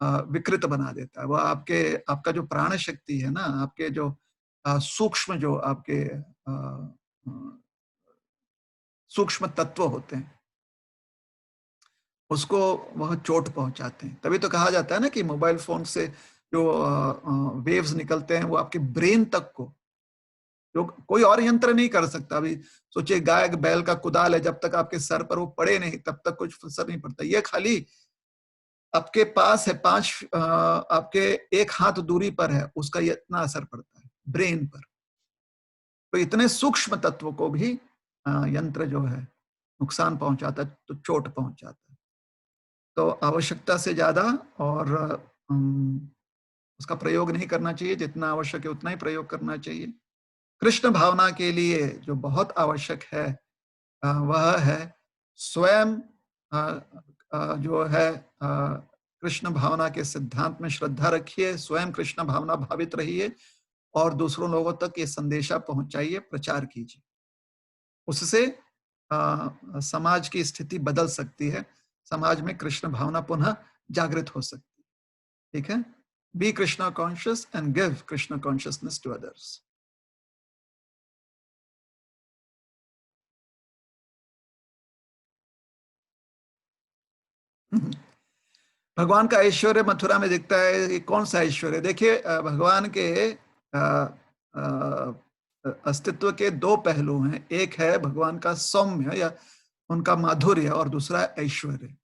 विकृत बना देता है। वह आपके, आपका जो प्राण शक्ति है ना, आपके जो सूक्ष्म, जो आपके सूक्ष्म तत्व होते हैं, उसको वह चोट पहुंचाते हैं। तभी तो कहा जाता है ना कि मोबाइल फोन से जो वेव्स निकलते हैं वो आपके ब्रेन तक को, जो कोई और यंत्र नहीं कर सकता। अभी सोचिए, गाय बैल का कुदाल है, जब तक आपके सर पर वो पड़े नहीं तब तक कुछ असर नहीं पड़ता। ये खाली आपके पास है, आपके एक हाथ दूरी पर है, उसका ये इतना असर पड़ता है ब्रेन पर। तो इतने सूक्ष्म तत्व को भी यंत्र जो है नुकसान पहुंचाता है, तो चोट पहुंचाता है। तो आवश्यकता से ज्यादा और उसका प्रयोग नहीं करना चाहिए। जितना आवश्यक है उतना ही प्रयोग करना चाहिए। कृष्ण भावना के लिए जो बहुत आवश्यक है वह है स्वयं अ, जो है कृष्ण भावना के सिद्धांत में श्रद्धा रखिए, स्वयं कृष्ण भावना भावित रहिए, और दूसरों लोगों तक ये संदेशा पहुंचाइए, प्रचार कीजिए। उससे समाज की स्थिति बदल सकती है, समाज में कृष्ण भावना पुनः जागृत हो सकती है। ठीक है? Be Krishna conscious and give Krishna consciousness to others. भगवान का ऐश्वर्य मथुरा में दिखता है। ये कौन सा ऐश्वर्य? देखिए, भगवान के अस्तित्व के दो पहलू हैं। एक है भगवान का सौम्य या उनका माधुर्य, और दूसरा ऐश्वर्य।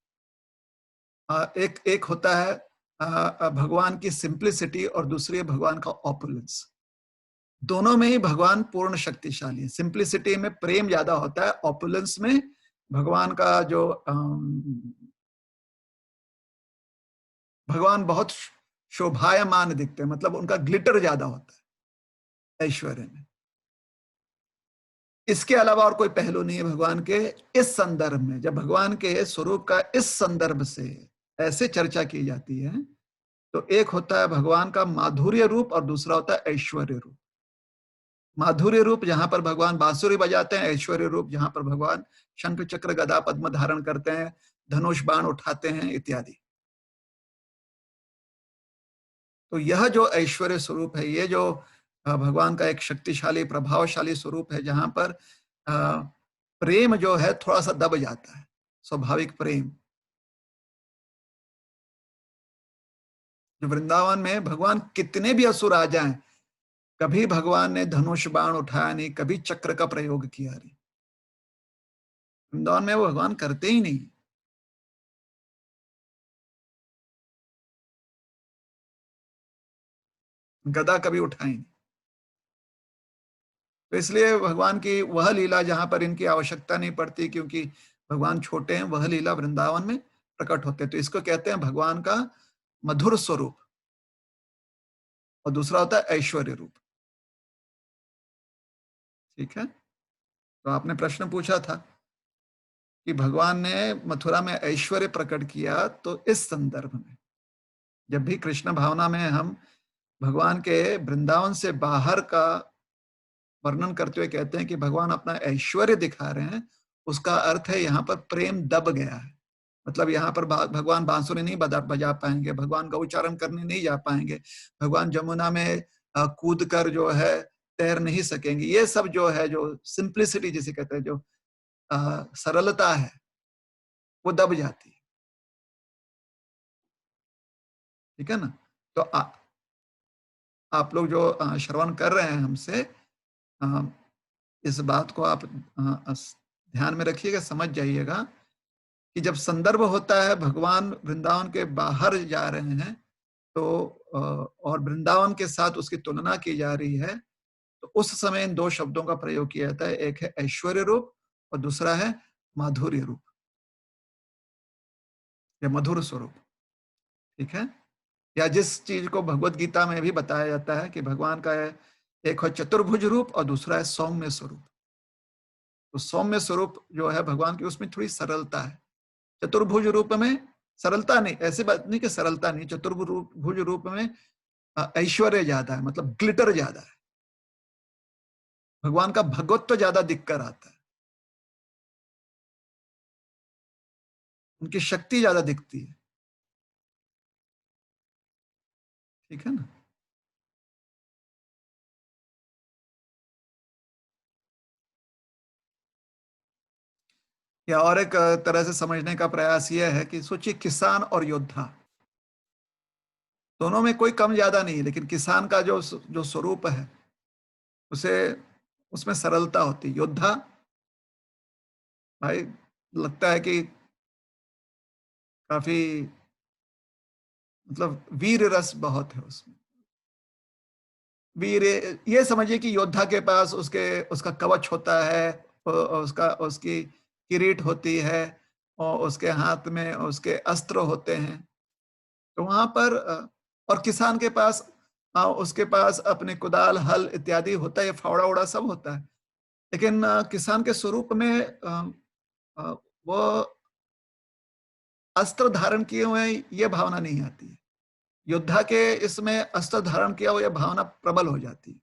एक एक होता है भगवान की सिंप्लिसिटी, और दूसरी है भगवान का ऑपुलेंस। दोनों में ही भगवान पूर्ण शक्तिशाली है। सिंप्लिसिटी में प्रेम ज्यादा होता है, ऑपुलेंस में भगवान का जो भगवान बहुत शोभायमान दिखते हैं, मतलब उनका ग्लिटर ज्यादा होता है ऐश्वर्य में। इसके अलावा और कोई पहलू नहीं है भगवान के इस संदर्भ में। जब भगवान के स्वरूप का इस संदर्भ से ऐसे चर्चा की जाती है, तो एक होता है भगवान का माधुर्य रूप, और दूसरा होता है ऐश्वर्य रूप। माधुर्य रूप जहां पर भगवान बांसुरी बजाते हैं, ऐश्वर्य रूप जहां पर भगवान शंख चक्र गदा पद्म धारण करते हैं, धनुष बाण उठाते हैं इत्यादि। तो यह जो ऐश्वर्य स्वरूप है, ये जो भगवान का एक शक्तिशाली प्रभावशाली स्वरूप है, जहां पर प्रेम जो है थोड़ा सा दब जाता है, स्वाभाविक प्रेम। जो वृंदावन में भगवान कितने भी असुर आ जाएं, कभी भगवान ने धनुष बाण उठाया नहीं, कभी चक्र का प्रयोग किया नहीं। वृंदावन में वो भगवान करते ही नहीं, गदा कभी उठाई नहीं। तो इसलिए भगवान की वह लीला जहां पर इनकी आवश्यकता नहीं पड़ती, क्योंकि भगवान छोटे हैं, वह लीला वृंदावन में प्रकट होते हैं। तो इसको कहते हैं भगवान का मधुर स्वरूप। और दूसरा होता है ऐश्वर्य रूप। ठीक है? तो आपने प्रश्न पूछा था कि भगवान ने मथुरा में ऐश्वर्य प्रकट किया, तो इस संदर्भ में जब भी कृष्ण भावना में हम भगवान के वृंदावन से बाहर का वर्णन करते हुए कहते हैं कि भगवान अपना ऐश्वर्य दिखा रहे हैं, उसका अर्थ है यहाँ पर प्रेम दब गया है। मतलब यहाँ पर भगवान बांसुरी नहीं बजा पाएंगे, भगवान का उच्चारण करने नहीं जा पाएंगे, भगवान जमुना में कूद कर जो है तैर नहीं सकेंगे। ये सब जो है, जो सिंप्लिसिटी जिसे कहते हैं, जो सरलता है, वो दब जाती है। ठीक है ना? तो आप लोग जो श्रवण कर रहे हैं हमसे, अ, इस बात को आप ध्यान में रखिएगा, समझ जाइएगा कि जब संदर्भ होता है भगवान वृंदावन के बाहर जा रहे हैं, तो और वृंदावन के साथ उसकी तुलना की जा रही है, तो उस समय इन दो शब्दों का प्रयोग किया जाता है। एक है ऐश्वर्य रूप और दूसरा है माधुर्य रूप या मधुर स्वरूप। ठीक है? या जिस चीज को भगवत गीता में भी बताया जाता है कि भगवान का है, एक है चतुर्भुज रूप और दूसरा है सौम्य स्वरूप। तो सौम्य स्वरूप जो है भगवान की, उसमें थोड़ी सरलता है। चतुर्भुज रूप में सरलता नहीं, ऐसी बात नहीं कि सरलता नहीं, चतुर्भुज रूप में ऐश्वर्य ज्यादा है, मतलब ग्लिटर ज्यादा है। भगवान का भगवत्व ज्यादा दिखकर आता है, उनकी शक्ति ज्यादा दिखती है। ठीक है ना? या और एक तरह से समझने का प्रयास यह है कि सोचिए, किसान और योद्धा, दोनों में कोई कम ज्यादा नहीं है, लेकिन किसान का जो स्वरूप है, उसे उसमें सरलता होती है। योद्धा भाई, लगता है कि काफी, मतलब वीर रस बहुत है उसमें। वीर, ये समझिए कि योद्धा के पास उसके उसका कवच होता है, उसका उसकी किरीट होती है, और उसके हाथ में उसके अस्त्र होते हैं। तो वहां पर और किसान के पास उसके पास अपने कुदाल, हल इत्यादि होता है, फावड़ा उड़ा सब होता है। लेकिन किसान के स्वरूप में अ, वो अस्त्र धारण किए हुए हैं, ये भावना नहीं आती है। योद्धा के इसमें अस्त्र धारण किया हुआ, यह भावना प्रबल हो जाती है।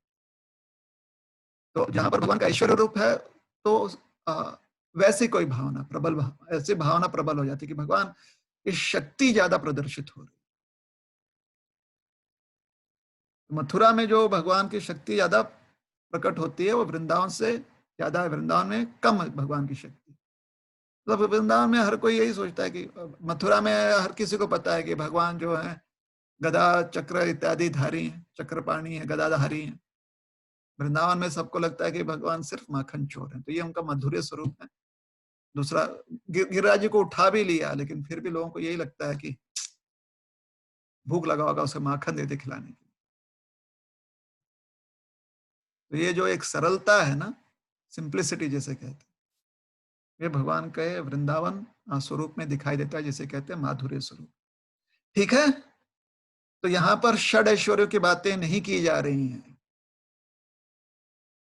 तो जहां पर भगवान का ऐश्वर्य रूप है, तो अ, वैसी कोई भावना प्रबल, ऐसी भावना प्रबल हो जाती है कि भगवान की शक्ति ज्यादा प्रदर्शित हो रही है। मथुरा में जो भगवान की शक्ति ज्यादा प्रकट होती है, वो वृंदावन से ज्यादा है। वृंदावन में कम है भगवान की शक्ति। मतलब वृंदावन में हर कोई यही सोचता है कि, मथुरा में हर किसी को पता है कि भगवान जो है गदा चक्र इत्यादि धारी हैं, चक्रपाणी है, गदाधारी हैं। वृंदावन में सबको लगता है कि भगवान सिर्फ माखन चोर है, तो ये उनका माधुर्य स्वरूप है। दूसरा, गिरिराज जी को उठा भी लिया, लेकिन फिर भी लोगों को यही लगता है कि भूख लगा होगा, उसे माखन दे दे खिलाने के लिए। तो ये जो एक सरलता है ना, सिंप्लिसिटी जिसे कहते हैं, ये भगवान के वृंदावन स्वरूप में दिखाई देता है, जिसे कहते हैं माधुर्य स्वरूप। ठीक है? तो यहाँ पर षड ऐश्वर्यों की बातें नहीं की जा रही हैं।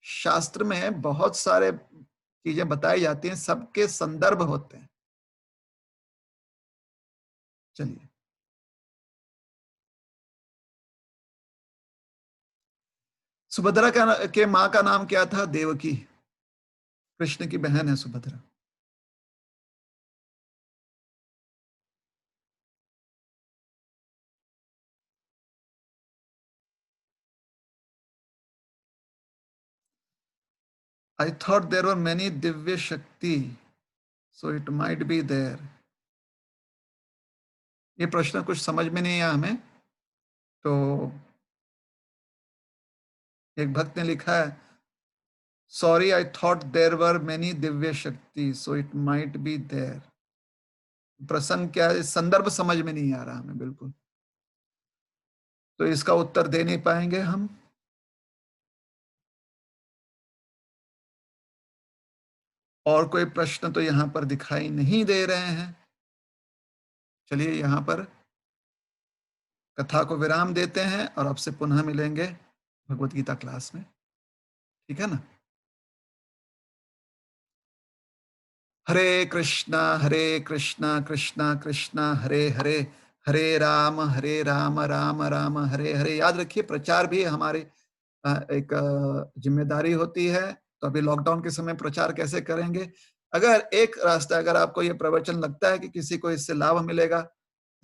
शास्त्र में बहुत सारे चीजें बताई जाती हैं, सबके संदर्भ होते हैं। चलिए, सुभद्रा के माँ का नाम क्या था? देवकी। कृष्ण की बहन है Subhadra. I thought there were many Divya Shakti, so it might be there. ये प्रश्न कुछ समझ में नहीं आया हमें। तो एक भक्त ने लिखा है, sorry I thought there were many दिव्य शक्ति, so it might be there. प्रसंग क्या है, संदर्भ समझ में नहीं आ रहा हमें बिल्कुल, तो इसका उत्तर दे नहीं पाएंगे हम। और कोई प्रश्न तो यहाँ पर दिखाई नहीं दे रहे हैं। चलिए यहाँ पर कथा को विराम देते हैं और आपसे पुनः मिलेंगे भगवत गीता क्लास में। ठीक है ना? हरे कृष्णा कृष्णा कृष्णा हरे हरे, हरे राम राम राम हरे हरे। याद रखिए, प्रचार भी हमारी एक जिम्मेदारी होती है। तो अभी लॉकडाउन के समय प्रचार कैसे करेंगे? अगर एक रास्ता, अगर आपको ये प्रवचन लगता है कि किसी को इससे लाभ मिलेगा,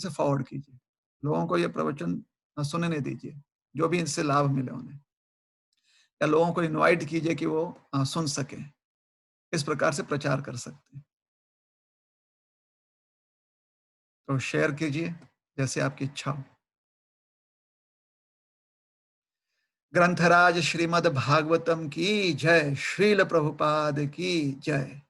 इसे फॉरवर्ड कीजिए। लोगों को ये प्रवचन सुनने दीजिए, जो भी इससे लाभ मिले उन्हें, या लोगों को इनवाइट कीजिए कि वो सुन सकें। इस प्रकार से प्रचार कर सकते हैं। तो शेयर कीजिए जैसे आपकी इच्छा हो। ग्रंथराज श्रीमद् भागवतम की जय, श्रील प्रभुपाद की जय।